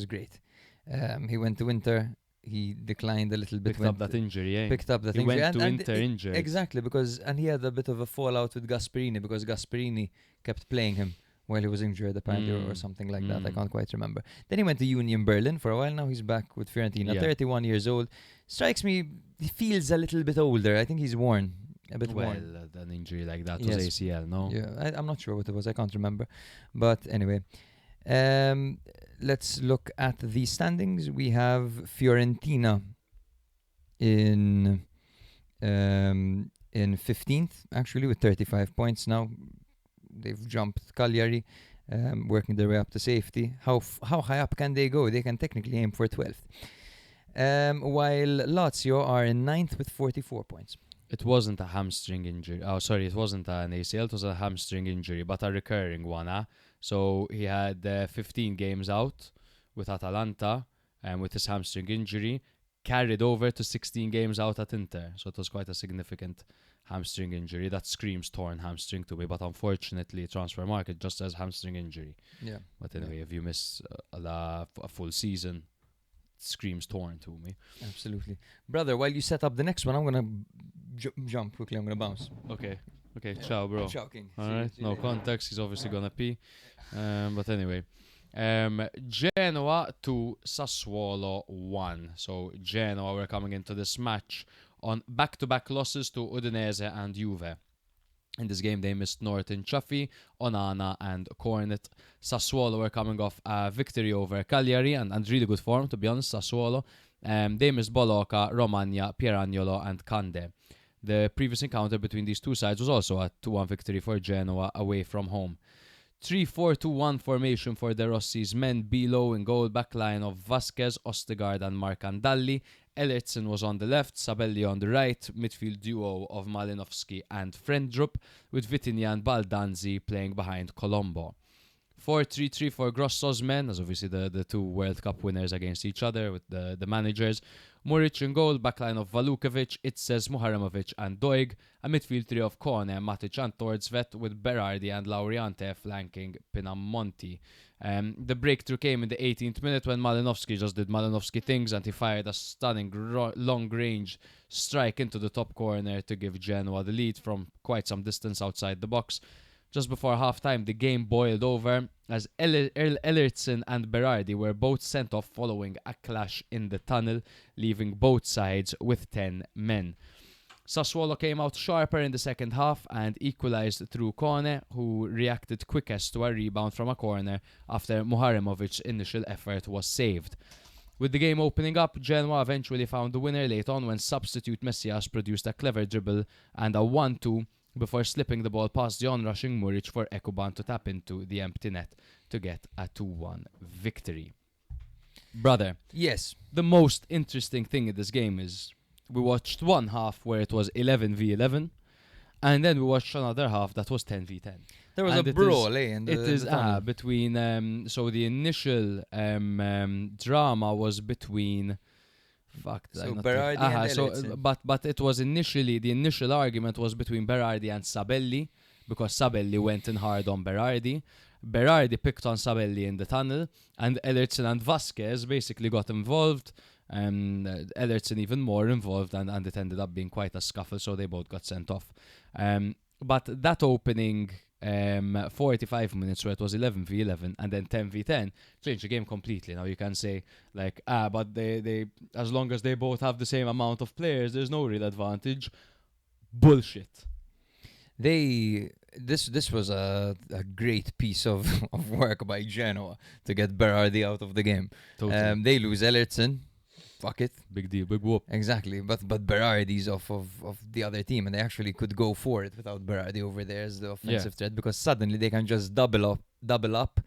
great. He went to Inter. He declined a little bit. Picked up that injury. He went to Inter injured. Exactly, and he had a bit of a fallout with Gasperini, because Gasperini kept playing him while he was injured, apparently, or something like that. I can't quite remember. Then he went to Union Berlin for a while. Now he's back with Fiorentina. 31 years old. Strikes me, he feels a little bit older. I think he's worn. a bit Well, worn. an injury like that Yes. was ACL, no? Yeah, I'm not sure what it was. I can't remember. But anyway, let's look at the standings. We have Fiorentina in 15th, actually, with 35 points now. They've jumped Cagliari, working their way up to safety. How high up can they go? They can technically aim for 12th. While Lazio are in 9th with 44 points. It wasn't a hamstring injury. Oh, sorry, it wasn't an ACL. It was a hamstring injury, but a recurring one. So he had 15 games out with Atalanta and with his hamstring injury, carried over to 16 games out at Inter. So it was quite a significant hamstring injury. That screams torn hamstring to me, but unfortunately, transfer market just says hamstring injury. Yeah. But anyway, if you miss a full season, it screams torn to me. Absolutely. Brother, while you set up the next one, I'm going to jump quickly. I'm going to bounce. Okay, ciao, bro. Ciao, King. All See you- right, see you no later. context. He's obviously gonna pee. But anyway, Genoa to Sassuolo 1. So Genoa were coming into this match on back-to-back losses to Udinese and Juve. In this game, they missed Norton Chaffee, Onana, and Cornet. Sassuolo were coming off a victory over Cagliari and really good form, to be honest. Sassuolo. They missed Bologna, Romagna, Pieragnolo, and Cande. The previous encounter between these two sides was also a 2-1 victory for Genoa away from home. 3-4-2-1 formation for the Rossi's men below in goal, backline of Vasquez, Ostegard and Marcandalli. Ellertson was on the left, Sabelli on the right, midfield duo of Malinowski and Frendrup, with Vitinha and Baldanzi playing behind Colombo. 4-3-3 for Grosso's men, as obviously the two World Cup winners against each other with the managers. Muric in goal, backline of Valukovic, Itzes, Muharemovic and Doig, a midfield trio of Kone, Matic and Tordsvet, with Berardi and Lauriante flanking Pinamonti. The breakthrough came in the 18th minute when Malinowski just did Malinowski things and he fired a stunning long-range strike into the top corner to give Genoa the lead from quite some distance outside the box. Just before half-time, the game boiled over as Ellertson and Berardi were both sent off following a clash in the tunnel, leaving both sides with 10 men. Sassuolo came out sharper in the second half and equalised through Kone, who reacted quickest to a rebound from a corner after Muharemovic's initial effort was saved. With the game opening up, Genoa eventually found the winner late on when substitute Messias produced a clever dribble and a 1-2 before slipping the ball past the on-rushing Muric for Ekuban to tap into the empty net to get a 2-1 victory. Brother, Yes. the most interesting thing in this game is we watched one half where it was 11v11, and then we watched another half that was 10v10. There was And a it brawl, is- in It the is tunnel. between so the initial drama was between did I So not Berardi think- and so Ellertson. but it was initially the initial argument was between Berardi and Sabelli because Sabelli went in hard on Berardi. Berardi picked on Sabelli in the tunnel, and Ellertson and Vasquez basically got involved. Ellertson even more involved, and it ended up being quite a scuffle, so they both got sent off. But that opening 45 minutes where it was 11v11 and then 10v10 changed the game completely. Now you can say like, but they as long as they both have the same amount of players, there's no real advantage. Bullshit. This was a great piece of work by Genoa to get Berardi out of the game. Totally. They lose Ellertson. Fuck it. Big deal, big whoop. Exactly. But Berardi's off of the other team, and they actually could go for it without Berardi over there as the offensive threat, because suddenly they can just double up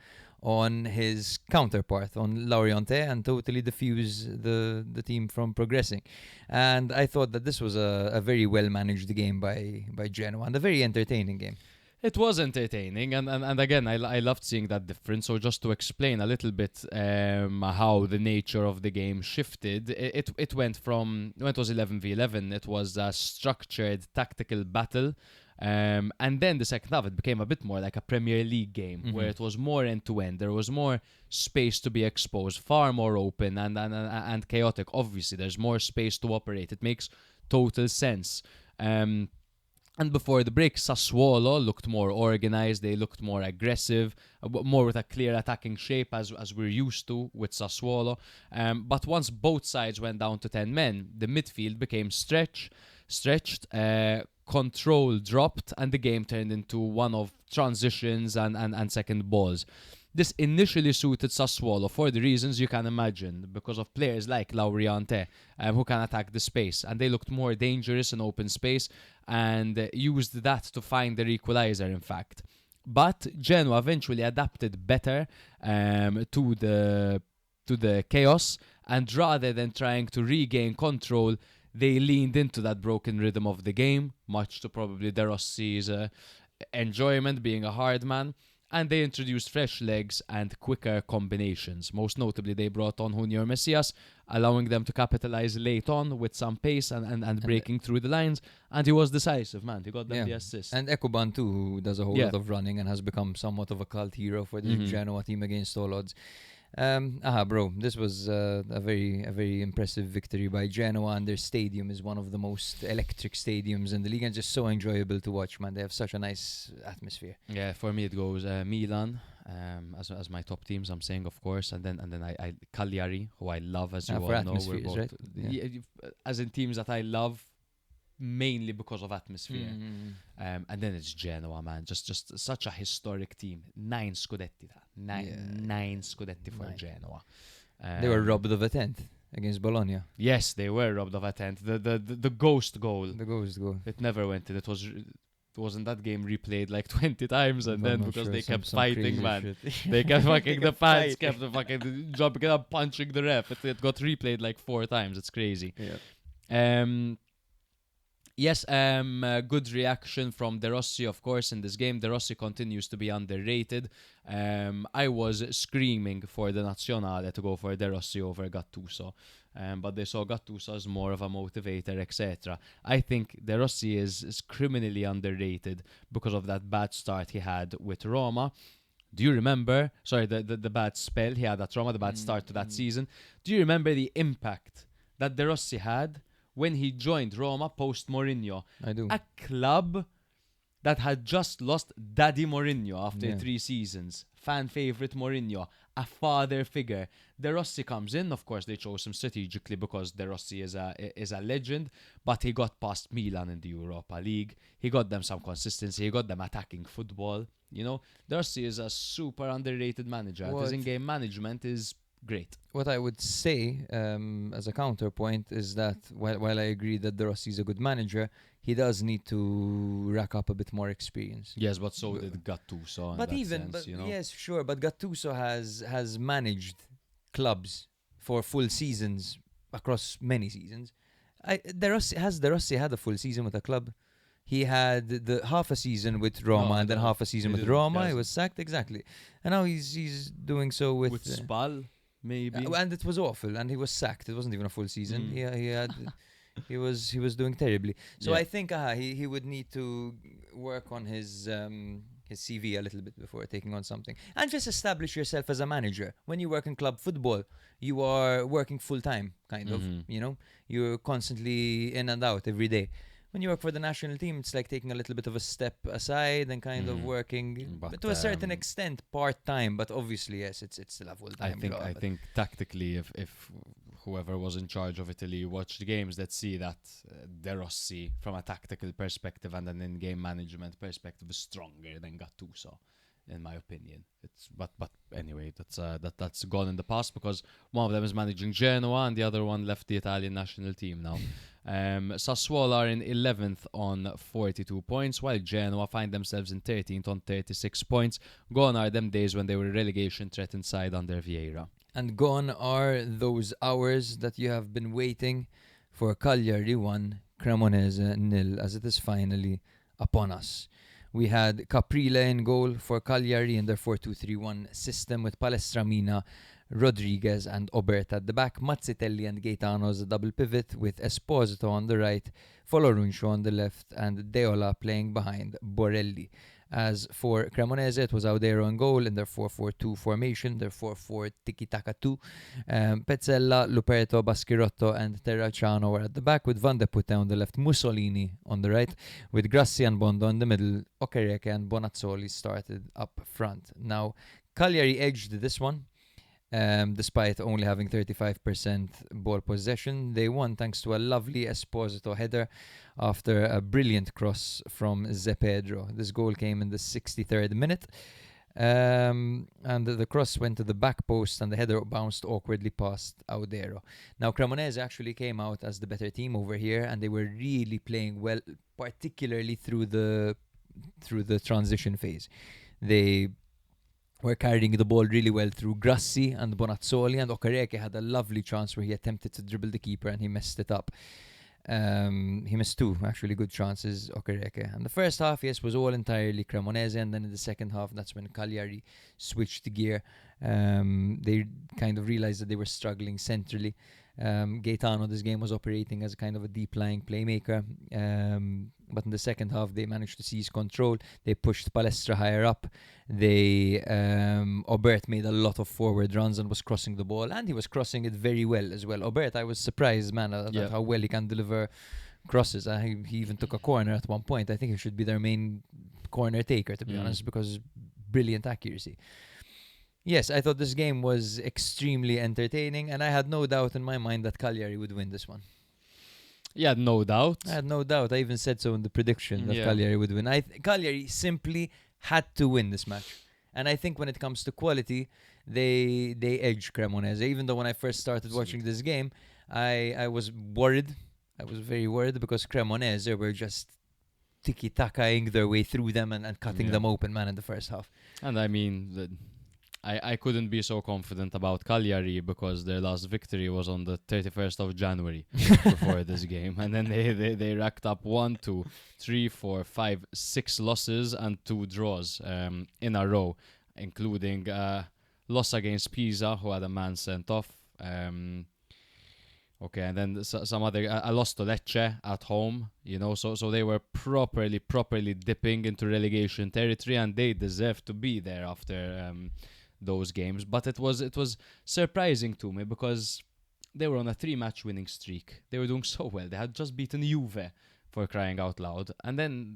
on his counterpart, on Lauriante, and totally diffuse the team from progressing. And I thought that this was a very well managed game by Genoa, and a very entertaining game. It was entertaining, and again, I loved seeing that difference. So just to explain a little bit how the nature of the game shifted, it went from, when it was 11v11, it was a structured tactical battle, and then the second half, it became a bit more like a Premier League game, where it was more end-to-end. There was more space to be exposed, far more open and chaotic. Obviously, there's more space to operate. It makes total sense. And before the break, Sassuolo looked more organised, they looked more aggressive, more with a clear attacking shape as we're used to with Sassuolo. But once both sides went down to 10 men, the midfield became stretched. control dropped and the game turned into one of transitions and second balls. This initially suited Sassuolo for the reasons you can imagine, because of players like Lauriante who can attack the space, and they looked more dangerous in open space and used that to find their equalizer, in fact. But Genoa eventually adapted better to the chaos, and rather than trying to regain control, they leaned into that broken rhythm of the game, much to probably De Rossi's enjoyment, being a hard man. And they introduced fresh legs and quicker combinations. Most notably, they brought on Junior Messias, allowing them to capitalize late on with some pace and breaking through the lines. And he was decisive, man. He got them the assist. And Ekuban too, who does a whole lot of running and has become somewhat of a cult hero for the Genoa team against all odds. Bro, this was a very impressive victory by Genoa, and their stadium is one of the most electric stadiums in the league and just so enjoyable to watch, man. They have such a nice atmosphere. Yeah, for me it goes Milan as my top teams, I'm saying, of course, and then I Cagliari, who I love, as you all know. Atmospheres, right? As in teams that I love mainly because of atmosphere. And then it's Genoa, man. Just such a historic team. 9 Scudetti. Nine Scudetti for Genoa. They were robbed of a 10th against Bologna. Yes, they were robbed of a 10th. The ghost goal. The ghost goal. It never went in. Wasn't that game replayed like 20 times, and then because they kept fighting, man. They kept fucking the fans kept fucking jumping up, punching the ref. It got replayed like 4 times. It's crazy. Yes, good reaction from De Rossi, of course, in this game. De Rossi continues to be underrated. I was screaming for the Nazionale to go for De Rossi over Gattuso, but they saw Gattuso as more of a motivator, etc. I think De Rossi is criminally underrated because of that bad start he had with Roma. Do you remember? Sorry, the bad spell he had at Roma, the bad start to that season. Do you remember the impact that De Rossi had when he joined Roma post Mourinho? I do. A club that had just lost Daddy Mourinho after 3 seasons. Fan favourite Mourinho. A father figure. De Rossi comes in. Of course, they chose him strategically because De Rossi is a legend. But he got past Milan in the Europa League. He got them some consistency. He got them attacking football. You know, De Rossi is a super underrated manager. His in-game management is great. What I would say as a counterpoint is that while I agree that De Rossi is a good manager, he does need to rack up a bit more experience. Yes, but so did Gattuso. But you know? Yes, sure. But Gattuso has managed clubs for full seasons across many seasons. De Rossi had a full season with a club? He had the half a season with Roma and then half a season with Roma. He was sacked, exactly. And now he's doing so with Spal. Maybe. And it was awful, and he was sacked. It wasn't even a full season. He was doing terribly. So I think he would need to work on his CV a little bit before taking on something, and just establish yourself as a manager. When you work in club football, you are working full time, kind of. You know, you're constantly in and out every day. When you work for the national team, it's like taking a little bit of a step aside and kind of working, but to a certain extent, part-time. But obviously, yes, it's still a full-time job. I think tactically, if whoever was in charge of Italy watched the games, let's see that De Rossi, from a tactical perspective and an in-game management perspective, is stronger than Gattuso, in my opinion. But anyway, that's gone in the past because one of them is managing Genoa and the other one left the Italian national team now. Sassuolo are in 11th on 42 points, while Genoa find themselves in 13th on 36 points. Gone are them days when they were relegation threatened side under Vieira. And gone are those hours that you have been waiting for. Cagliari 1, Cremonese 0, as it is finally upon us. We had Caprile in goal for Cagliari in their 4-2-3-1 system with Palestramina, Rodriguez and Obert at the back, Mazzitelli and Gaetano as a double pivot with Esposito on the right, Foloruncio on the left and Deola playing behind Borelli. As for Cremonese, it was Audero in goal in their 4-4-2 formation, their 4-4 tiki-taka 2. Pezzella, Luperto, Baschirotto and Terracciano were at the back with Van de Putte on the left, Mussolini on the right, with Grassi and Bondo in the middle. Okereke and Bonazzoli started up front. Now, Cagliari edged this one. Despite only having 35% ball possession. They won thanks to a lovely Esposito header after a brilliant cross from Ze Pedro. This goal came in the 63rd minute. And the cross went to the back post and the header bounced awkwardly past Audero. Now Cremonese actually came out as the better team over here, and they were really playing well, particularly through the transition phase. They were carrying the ball really well through Grassi and Bonazzoli, and Okereke had a lovely chance where he attempted to dribble the keeper and he messed it up. He missed two actually good chances, Okereke. And the first half, yes, was all entirely Cremonese, and then in the second half, that's when Cagliari switched gear. They kind of realized that they were struggling centrally. Gaetano, this game, was operating as a kind of a deep-lying playmaker. But in the second half, they managed to seize control. They pushed Palestra higher up. Aubert made a lot of forward runs and was crossing the ball, and he was crossing it very well as well. Aubert, I was surprised, man, at how well he can deliver crosses. He even took a corner at one point. I think he should be their main corner taker, to be honest, because brilliant accuracy. Yes, I thought this game was extremely entertaining, and I had no doubt in my mind that Cagliari would win this one. You had no doubt. I had no doubt. I even said so in the prediction that Cagliari would win. Cagliari simply had to win this match. And I think when it comes to quality, they edge Cremonese. Even though when I first started watching this game, I was worried. I was very worried because Cremonese were just tiki-takaing their way through them and cutting them open, man, in the first half. And I mean, I couldn't be so confident about Cagliari because their last victory was on the 31st of January before this game. And then they racked up 1, 2, 3, 4, 5, 6 losses and 2 draws in a row, including loss against Pisa, who had a man sent off. And then some other a loss to Lecce at home, so they were properly dipping into relegation territory, and they deserve to be there after those games. But it was surprising to me because they were on a 3-match winning streak. They were doing so well. They had just beaten Juve, for crying out loud, and then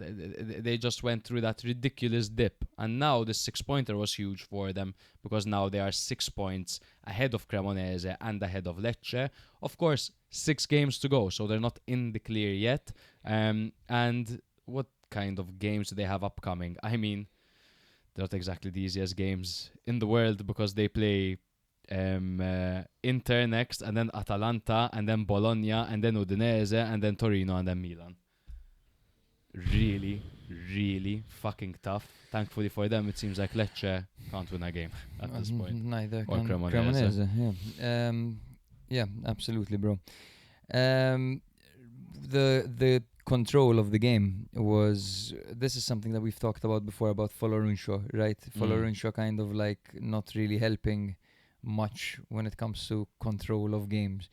they just went through that ridiculous dip. And now the 6-pointer was huge for them because now they are 6 points ahead of Cremonese and ahead of Lecce. Of course, 6 games to go, so they're not in the clear yet. And what kind of games do they have upcoming? I mean, they're not exactly the easiest games in the world because they play Inter next, and then Atalanta, and then Bologna, and then Udinese, and then Torino, and then Milan. Really, really fucking tough. Thankfully for them, it seems like Lecce can't win a game at this point. Neither or can Cremonese. Yeah, absolutely, bro. The control of the game was, this is something that we've talked about before about Folorunsho, right? Folorunsho kind of like not really helping much when it comes to control of games.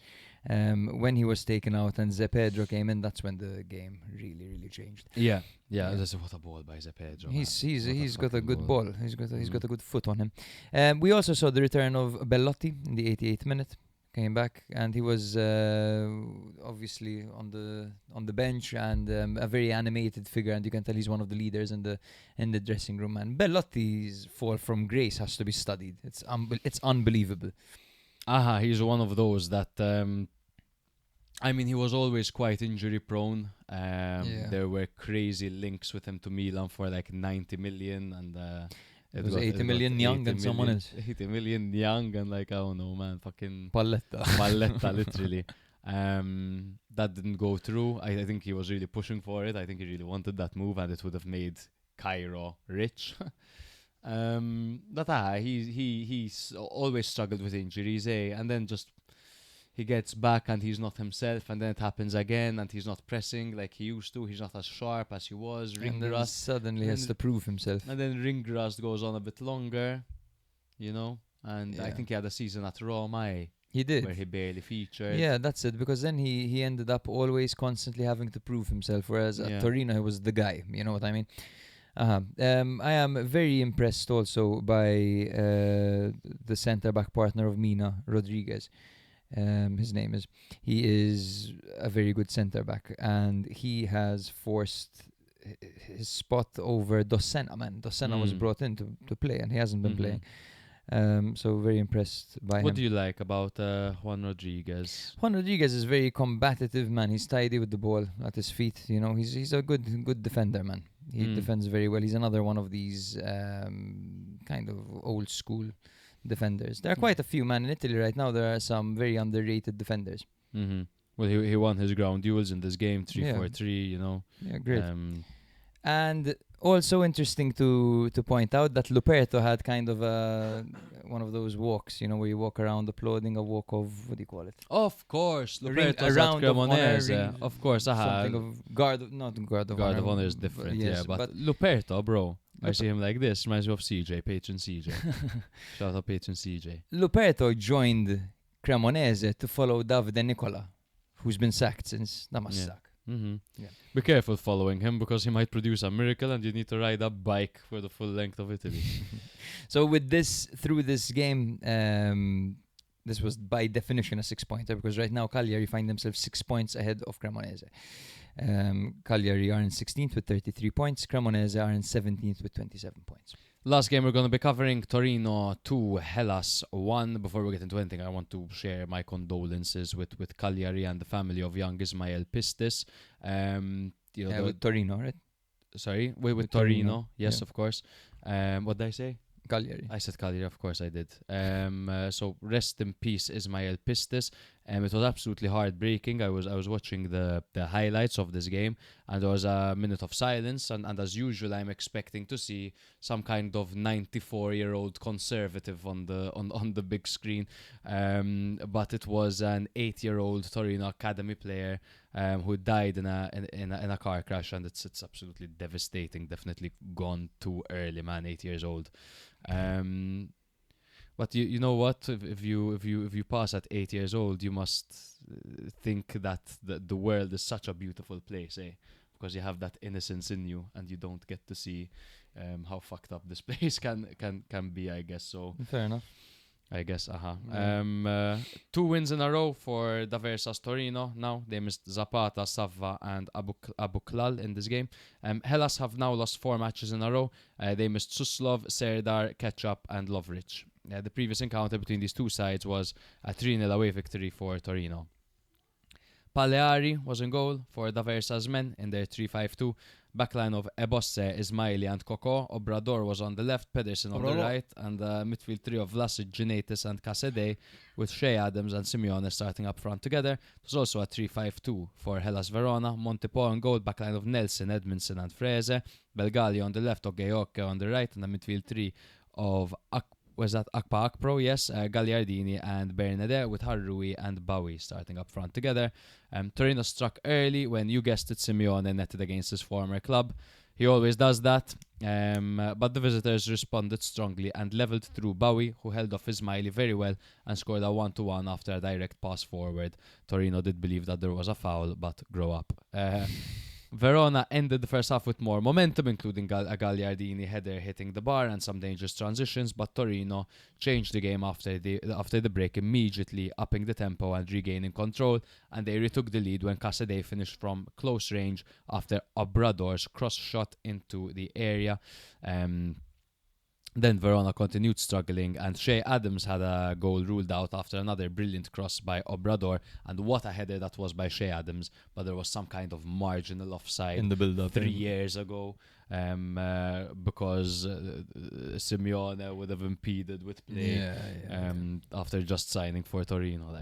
When he was taken out and Ze Pedro came in, that's when the game really changed. Yeah. What a ball by Ze Pedro. He's got a good ball. He's got a good foot on him. We also saw the return of Bellotti in the 88th minute. Came back and he was obviously on the bench and a very animated figure, and you can tell he's one of the leaders in the dressing room. And Bellotti's fall from grace has to be studied. It's unbelievable. He's one of those that I mean, he was always quite injury prone. There were crazy links with him to Milan for like 90 million, and it was 80 million young and someone else. 80 million young and like, I don't know, man, fucking Palletta, literally. That didn't go through. I think he was really pushing for it. I think he really wanted that move, and it would have made Cairo rich. But he's always struggled with injuries, and then just he gets back and he's not himself, and then it happens again and he's not pressing like he used to. He's not as sharp as he was. And then suddenly has to prove himself. And then Ringrust goes on a bit longer, and I think he had a season at Roma. He did. Where he barely featured. Yeah, that's it. Because then he ended up always constantly having to prove himself, whereas at Torino he was the guy. You know what I mean? I am very impressed also by the centre-back partner of Mina, Rodriguez. His name is. He is a very good centre-back, and he has forced his spot over Dossena. Man, Dossena was brought in to play, and he hasn't been playing. So very impressed by What him. do you like about Juan Rodriguez? Juan Rodriguez is very combative, man. He's tidy with the ball at his feet. You know, he's a good defender, man. He defends very well. He's another one of these kind of old school defenders. There are quite a few, man. In Italy right now, there are some very underrated defenders. Mm-hmm. Well, he won his ground duels in this game, 3-4-3, Yeah. you know. Yeah, great. And also interesting to point out that Luperto had kind of one of those walks, you know, where you walk around applauding, a walk of, what do you call it? Of course, A ring- Luperto's a at round of honor, Cremonese. ring- Of course, Something of guard of honor. is different, yes, but Luperto, bro. I see him like this. Reminds me of CJ, patron CJ. Shout out patron CJ. Luperto joined Cremonese to follow Davide Nicola, who's been sacked since Damassac. Mm-hmm. Yeah. Be careful following him because he might produce a miracle and you need to ride a bike for the full length of Italy. So through this game, this was by definition a 6-pointer because right now Cagliari find themselves 6 points ahead of Cremonese. Cagliari are in 16th with 33 points. Cremonese are in 17th with 27 points. Last game we're going to be covering Torino 2, Hellas 1. Before we get into anything, I want to share my condolences with Cagliari and the family of young Ismael Pistis. With Torino, right? Sorry, with Torino, Torino. Yes, yeah. of course. What did I say? Cagliari. I said Cagliari, of course I did. So rest in peace, Ismael Pistis. It was absolutely heartbreaking. I was watching the highlights of this game, and there was a minute of silence. And as usual, I'm expecting to see some kind of 94-year-old conservative on the big screen. But it was an 8-year-old Torino academy player who died in a car crash, and it's absolutely devastating. Definitely gone too early, man. 8 years old. But you know what? If you pass at 8 years old, you must think that the world is such a beautiful place, eh? Because you have that innocence in you, and you don't get to see how fucked up this place can be. I guess so. Fair enough. I guess, 2 wins in a row for Daversas Torino. Now they missed Zapata, Savva, and Abuklal in this game. Hellas have now lost 4 matches in a row. They missed Suslov, Serdar, Ketchup, and Lovric. The previous encounter between these two sides was a 3-0 away victory for Torino. Pagliari was in goal for Daversas men in their 3-5-2. Backline of Ebosse, Ismaili and Coco. Obrador was on the left, Pedersen on the right, and midfield three of Vlasic, Ginetis and Casede, with Shea Adams and Simeone starting up front together. It was also a 3-5-2 for Hellas Verona. Montepo on goal, backline of Nelson, Edmondson and Freze. Belgali on the left, Ogeoke on the right, and the midfield three of Akpa Akpro, yes, Gagliardini and Bernadette, with Harrui and Bowie starting up front together. Torino struck early when, you guessed it, Simeone netted against his former club. He always does that, but the visitors responded strongly and levelled through Bowie, who held off Ismaili very well and scored a 1-1 after a direct pass forward. Torino did believe that there was a foul, but grow up. Verona ended the first half with more momentum, including a Gagliardini header hitting the bar and some dangerous transitions, but Torino changed the game after the break immediately, upping the tempo and regaining control, and they retook the lead when Casade finished from close range after Obrador's cross shot into the area. Then Verona continued struggling, and Shea Adams had a goal ruled out after another brilliant cross by Obrador, and what a header that was by Shea Adams, but there was some kind of marginal offside In the build-up. 3 years ago, because Simeone would have impeded with play after just signing for Torino.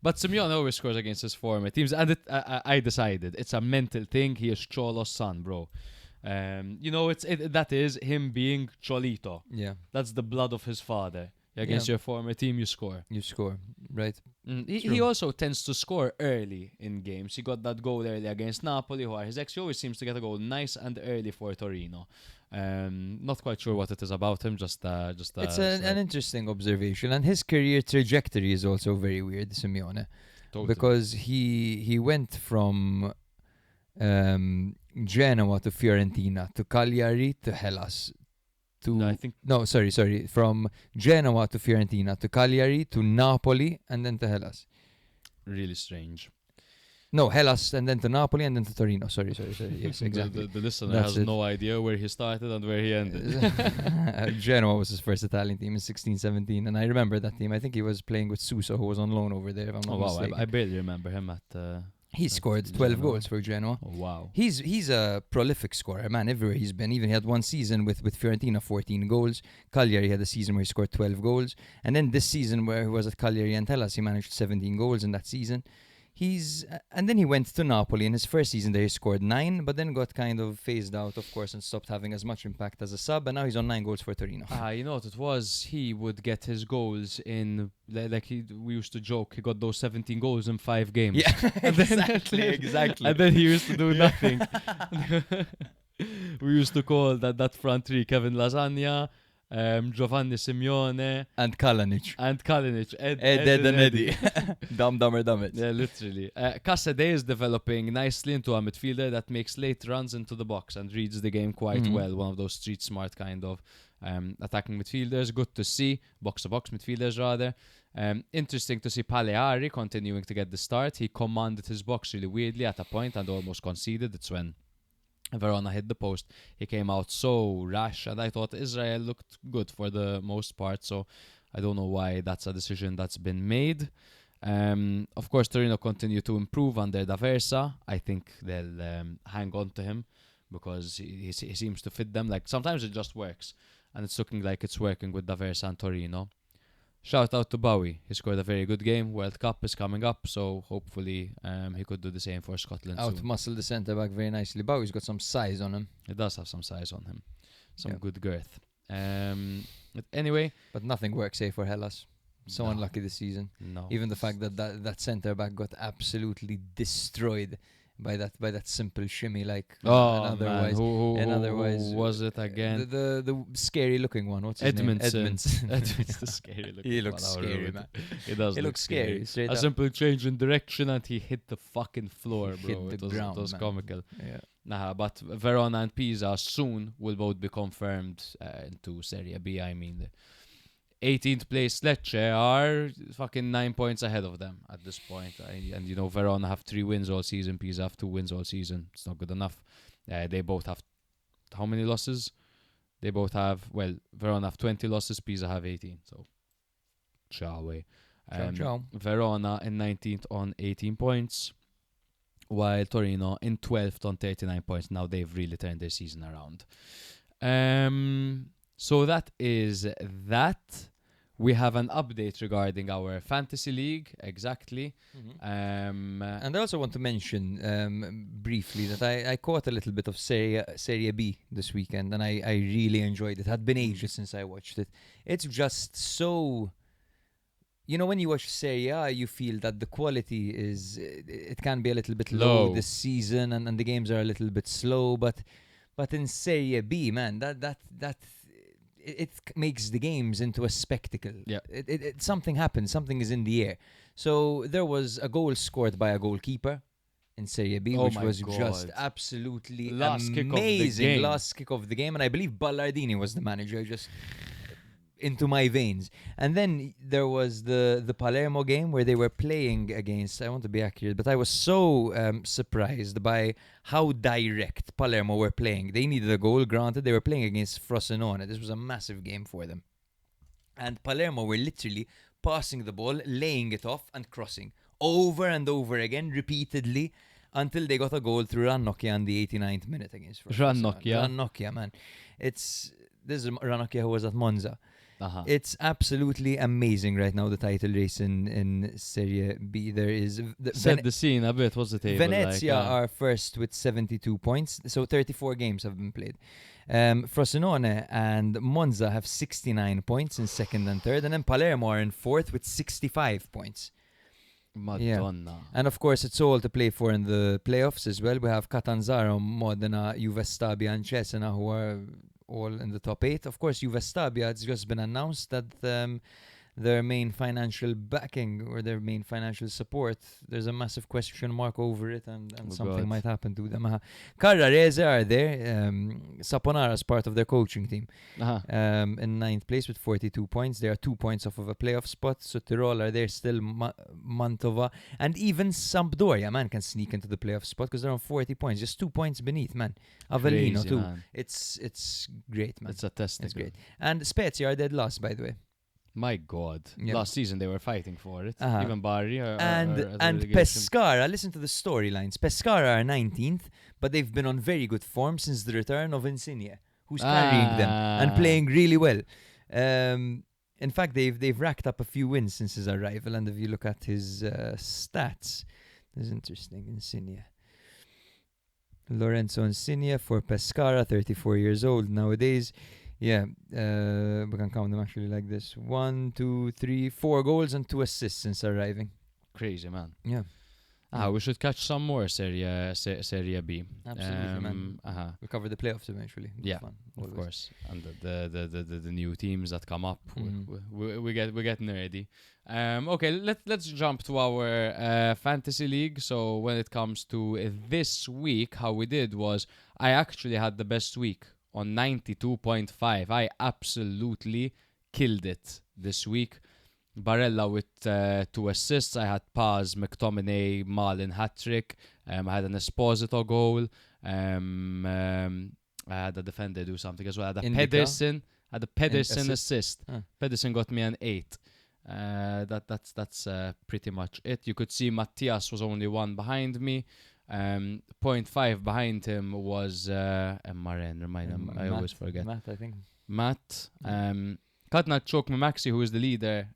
But Simeone always scores against his former teams, and I decided it's a mental thing. He is Cholo's son, bro. That is him being Cholito. Yeah. That's the blood of his father. Against your former team, you score. You score, right? He also tends to score early in games. He got that goal early against Napoli, who are his ex. He always seems to get a goal nice and early for Torino. Not quite sure what it is about him. It's an interesting observation, and his career trajectory is also very weird, Simeone, because he went from Genoa to Fiorentina to Cagliari to Hellas from Genoa to Fiorentina to Cagliari to Napoli and then to Hellas. Really strange. No, Hellas and then to Napoli and then to Torino. Sorry. Yes, exactly. The listener That's has it. no idea where he started and where he ended. Genoa was his first Italian team in 16-17, and I remember that team. I think he was playing with Suso, who was on loan over there, if I'm not Oh wow, mistaken. I barely remember him at. He scored 12 Genoa. goals for Genoa. Oh wow. He's a prolific scorer, man, everywhere he's been. Even he had one season with Fiorentina, 14 goals. Cagliari had a season where he scored 12 goals. And then this season where he was at Cagliari and Hellas, he managed 17 goals in that season. And then he went to Napoli. In his first season there he scored 9, but then got kind of phased out, of course, and stopped having as much impact as a sub. And now he's on 9 goals for Torino. You know what it was? He would get his goals in we used to joke. He got those 17 goals in 5 games. Yeah, And then- exactly. And then he used to do nothing. We used to call that front three Kevin Lasagna, Giovanni Simeone, And Kalinic. and Kalinic. Ed and Eddie. Dumber Dummit. Yeah, literally. Casadei is developing nicely into a midfielder that makes late runs into the box and reads the game quite well. One of those street smart kind of attacking midfielders. Good to see. Box-to-box midfielders, rather. Interesting to see Palermo continuing to get the start. He commanded his box really weirdly at a point and almost conceded. It's when Verona hit the post. He came out so rash, and I thought Israel looked good for the most part, so I don't know why that's a decision that's been made. Of course, Torino continue to improve under D'Aversa. I think they'll hang on to him because he seems to fit them. Like, sometimes it just works, and it's looking like it's working with D'Aversa and Torino. Shout out to Bowie. He scored a very good game. World Cup is coming up, so hopefully he could do the same for Scotland soon. Out-muscle the centre-back very nicely. Bowie's got some size on him. He does have some size on him. Some Yeah. good girth. But anyway, But nothing works safe for Hellas. So No. unlucky this season. no. Even the fact that centre-back got absolutely destroyed by that simple shimmy, like Oh, and man. otherwise. Who otherwise, was it again? The scary looking one. What's his name? Edmondson. Edmondson, the scary looking He one. looks I'll scary, ruin man. it. He does He look looks scary. Straight A up. simple change in direction and he hit the fucking floor, He hit bro. the It ground, was man. comical. Yeah. Nah, but Verona and Pisa soon will both be confirmed into Serie B. I mean, the 18th place Lecce are fucking 9 points ahead of them at this point. And you know, Verona have 3 wins all season, Pisa have 2 wins all season. It's not good enough. They both have how many losses? They both have, well, Verona have 20 losses, Pisa have 18. So, ciao. Ciao. Verona in 19th on 18 points, while Torino in 12th on 39 points. Now they've really turned their season around. So that is that. We have an update regarding our fantasy league, exactly. And I also want to mention briefly that I caught a little bit of Serie B this weekend, and I really enjoyed it. It had been ages since I watched it. It's just so... You know, when you watch Serie A, you feel that the quality is... It can be a little bit low this season, and the games are a little bit slow, but in Serie B, man, that it makes the games into a spectacle. Yeah. It something happens, something is in the air. So there was a goal scored by a goalkeeper in Serie B, Oh which my was God. just absolutely Last kick of the amazing. game. Last kick of the game, and I believe Ballardini was the manager. Just into my veins. And then there was the Palermo game where they were playing against, I want to be accurate, but I was so surprised by how direct Palermo were playing. They needed a goal, granted. They were playing against Frosinone. This was a massive game for them. And Palermo were literally passing the ball, laying it off and crossing over and over again, repeatedly, until they got a goal through Ranocchia in the 89th minute against Frosinone. Ranocchia, man. This is Ranocchia who was at Monza. It's absolutely amazing right now, the title race in Serie B. There is... Set the scene a bit, what's the table Venezia like? are first with 72 points, so 34 games have been played. Frosinone and Monza have 69 points in second and third, and then Palermo are in fourth with 65 points. Madonna. Yeah. And of course, it's all to play for in the playoffs as well. We have Catanzaro, Modena, Juve Stabia and Cesena, who are all in the top 8. Of course, Juve Stabia, it's just been announced that their main financial backing or their main financial support, there's a massive question mark over it, and something God. might happen to them. Carrarese are there. Saponara is part of their coaching team. In 9th place with 42 points. They are 2 points off of a playoff spot. So Tirol are there still. Mantova and even Sampdoria, man, can sneak into the playoff spot because they're on 40 points, just 2 points beneath, man. Avellino Crazy, too. man. It's great, man. It's a test. It's great. And Spezia are dead last, by the way. My God. Yeah. Last season they were fighting for it. Uh-huh. Even Bari or And the relegation. Pescara, listen to the storylines. Pescara are 19th, but they've been on very good form since the return of Insigne, who's carrying them and playing really well. In fact, they've racked up a few wins since his arrival, and if you look at his stats, it's interesting. Insigne. Lorenzo Insigne for Pescara, 34 years old nowadays. Yeah, we can count them actually like this. 1, 2, 3, 4 goals and 2 assists since arriving. Crazy, man. Yeah. We should catch some more Serie B. Absolutely, man. We'll cover the playoffs eventually. It'll be Yeah, fun, of always. course. And the new teams that come up, we get nerdy. Okay, let's jump to our fantasy league. So when it comes to this week, how we did was I actually had the best week on 92.5. I absolutely killed it this week. Barella with 2 assists. I had Paz, McTominay, Malin hat-trick. I had an Esposito goal. I had a defender do something as well. I had a Indica. Pedersen assist. Huh. Pedersen got me an 8. That's pretty much it. You could see Matthias was only 1 behind me. 0.5 behind him was Maren. Remind him. I always forget. Matt, I think. Matt. Katnat Chokme Maxi, who is the leader,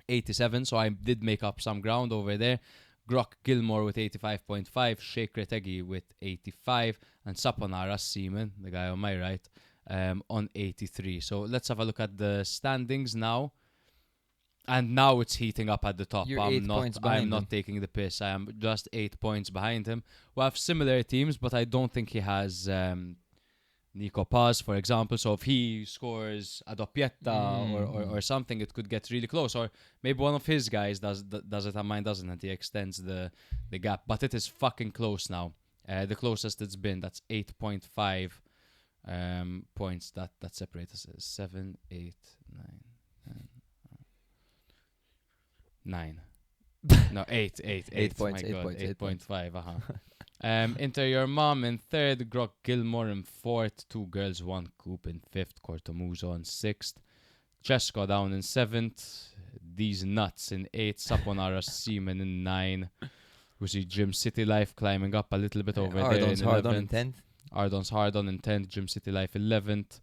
87. So I did make up some ground over there. Grock Gilmore with 85.5. Sheikh Retegi with 85. And Saponara Seaman, the guy on my right, on 83. So let's have a look at the standings now. And now it's heating up at the top. You're 8 points behind I'm not him. taking the piss. I am just 8 points behind him. We have similar teams, but I don't think he has Nico Paz, for example. So if he scores a doppietta or something, it could get really close. Or maybe one of his guys does it and mine doesn't, and he extends the gap. But it is fucking close now. The closest it's been, that's 8.5 points that separate us. 7, 8, 9, 10, 9. No, 8. 8 points, My 8 God, points, 8.5. Enter your mom in 3rd, Grock Gilmore in 4th, 2 girls, 1 coop in 5th, Cortomuso in 6th, Chesko down in 7th, These Nuts in 8th, Saponara Seaman in 9th. We see Gym City Life climbing up a little bit over there in 11th. Ardon's Hardon in 10th, Gym City Life 11th,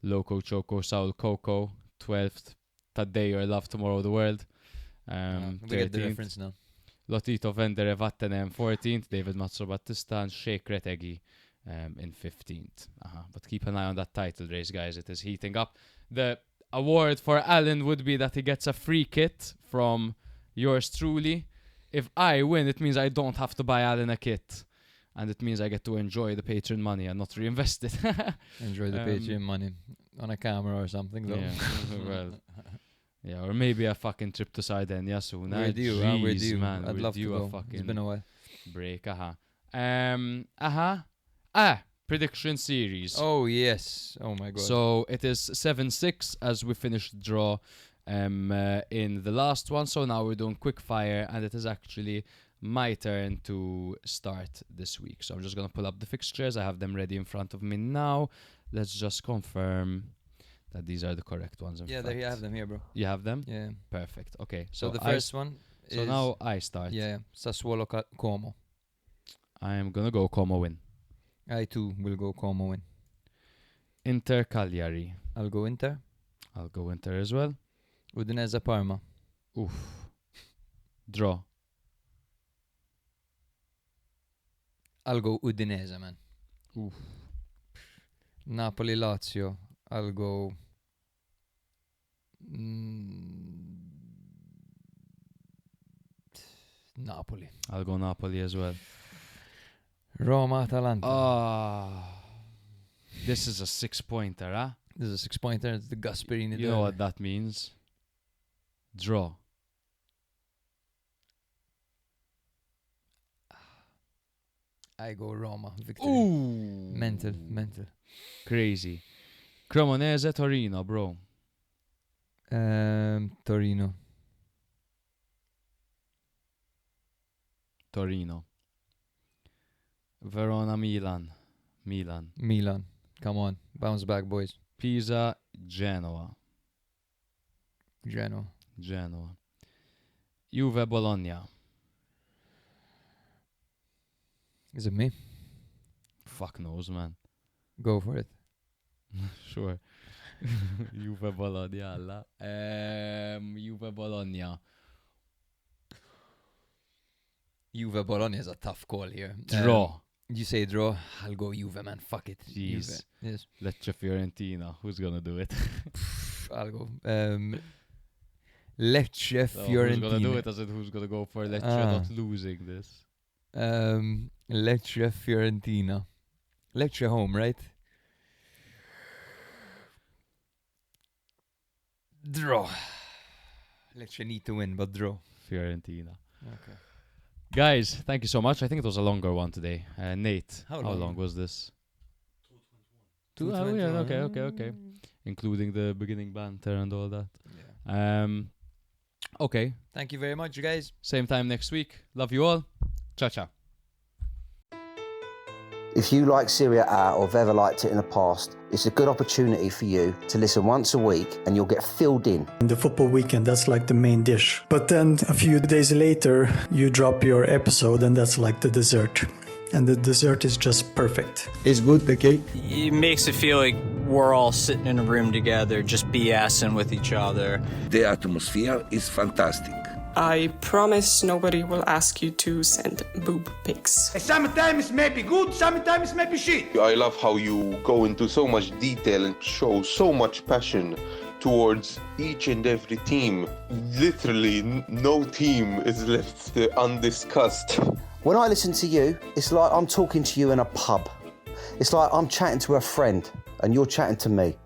Loco Choco Saul Coco 12th, Taddeyo Love Tomorrow the World. We get the 13th. reference now. Lotito Vendere Vattene 14th, David Mazzo Battista and Sheikh Retegi in 15th. But keep an eye on that title race, guys. It is heating up. The award for Alan would be that he gets a free kit from yours truly. If I win, it means I don't have to buy Alan a kit. And it means I get to enjoy the Patreon money and not reinvest it. Enjoy the Patreon money on a camera or something, though. Yeah, well, yeah, or maybe a fucking trip to Sardinia soon. We're due, we're due. Man, I'd we're love to due go. a fucking It's been a while. break. Prediction series. Oh, yes. Oh, my God. So it is 7-6 as we finished the draw in the last one. So now we're doing quick fire, and it is actually my turn to start this week. So I'm just going to pull up the fixtures. I have them ready in front of me now. Let's just confirm that these are the correct ones. Yeah, there you have them here, bro. You have them? Yeah. Perfect. Okay. So the first one is... So now I start. Yeah, Sassuolo Como. I am going to go Como win. I too will go Como win. Inter Cagliari. I'll go Inter. I'll go Inter as well. Udinese Parma. Oof. Draw. I'll go Udinese, man. Oof. Napoli Lazio. I'll go... Napoli. I'll go Napoli as well. Roma Atalanta. This is a 6-pointer, huh? This is a 6-pointer. It's the Gasperini. You know what that means? Draw. I go Roma. Victory. Ooh. Mental. Crazy. Cremonese, Torino, bro. Torino. Verona, Milan. Milan. Come on. Bounce back, boys. Pisa, Genoa. Genoa. Juve, Bologna. Is it me? Fuck knows, man. Go for it. Sure. Juve, Bologna, alla. Juve, Bologna. Juve Bologna is a tough call here. Draw. You say draw. I'll go Juve, man. Fuck it. Jeez. Juve. Yes. Lecce, Fiorentina. Who's gonna do it? I'll go. Lecce, So Fiorentina. who's gonna do it? As in who's gonna go for Lecce not losing this? Lecce, Fiorentina. Lecce home, right? Draw. Lecce need to win, but draw. Fiorentina. Okay. Guys, thank you so much. I think it was a longer one today. Nate, How how long? long was this? 2:21. Yeah, okay. Including the beginning banter and all that. Yeah. Okay. Thank you very much, you guys. Same time next week. Love you all. Ciao. If you like Serie A or have ever liked it in the past, it's a good opportunity for you to listen once a week and you'll get filled in. In the football weekend, that's like the main dish. But then a few days later, you drop your episode and that's like the dessert. And the dessert is just perfect. It's good, the cake. It makes it feel like we're all sitting in a room together, just BSing with each other. The atmosphere is fantastic. I promise nobody will ask you to send boob pics. Sometimes maybe good, sometimes maybe shit. I love how you go into so much detail and show so much passion towards each and every team. Literally, no team is left undiscussed. When I listen to you, it's like I'm talking to you in a pub. It's like I'm chatting to a friend and you're chatting to me.